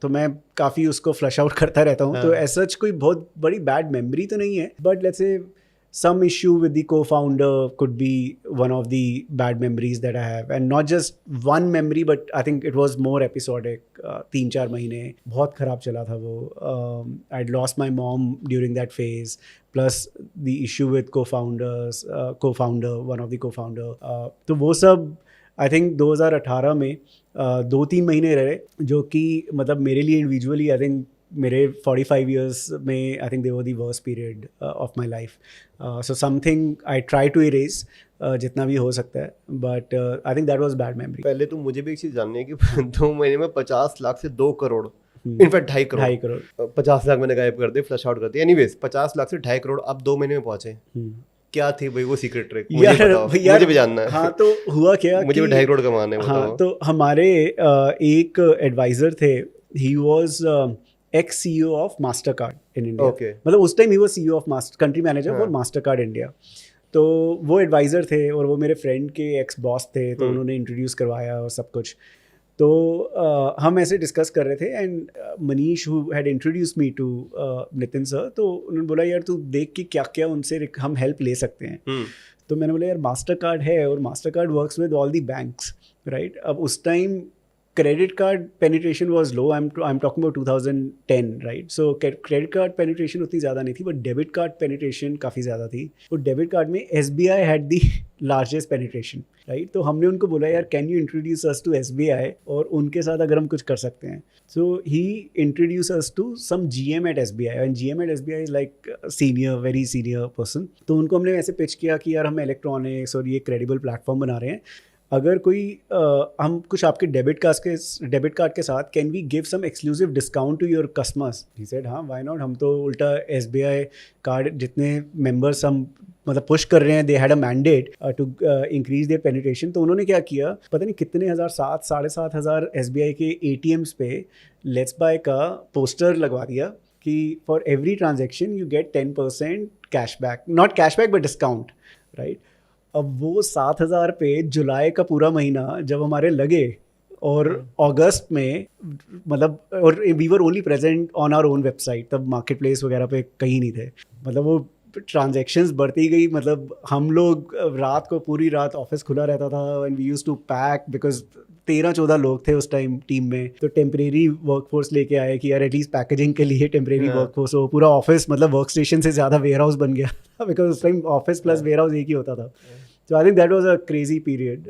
[SPEAKER 2] तो मैं काफ़ी उसको flush out करता रहता हूँ, तो as such कोई बहुत बड़ी bad memory तो नहीं है, but let's say some issue with the co-founder could be one of the bad memories that I have, and not just one memory but I think it was more episodic. 3-4 महीने बहुत ख़राब चला था वो, I'd lost my mom during that phase, plus the issue with co-founder, one of the co-founder, तो वो सब I think 2018 में 2-3 महीने रहे, जो कि मतलब मेरे लिए इंडिविजुअली आई थिंक मेरे 45 years में I think they were the worst period of my life. So something I try to erase जितना भी हो सकता है, but I think that was bad memory.
[SPEAKER 1] पहले तो मुझे भी एक चीज़ जाननी है कि 2 महीने में 50 लाख से 2 करोड़, इनफैक्ट 2.5 करोड़, 50 लाख मैंने गायब कर दिए, फ्लश आउट कर दिया। एनीवेज 50 लाख से 2.5 करोड़ आप 2 महीने में पहुंचे, क्या थी भाई वो सीक्रेट ट्रिक? मुझे बताओ, मुझे भी जानना है।
[SPEAKER 2] हाँ, तो हुआ क्या,
[SPEAKER 1] मुझे भी 2.5 करोड़ कमाने हैं।
[SPEAKER 2] हाँ, तो हमारे एक एडवाइजर थे, he was ex CEO of Mastercard in India.
[SPEAKER 1] Okay.
[SPEAKER 2] मतलब उस टाइम ही वो CEO of country manager for Mastercard India। तो वो एडवाइज़र थे और वो मेरे फ्रेंड के एक्स बॉस थे, तो उन्होंने इंट्रोड्यूस करवाया और सब कुछ। तो हम ऐसे डिस्कस कर रहे थे, and Manish who had introduce me to Nitin sir, तो उन्होंने बोला यार तू देख कि क्या क्या उनसे हम हेल्प ले सकते हैं। तो मैंने बोला यार मास्टर कार्ड है, और master card works with all the banks right. अब उस time credit card penetration was low. I'm talking about 2010, right? So credit card penetration उतनी ज़्यादा नहीं थी, but debit card penetration काफ़ी ज़्यादा थी। और debit card में SBI had the largest penetration, right? तो हमने उनको बोला यार can you introduce us to SBI, और उनके साथ अगर हम कुछ कर सकते हैं। So he introduced us to some GM at SBI, and GM at SBI is like senior, very senior person। तो उनको हमने ऐसे पिच किया कि यार हम इलेक्ट्रॉनिक्स और ये credible platform बना रहे हैं, अगर कोई हम कुछ आपके डेबिट कार्ड के साथ can we give some exclusive discount to your customers. He said हाँ व्हाई नॉट, हम तो उल्टा SBI कार्ड जितने मेंबर्स हम मतलब पुश कर रहे हैं, they had a mandate to increase their penetration. तो उन्होंने क्या किया पता नहीं कितने हज़ार, 7,500 SBI के ATMs पे लेट्स बाय का पोस्टर लगवा दिया कि for every transaction you get 10% cashback, not cashback but discount right. अब वो 7,000 पे जुलाई का पूरा महीना जब हमारे लगे, और अगस्त में मतलब, और we were only present on our own website, तब मार्केट प्लेस वगैरह पे कहीं नहीं थे, मतलब वो ट्रांजैक्शंस बढ़ती गई। मतलब हम लोग रात को पूरी रात ऑफिस खुला रहता था, and we used to pack, because 13-14 लोग थे उस टाइम टीम में, तो टेम्परेरी वर्कफोर्स लेके आए कि यार एटलीस्ट पैकेजिंग के लिए टेम्परेरी वर्कफोर्स हो। पूरा ऑफिस मतलब वर्क स्टेशन से ज़्यादा वेयर हाउस बन गया बिकॉज उस time office plus warehouse एक ही होता था। So I think that was a crazy period,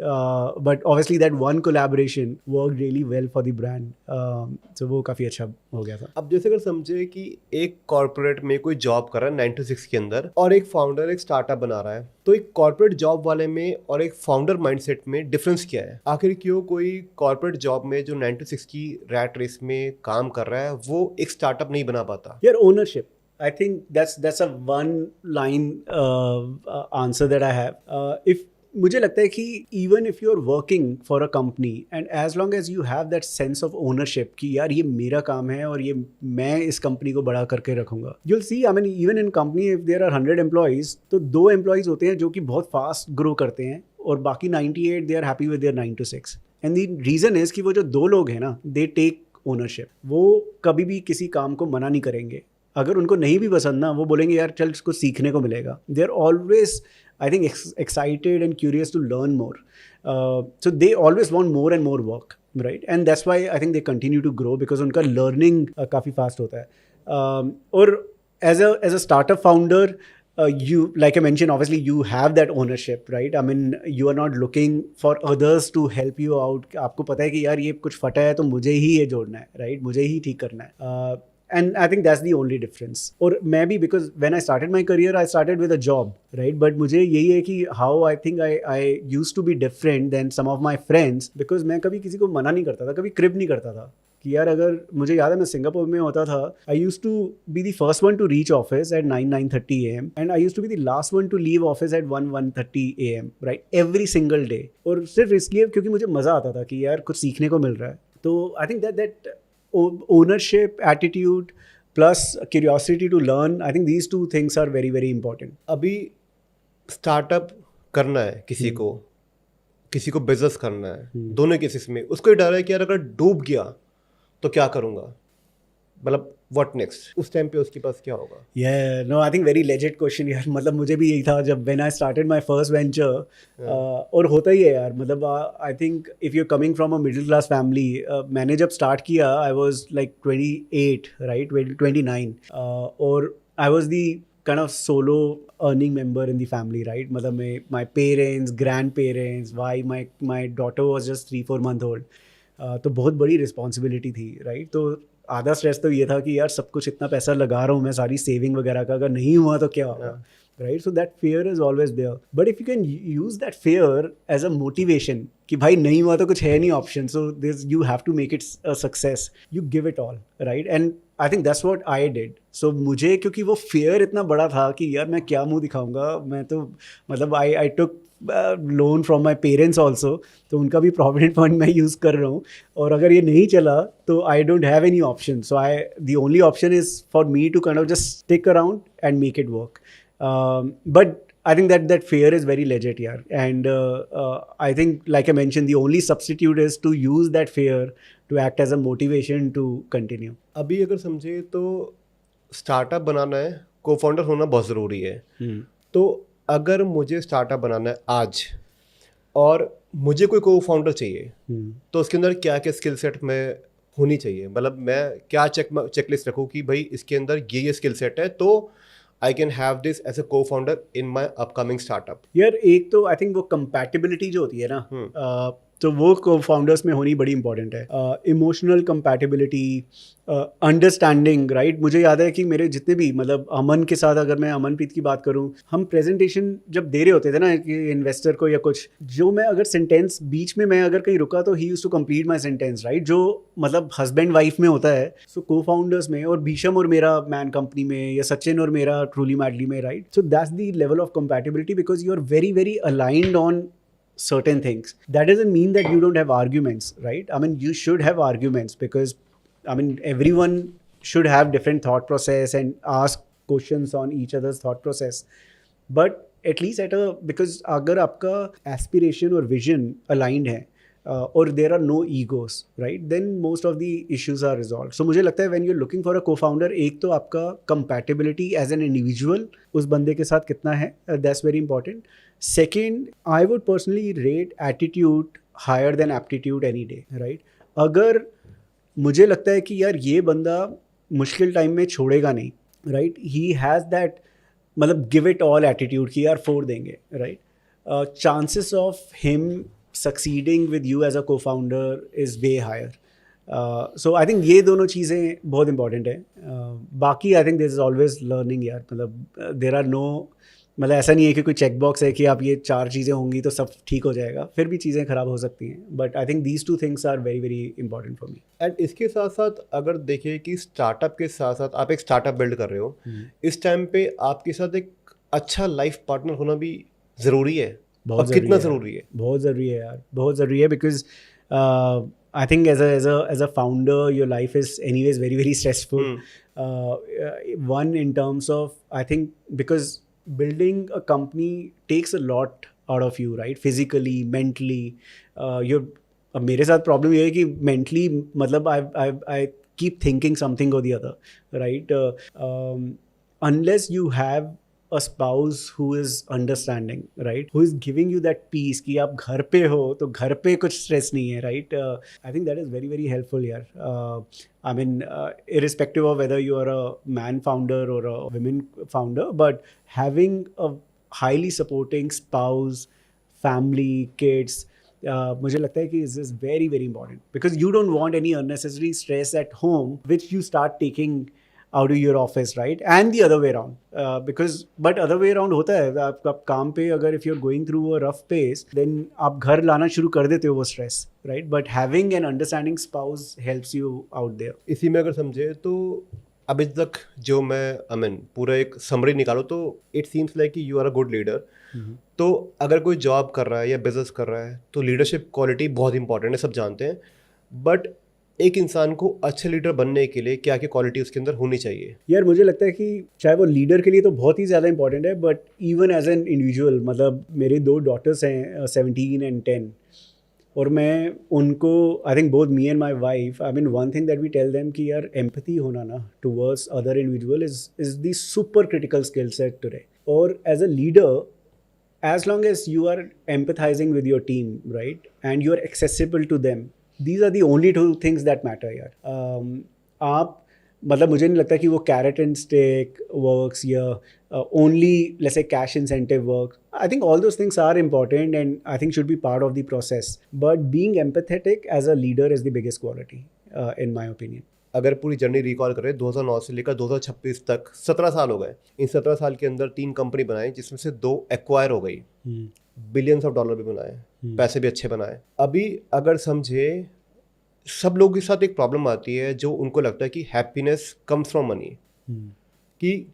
[SPEAKER 2] but obviously that one collaboration worked really well for the brand. So वो काफ़ी अच्छा हो गया था।
[SPEAKER 1] अब जैसे अगर समझे कि एक कॉर्पोरेट में कोई जॉब कर रहा है 9 to 6 के अंदर, और एक फाउंडर एक स्टार्टअप बना रहा है, तो एक कॉर्पोरेट जॉब वाले में और एक फाउंडर माइंडसेट में डिफरेंस क्या है? आखिर क्यों कोई कॉर्पोरेट जॉब में जो 9 to 6 की रैट रेस में काम कर रहा है वो एक स्टार्टअप नहीं बना पाता?
[SPEAKER 2] यार ownership, I think that's a one line answer that I have. If मुझे लगता है कि even if you're working for a company and as long as you have that sense of ownership कि यार ये मेरा काम है और ये मैं इस कंपनी को बड़ा करके रखूँगा, you'll see, I mean even in company if there are 100 employees, तो 2 employees होते हैं जो कि बहुत fast grow करते हैं, और बाकी 98 they are happy with their 9 to 6. And the reason is कि वो जो दो लोग हैं ना, दे टेक ओनरशिप. वो कभी भी किसी काम को मना नहीं करेंगे. अगर उनको नहीं भी पसंद ना, वो बोलेंगे यार चल इसको सीखने को मिलेगा. They are always I think excited and curious to learn more. So they always want more and more work, right? And that's why I think they continue to grow because उनका learning काफ़ी fast होता है. और as a startup founder, you, like I mentioned, obviously you have that ownership, right? I mean, you are not looking for others to help you out. आपको पता है कि यार ये कुछ फटा है तो मुझे ही ये जोड़ना है, right? मुझे ही ठीक करना है. And I think that's the only difference. और मैं भी, because when I started my career, I started with a job, right? But मुझे यही है कि how I think I used to be different than some of my friends, because मैं कभी किसी को मना नहीं करता था, कभी क्रिप नहीं करता था कि यार अगर मुझे याद है मैं सिंगापुर में होता था, I used to be the first one to reach office at 9:30 a.m. and I used to be the last one to leave office at 1:30 a.m. right? Every single day. और सिर्फ इसलिए क्योंकि मुझे मज़ा आता था कि यार कुछ सीखने को मिल रहा है. तो I think that ownership attitude plus curiosity to learn, I think these two things are very very important.
[SPEAKER 1] अभी स्टार्टअप करना है किसी को बिजनेस करना है, दोनों केसेस में उसको ये डर है कि यार अगर डूब गया तो क्या करूँगा, मतलब व्हाट नेक्स्ट, उस टाइम पे उसके पास क्या होगा?
[SPEAKER 2] Yeah, no, I think very legit question यार. मतलब मुझे भी यही था जब when I started my first venture. और होता ही है यार. मतलब I think if you're coming from a middle class family, मैंने जब start किया I was like 28, right? 29. और I was the kind of solo earning member in the family, right? मतलब my parents, grandparents, my daughter was just 3-4 month old. तो बहुत बड़ी responsibility थी, right? तो आधा स्ट्रेस तो ये था कि यार सब कुछ इतना पैसा लगा रहा हूँ मैं, सारी सेविंग वगैरह का, अगर नहीं हुआ तो क्या होगा, right? So that fear is always there. But if you can use that fear as a motivation कि भाई नहीं हुआ तो कुछ है नहीं option, so this you have to make it a success, you give it all, right? And I think that's what I did. So मुझे क्योंकि वो फियर इतना बड़ा था कि यार मैं क्या मुंह दिखाऊंगा, मैं तो मतलब I took loan from my parents also, तो उनका भी प्रोविडेंट फंड मैं यूज़ कर रहा हूँ. और अगर ये नहीं चला तो I don't have any option. So the only option is for me to kind of just stick around and make it work. But I think that fear is very legit, yeah. And I think, like I mentioned, the only substitute is to use that fear to act as a motivation to continue.
[SPEAKER 1] अभी अगर समझे तो startup बनाना है, को founder होना बहुत ज़रूरी है. तो अगर मुझे स्टार्टअप बनाना है आज और मुझे कोई को फाउंडर चाहिए, तो उसके अंदर क्या क्या स्किल सेट में होनी चाहिए? मतलब मैं क्या चेकलिस्ट रखूँ कि भाई इसके अंदर ये स्किल सेट है तो I can have this as a co-founder in my upcoming startup.
[SPEAKER 2] यार एक तो आई थिंक वो कंपैटिबिलिटी जो होती है ना, तो वो को-फाउंडर्स में होनी बड़ी इंपॉर्टेंट है. Emotional compatibility, understanding, right? मुझे याद है कि मेरे जितने भी, मतलब अमन के साथ अगर मैं अमनप्रीत की बात करूं, हम प्रेजेंटेशन जब दे रहे होते थे ना कि इन्वेस्टर को या कुछ, जो मैं अगर सेंटेंस बीच में मैं अगर कहीं रुका तो he used to complete my sentence, right? जो मतलब हस्बैंड वाइफ में होता है, सो को फाउंडर्स में, और भीषम और मेरा मैन कंपनी में, या सचिन और मेरा ट्रूली मैडली में, right? So that's the level of compatibility because you are very very aligned on certain things. That doesn't mean that you don't have arguments, right? I mean, you should have arguments because, I mean, everyone should have different thought process and ask questions on each other's thought process. But at least because अगर आपका aspiration और vision aligned है, or there are no egos, right? Then most of the issues are resolved. So मुझे लगता है when you're looking for a co-founder, एक तो आपका compatibility as an individual उस बंदे के साथ कितना है, that's very important. Second, I would personally rate attitude higher than aptitude any day, right? अगर मुझे लगता है कि यार ये बंदा मुश्किल टाइम में छोड़ेगा नहीं, right? He has that मतलब give it all attitude कि यार फोड़ देंगे, right? Chances of him succeeding with you as a co-founder is way higher. So I think ये दोनों चीज़ें बहुत important है. बाकी I think there is always learning यार. मतलब there are no, मतलब ऐसा नहीं है कि कोई चेक बॉक्स है कि आप ये 4 चीज़ें होंगी तो सब ठीक हो जाएगा, फिर भी चीज़ें ख़राब हो सकती हैं. But I think these 2 things are very very important for me.
[SPEAKER 1] And इसके साथ साथ अगर देखिए कि स्टार्टअप के साथ साथ आप एक स्टार्टअप बिल्ड कर रहे हो, इस टाइम पे आपके साथ एक अच्छा लाइफ पार्टनर होना भी ज़रूरी है.
[SPEAKER 2] बहुत
[SPEAKER 1] कितना ज़रूरी है?
[SPEAKER 2] बहुत ज़रूरी है यार, बहुत ज़रूरी है. Because I think as a founder, your life is anyways very very stressful. One, in terms of, I think because building a company takes a lot out of you, right? Physically, mentally, you're अब मेरे साथ problem ये है कि mentally मतलब I keep thinking something और the other, right? Unless you have a spouse who is understanding, right, who is giving you that peace कि आप घर पे हो तो घर पे कुछ stress नहीं है, right? I think that is very very helpful here. I mean, irrespective of whether you are a man founder or a women founder, but having a highly supporting spouse, family, kids, मुझे लगता है कि this is very very important because you don't want any unnecessary stress at home which you start taking out of your office, right? And the other way around, because but other way around होता है, आप काम पे अगर if you're going through a rough pace, then आप घर लाना शुरू कर देते हो वो stress, right? But having an understanding spouse helps you out there.
[SPEAKER 1] इसी में अगर समझे तो अभी तक जो मैं पूरा एक समरी निकालो तो इट सीम्स लाइक कि you are a good leader. तो अगर कोई जॉब कर रहा है या बिजनेस कर रहा है तो लीडरशिप क्वालिटी बहुत इंपॉर्टेंट है, सब जानते हैं. बट एक इंसान को अच्छे लीडर बनने के लिए क्या क्या क्वालिटी उसके अंदर होनी चाहिए?
[SPEAKER 2] यार मुझे लगता है कि चाहे वो लीडर के लिए तो बहुत ही ज़्यादा इंपॉर्टेंट है, but even as an individual, मतलब मेरे 2 डॉटर्स हैं 17 एंड 10, और मैं उनको I think both me and my wife, I mean one thing that we tell them कि यार एम्पैथी होना ना towards other individual is the super critical skill set today. और as a leader, as long as you are empathizing with your team, right, and you are accessible to them, these are the only 2 things that matter यार. आप मतलब मुझे नहीं लगता कि वो carrot and stick works या only let's say cash incentive work. I think all those things are important and I think should be part of the process, but being empathetic as a leader is the biggest quality in my opinion.
[SPEAKER 1] अगर पूरी journey recall करें 2009 से लेकर 2026 तक 17 साल हो गए. इन 17 साल के अंदर 3 कंपनी बनाई जिसमें से 2 एक्वायर हो गई. बिलियंस ऑफ डॉलर भी बनाए, पैसे भी अच्छे बनाए. अभी अगर समझे सब लोगों के साथ एक प्रॉब्लम आती है जो उनको लगता है कि हैप्पीनेस कम्स फ्रॉम मनी, कि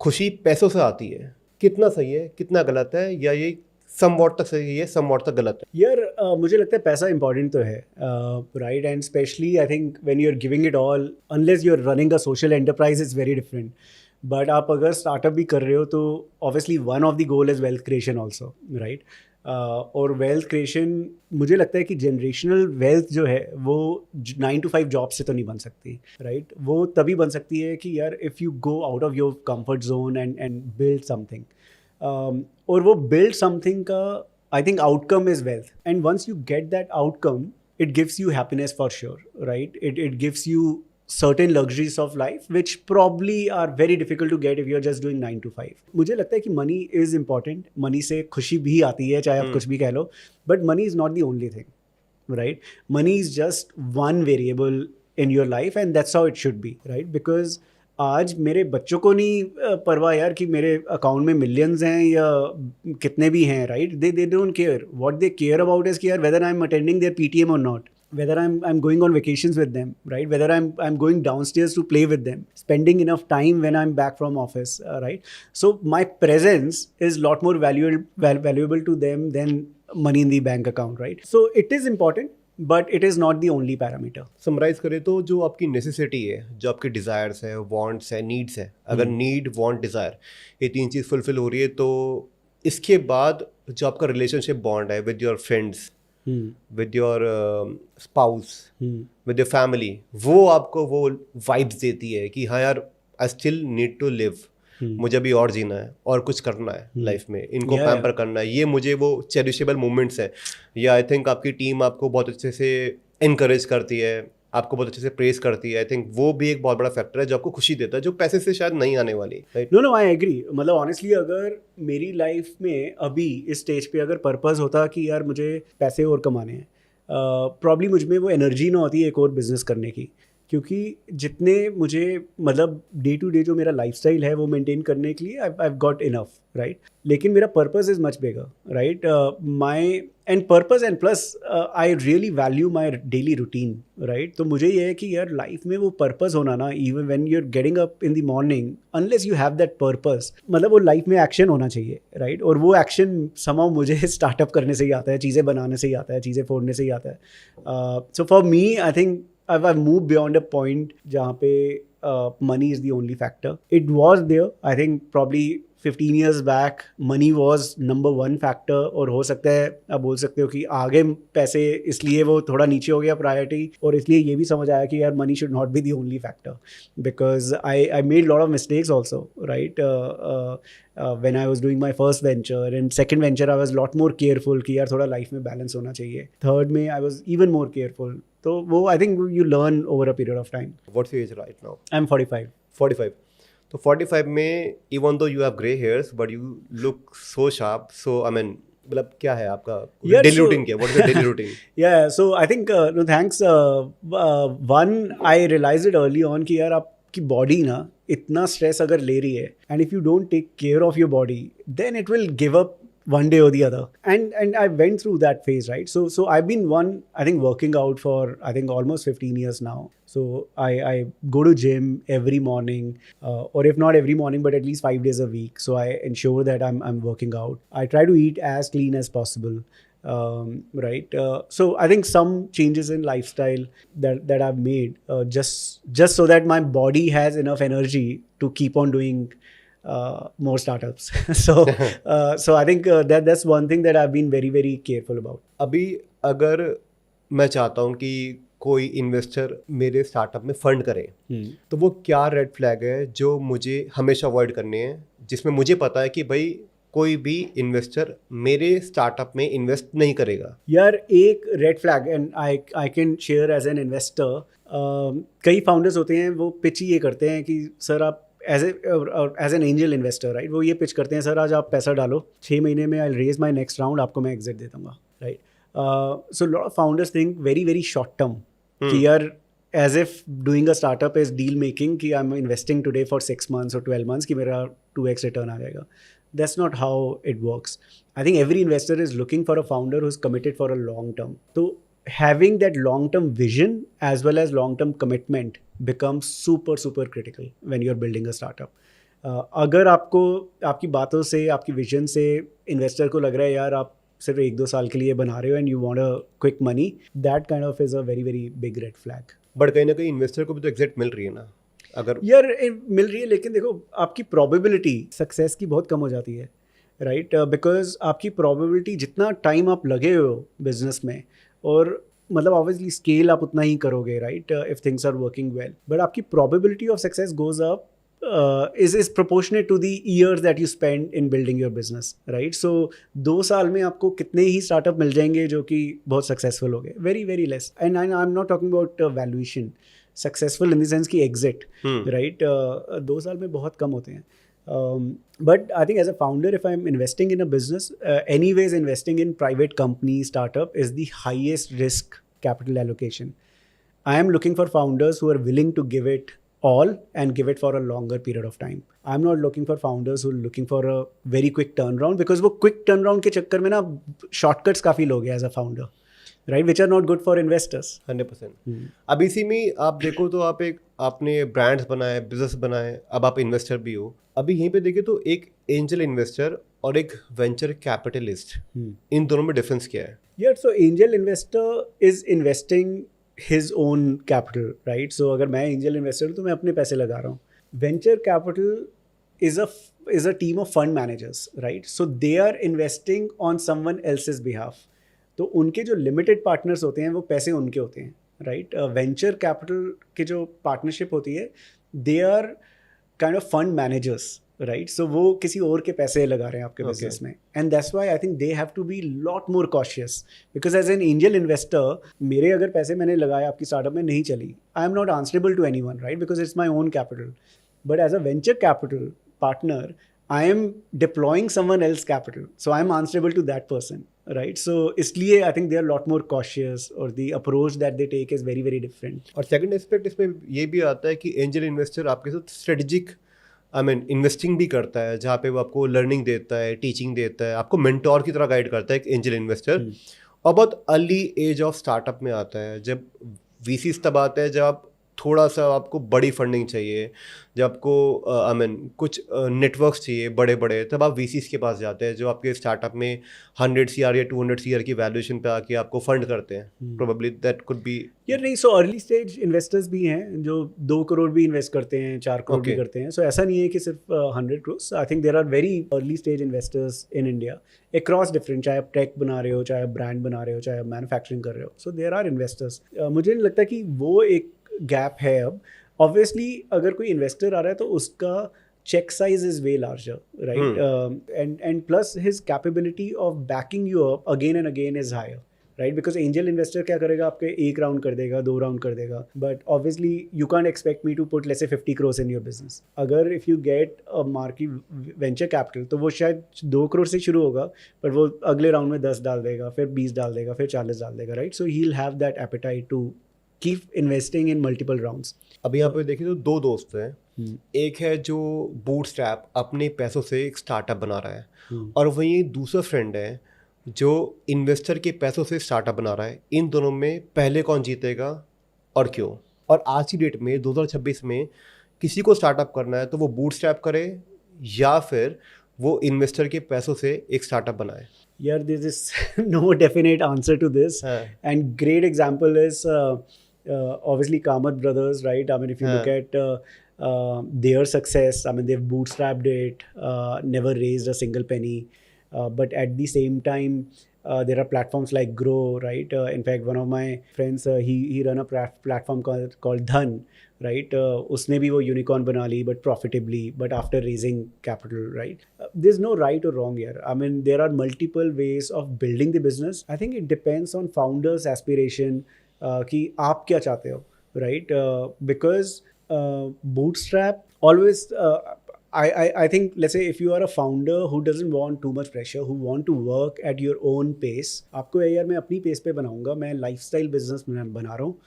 [SPEAKER 1] खुशी पैसों से आती है. कितना सही है, कितना गलत है, या ये समवॉट तक सही है, समवॉट तक गलत है?
[SPEAKER 2] यार मुझे लगता है पैसा इंपॉर्टेंट तो है, right, and specially I think when you are giving it all, unless you are running a social enterprise is very different. But आप अगर स्टार्टअप भी कर रहे हो तो obviously one of the goal is wealth creation also, right? और wealth creation मुझे लगता है कि जनरेशनल वेल्थ जो है वो 9 to 5 जॉब से तो नहीं बन सकती, राइट? वो तभी बन सकती है कि यार if you go out of your comfort zone and build something. और वो बिल्ड समथिंग का I think outcome is wealth, and once you get that outcome it gives you happiness for sure, right? It gives you certain luxuries of life which probably are very difficult to get if you're just doing 9 to 5. मुझे लगता है कि money is important, money से खुशी भी आती है चाहे आप कुछ भी कह लो, but money is not the only thing, right? Money is just one variable in your life and that's how it should be, right? Because आज मेरे बच्चों को नहीं परवाह यार कि मेरे अकाउंट में मिलियंस हैं या कितने भी हैं, right? They don't care. What they care about is कि यार whether I am attending their PTM और not, whether I'm going on vacations with them, right? Whether I'm going downstairs to play with them, spending enough time when I'm back from office, right? So my presence is a lot more valuable to them than money in the bank account, right? So it is important, but it is not the only parameter.
[SPEAKER 1] Summarise करें तो जो आपकी necessity है, जो आपकी desires है, wants है, needs है, अगर नीड, वांट, डिज़ायर ये 3 चीज़ फुलफिल हो रही है तो इसके बाद जो आपका रिलेशनशिप बॉन्ड है with your friends, with your spouse, with your family, वो आपको वो वाइब्स देती है कि हाँ यार I still need to live, मुझे अभी और जीना है और कुछ करना है लाइफ में, इनको पैम्पर करना है, ये मुझे वो चेरिशेबल मोमेंट्स हैं. या आई थिंक आपकी टीम आपको बहुत अच्छे से इनकरेज करती है, आपको बहुत अच्छे से प्रेज करती है. आई थिंक वो भी एक बहुत बड़ा फैक्टर है जो आपको खुशी देता है, जो पैसे से शायद नहीं आने वाली.
[SPEAKER 2] No I agree. मतलब ऑनेस्टली अगर मेरी लाइफ में अभी इस स्टेज पे अगर पर्पस होता कि यार मुझे पैसे और कमाने हैं, प्रॉब्ली मुझ में वो एनर्जी ना होती है एक और बिजनेस करने की, क्योंकि जितने मुझे मतलब डे टू डे जो मेरा लाइफस्टाइल है वो मेंटेन करने के लिए आई गॉट इनफ, राइट? लेकिन मेरा purpose is much bigger, right? My and purpose and plus I really value my daily routine, right? तो मुझे ये है कि यार लाइफ में वो पर्पस होना ना, even when you are getting up in the morning, unless you have that purpose, मतलब वो लाइफ में एक्शन होना चाहिए, राइट? और वो एक्शन समहाउ मुझे स्टार्टअप करने से ही आता है, चीज़ें बनाने से ही आता है, चीज़ें फोड़ने से ही आता है. So for me I think I've moved beyond a point जहाँ पे money is the only factor. It was there. I think probably 15 years back money was number one factor, और हो सकता है आप बोल सकते हो कि आगे पैसे इसलिए वो थोड़ा नीचे हो गया प्रायोरिटी, और इसलिए ये भी समझ आया कि यार money should not be the only factor, because I made a lot of mistakes also, right? When I was doing my first venture and second venture I was a lot more careful कि यार थोड़ा life में balance होना चाहिए. Third में I was even more careful. तो वो I think you learn over a period of time.
[SPEAKER 1] What's your age right now?
[SPEAKER 2] I'm 45.
[SPEAKER 1] 45. तो 45 में even though you have grey hairs but you look so sharp. So I mean मतलब क्या है आपका daily routine क्या? What is your daily routine?
[SPEAKER 2] Yeah, so I think no thanks. One, I realized it early on कि यार आपकी body ना इतना stress अगर ले रही है, and if you don't take care of your body, then it will give up one day or the other. And I went through that phase, right? So I've been I think working out for I think almost 15 years now. So I go to gym every morning, or if not every morning, but at least 5 days a week. So I ensure that I'm working out. I try to eat as clean as possible. Right. So I think some changes in lifestyle that I've made just so that my body has enough energy to keep on doing more startups. So I think that's one thing that I've been very very careful about.
[SPEAKER 1] अभी अगर मैं चाहता हूँ कि कोई investor मेरे startup में fund करे, तो वो क्या रेड फ्लैग है जो मुझे हमेशा अवॉइड करनी है, जिसमें मुझे पता है कि भाई कोई भी इन्वेस्टर मेरे स्टार्टअप में इन्वेस्ट नहीं करेगा?
[SPEAKER 2] यार एक red flag, and I can share as an investor, कई फाउंडर्स होते हैं वो पिच ही ये करते हैं कि सर आप as an angel investor, right, वो ये पिच करते हैं सर आज आप पैसा डालो 6 महीने में I raise my next round, आपको मैं एग्जिट दे दूंगा, right. So lot of founders think very very short term कि यार as if doing a startup is deal making कि I am investing today for 6 months और 12 months कि मेरा 2x रिटर्न आ जाएगा. That's not how it works. I think every investor is looking for a founder who's committed for a long term. So having that long term vision as well as long term commitment becomes super critical when you're building a startup. अगर आपको आपकी बातों से आपकी vision से investor को लग रहा है यार आप सिर्फ 1-2 साल के लिए बना रहे हो and you want a quick money, that kind of is a very very big red flag.
[SPEAKER 1] But कहीं ना कहीं इन्वेस्टर को भी तो एग्जिट मिल रही है ना, अगर
[SPEAKER 2] यार मिल रही है, लेकिन देखो आपकी प्रोबेबिलिटी सक्सेस की बहुत कम हो जाती है, राइट, बिकॉज आपकी प्रोबेबिलिटी जितना टाइम आप लगे हो बिजनेस में, और मतलब ऑब्वियसली स्केल आप उतना ही करोगे, right, if things are working well, but आपकी probability of success goes up is proportionate to the years that you spend in building your business, right? So 2 साल में आपको कितने ही स्टार्टअप मिल जाएंगे जो कि बहुत सक्सेसफुल हो गए, very very less. And I am not talking about valuation, successful in the sense की एग्जिट, राइट, 2 साल में बहुत कम होते हैं. But I think as a founder, if I'm investing in a business, anyways investing in private company startup is the highest risk capital allocation. I am looking for founders who are willing to give it all and give it for a longer period of time. I'm not looking for founders who are looking for a very quick turnaround, because वो quick turnaround के चक्कर में ना shortcuts काफ़ी लोग हैं as a founder, right, which are not good for investors.
[SPEAKER 1] 100%. अब इसी में आप देखो तो आपने ब्रांड्स बनाए, बिजनेस बनाए, अब आप इन्वेस्टर भी हो. अभी यहीं पे देखे तो एक एंजल इन्वेस्टर और एक वेंचर कैपिटलिस्ट, इन दोनों में डिफरेंस क्या है?
[SPEAKER 2] Yeah, so angel investor is investing his own capital, right? So अगर मैं angel investor हूँ तो मैं अपने पैसे लगा रहा हूँ. Venture capital is a team of fund managers, right? So they are investing on someone else's behalf. तो उनके जो limited partners होते हैं वो पैसे उनके होते हैं, right? Venture capital के जो partnership होती है, they are kind of fund managers, right. So वो किसी और के पैसे लगा रहे हैं आपके बिजनेस में, and that's why I think they have to be lot more cautious, because as an angel investor मेरे अगर पैसे मैंने लगाए आपकी स्टार्टअप में नहीं चली, I am not answerable to anyone, right, because it's my own capital. But as a venture capital partner I am deploying someone else capital, so I am answerable to that person, right. So इसलिए I think they are lot more cautious, और the approach that they take is very very different.
[SPEAKER 1] और second aspect इसमें ये भी आता है कि angel investor आपके साथ स्ट्रेटेजिक इन्वेस्टिंग भी करता है, जहाँ पे वो आपको लर्निंग देता है, टीचिंग देता है, आपको मेंटोर की तरह गाइड करता है एक एंजल इन्वेस्टर. और बहुत अर्ली एज ऑफ स्टार्टअप में आता है, जब वीसीज तब आते हैं जब आप थोड़ा सा आपको बड़ी फंडिंग चाहिए, जब आपको आई मीन कुछ नेटवर्क्स चाहिए बड़े बड़े, तब आप वीसीज के पास जाते हैं जो आपके स्टार्टअप में 100 CR या 200 CR की वैल्यूएशन पे आके आपको फंड करते हैं। Probably that could be.
[SPEAKER 2] यार नहीं, सो अर्ली स्टेज इन्वेस्टर्स भी हैं जो 2 करोड़ भी इन्वेस्ट करते हैं, 4 करोड़ भी
[SPEAKER 1] Okay.
[SPEAKER 2] करते हैं। सो ऐसा नहीं है कि सिर्फ 100 crore. I think there are very early stage investors in India across different, चाहे आप टेक बना रहे हो, चाहे आप ब्रांड बना रहे हो, चाहे आप मैन्युफैक्चरिंग कर रहे हो। So there are investors. मुझे नहीं लगता कि वो एक गैप है अब। ऑब्वियसली अगर कोई इन्वेस्टर आ रहा है तो उसका check size is way larger, right? And plus his capability of backing you up again and again is higher, right? Because angel investor क्या करेगा, आपके 1 राउंड कर देगा, 2 राउंड कर देगा, but obviously you can't expect me to put let's say 50 crores in your business. अगर if you get a marquee venture capital तो वो शायद 2 करोड़ से शुरू होगा, but वो अगले राउंड में 10 डाल देगा, फिर 20 डाल देगा, फिर 40 डाल देगा, right? So he'll have that appetite to keep investing in multiple rounds.
[SPEAKER 1] अभी यहाँ पे देखिए तो 2 दोस्त हैं। एक है जो बूटस्ट्रैप अपने पैसों से एक स्टार्टअप बना रहा है, और वहीं दूसरा फ्रेंड है जो इन्वेस्टर के पैसों से स्टार्टअप बना रहा है। इन दोनों में पहले कौन जीतेगा और क्यों? और आज की डेट में 2026 में किसी को स्टार्टअप करना है तो वो बूटस्ट्रैप करे या फिर वो इन्वेस्टर के पैसों से एक स्टार्टअप बनाए।
[SPEAKER 2] Yeah, there is no definite answer to this. And great example is obviously Kamath brothers, right? I mean, if you look at their success, I mean, they've bootstrapped it, never raised a single penny. But at the same time, there are platforms like Grow, right? In fact, one of my friends, he run a platform called Dhan, right? उसने भी वो unicorn बना ली, but profitably, but after raising capital, right? There's no right or wrong here. I mean, there are multiple ways of building the business. I think it depends on founder's aspiration, कि आप क्या चाहते हो, right? Because bootstrap always I think, let's say if you are a founder who doesn't want too much pressure, who want to work at your own pace, आपको यार मैं अपनी pace पे बनाऊंगा, मैं लाइफस्टाइल बिजनेस बना रहा हूँ,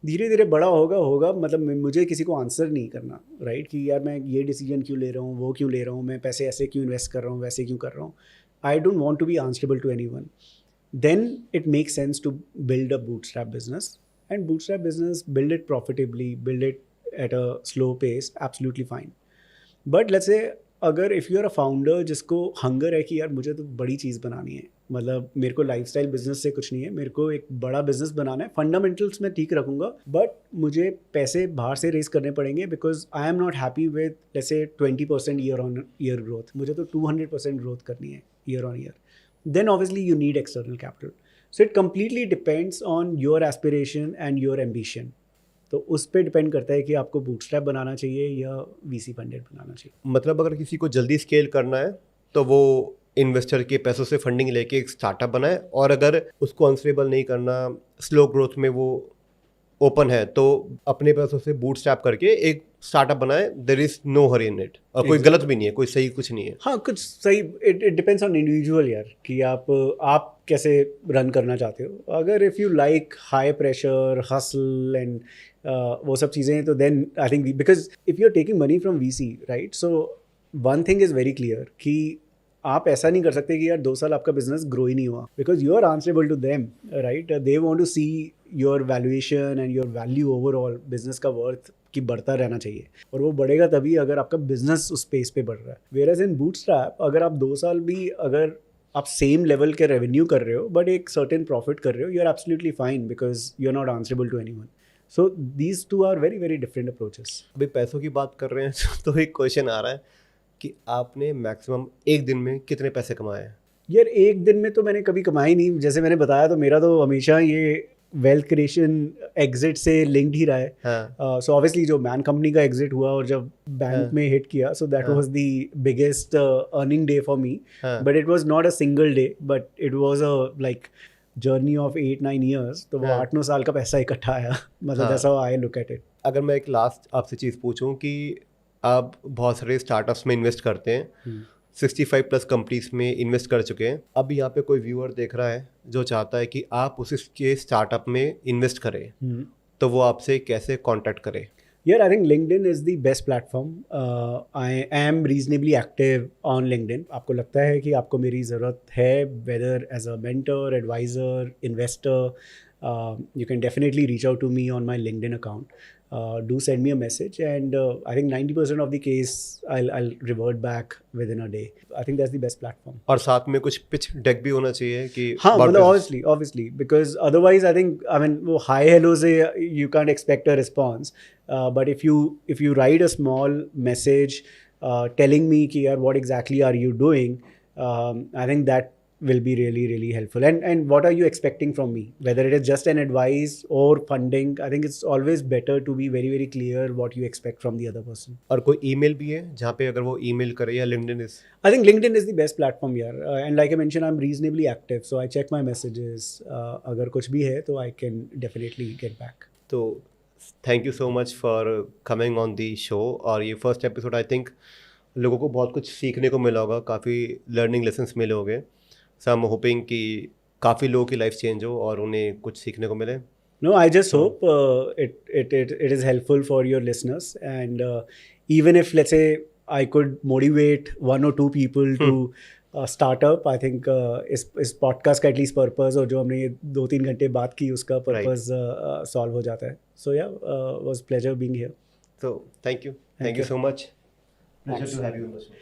[SPEAKER 2] धीरे धीरे बड़ा होगा, मतलब मुझे किसी को आंसर नहीं करना, राइट? कि यार मैं ये डिसीजन क्यों ले रहा हूँ, वो क्यों ले रहा हूँ, मैं पैसे ऐसे क्यों इन्वेस्ट कर रहा हूँ, वैसे क्यों कर रहा हूँ। I don't want to be answerable to anyone. Then it makes sense to build a bootstrap business, and bootstrap business, build it profitably, build it at a slow pace, absolutely fine. But let's say अगर if you are a founder जिसको hunger है कि यार मुझे तो बड़ी चीज़ बनानी है, मतलब मेरे को लाइफस्टाइल बिजनेस से कुछ नहीं है, मेरे को एक बड़ा बिजनेस बनाना है, फंडामेंटल्स में ठीक रखूंगा, बट मुझे पैसे बाहर से रेज करने पड़ेंगे because I am not happy with let's say 20% year on year growth, मुझे तो 200% ग्रोथ करनी है year on year, then obviously you need external capital. So it completely depends on your aspiration and your ambition. तो उस पर depend करता है कि आपको बूटस्ट्रैप बनाना चाहिए या वीसी फंडेड बनाना चाहिए।
[SPEAKER 1] मतलब अगर किसी को जल्दी स्केल करना है तो वो इन्वेस्टर के पैसों से फंडिंग लेके एक स्टार्टअप बनाए, और अगर उसको आंसरेबल नहीं करना, स्लो ग्रोथ में वो ओपन है, तो अपने पैसों से बूटस्ट्रैप करके एक स्टार्टअप बनाए। There is no hurry in it, और कोई गलत भी नहीं है, कोई सही कुछ नहीं है।
[SPEAKER 2] हाँ, कुछ सही, इट डिपेंड्स ऑन इंडिविजुअल यार, कि आप कैसे रन करना चाहते हो। अगर if you like high pressure hustle and वो सब चीज़ें, तो then I think because if you are taking money from VC, right, so one thing is very clear कि आप ऐसा नहीं कर सकते कि यार 2 साल आपका बिजनेस ग्रो ही नहीं हुआ, because you are answerable to them, right? They want to see your valuation and your value overall, business का वर्थ कि बढ़ता रहना चाहिए, और वो बढ़ेगा तभी अगर आपका बिजनेस उस पेस पे बढ़ रहा है। वेयरएज इन बूटस्ट्रैप, अगर आप 2 साल भी अगर आप सेम लेवल के रेवेन्यू कर रहे हो बट एक सर्टेन प्रॉफिट कर रहे हो, you are absolutely fine because you are not answerable to anyone. So these two are very very different approaches.
[SPEAKER 1] अभी पैसों की बात कर रहे हैं तो एक क्वेश्चन आ रहा है कि आपने मैक्सिमम एक दिन में कितने पैसे कमाए हैं?
[SPEAKER 2] यार एक दिन में तो मैंने कभी कमाई नहीं, जैसे मैंने बताया, तो मेरा तो हमेशा ये वेल्थ क्रिएशन एग्जिट से लिंक्ड ही रहा है। सो ऑब्वियसली जो मैन कंपनी का एग्जिट हुआ और जब बैंक में हिट किया, so that was the biggest earning day for me, but it was not a single day, but it was a like journey of 8-9 years, तो वो 8-9 साल का पैसा इकट्ठा आया, मतलब that's how I look at it.
[SPEAKER 1] अगर मैं एक लास्ट आपसे चीज़ पूछूं कि आप बहुत सारे स्टार्टअप्स में इन्वेस्ट करते हैं, 65+ कंपनीज में इन्वेस्ट कर चुके हैं, अब यहाँ पे कोई व्यूअर देख रहा है जो चाहता है कि आप उसके स्टार्टअप में इन्वेस्ट करें, तो वो आपसे कैसे कांटेक्ट करे?
[SPEAKER 2] Here, I think LinkedIn is the best platform. I am reasonably active on LinkedIn. आपको लगता है कि आपको मेरी ज़रूरत है, whether as a mentor, advisor, investor, you can definitely reach out to me on my LinkedIn account. Do send me a message, and I think 90% of the case I'll revert back within a day. I think that's the best platform.
[SPEAKER 1] और साथ में कुछ pitch deck भी होना चाहिए कि
[SPEAKER 2] हाँ
[SPEAKER 1] about
[SPEAKER 2] मतलब
[SPEAKER 1] business.
[SPEAKER 2] obviously because otherwise I think I mean वो hi hello से you can't expect a response, but if you write a small message telling me कि यार what exactly are you doing, I think that will be really helpful. And what are you expecting from me, whether it is just an advice or funding. I think it's always better to be very clear what you expect from the other person.
[SPEAKER 1] और कोई email भी है जहाँ पे अगर वो email करे या LinkedIn is
[SPEAKER 2] I think LinkedIn is the best platform here, and like I mentioned, I'm reasonably active, so I check my messages. अगर कुछ भी है तो I can definitely get back.
[SPEAKER 1] तो thank you so much for coming on the show. और ये first episode I think लोगों को बहुत कुछ सीखने को मिला होगा, काफ़ी लर्निंग लेसन्स मिले होंगे. सो आई एम होपिंग कि काफ़ी लोगों की लाइफ चेंज हो और उन्हें कुछ सीखने को मिले.
[SPEAKER 2] No, I just hope it is helpful for your listeners, and even if let's say I could motivate one or two people to start up, I think इस podcast का एटलीस्ट पर्पस और जो हमने ये 2-3 घंटे बात की उसका पर्पस सॉल्व हो जाता है. So yeah, was pleasure being here.
[SPEAKER 1] So thank you
[SPEAKER 2] Thank you.
[SPEAKER 1] so much. Pleasure
[SPEAKER 2] Thanks.
[SPEAKER 1] to have you on the show.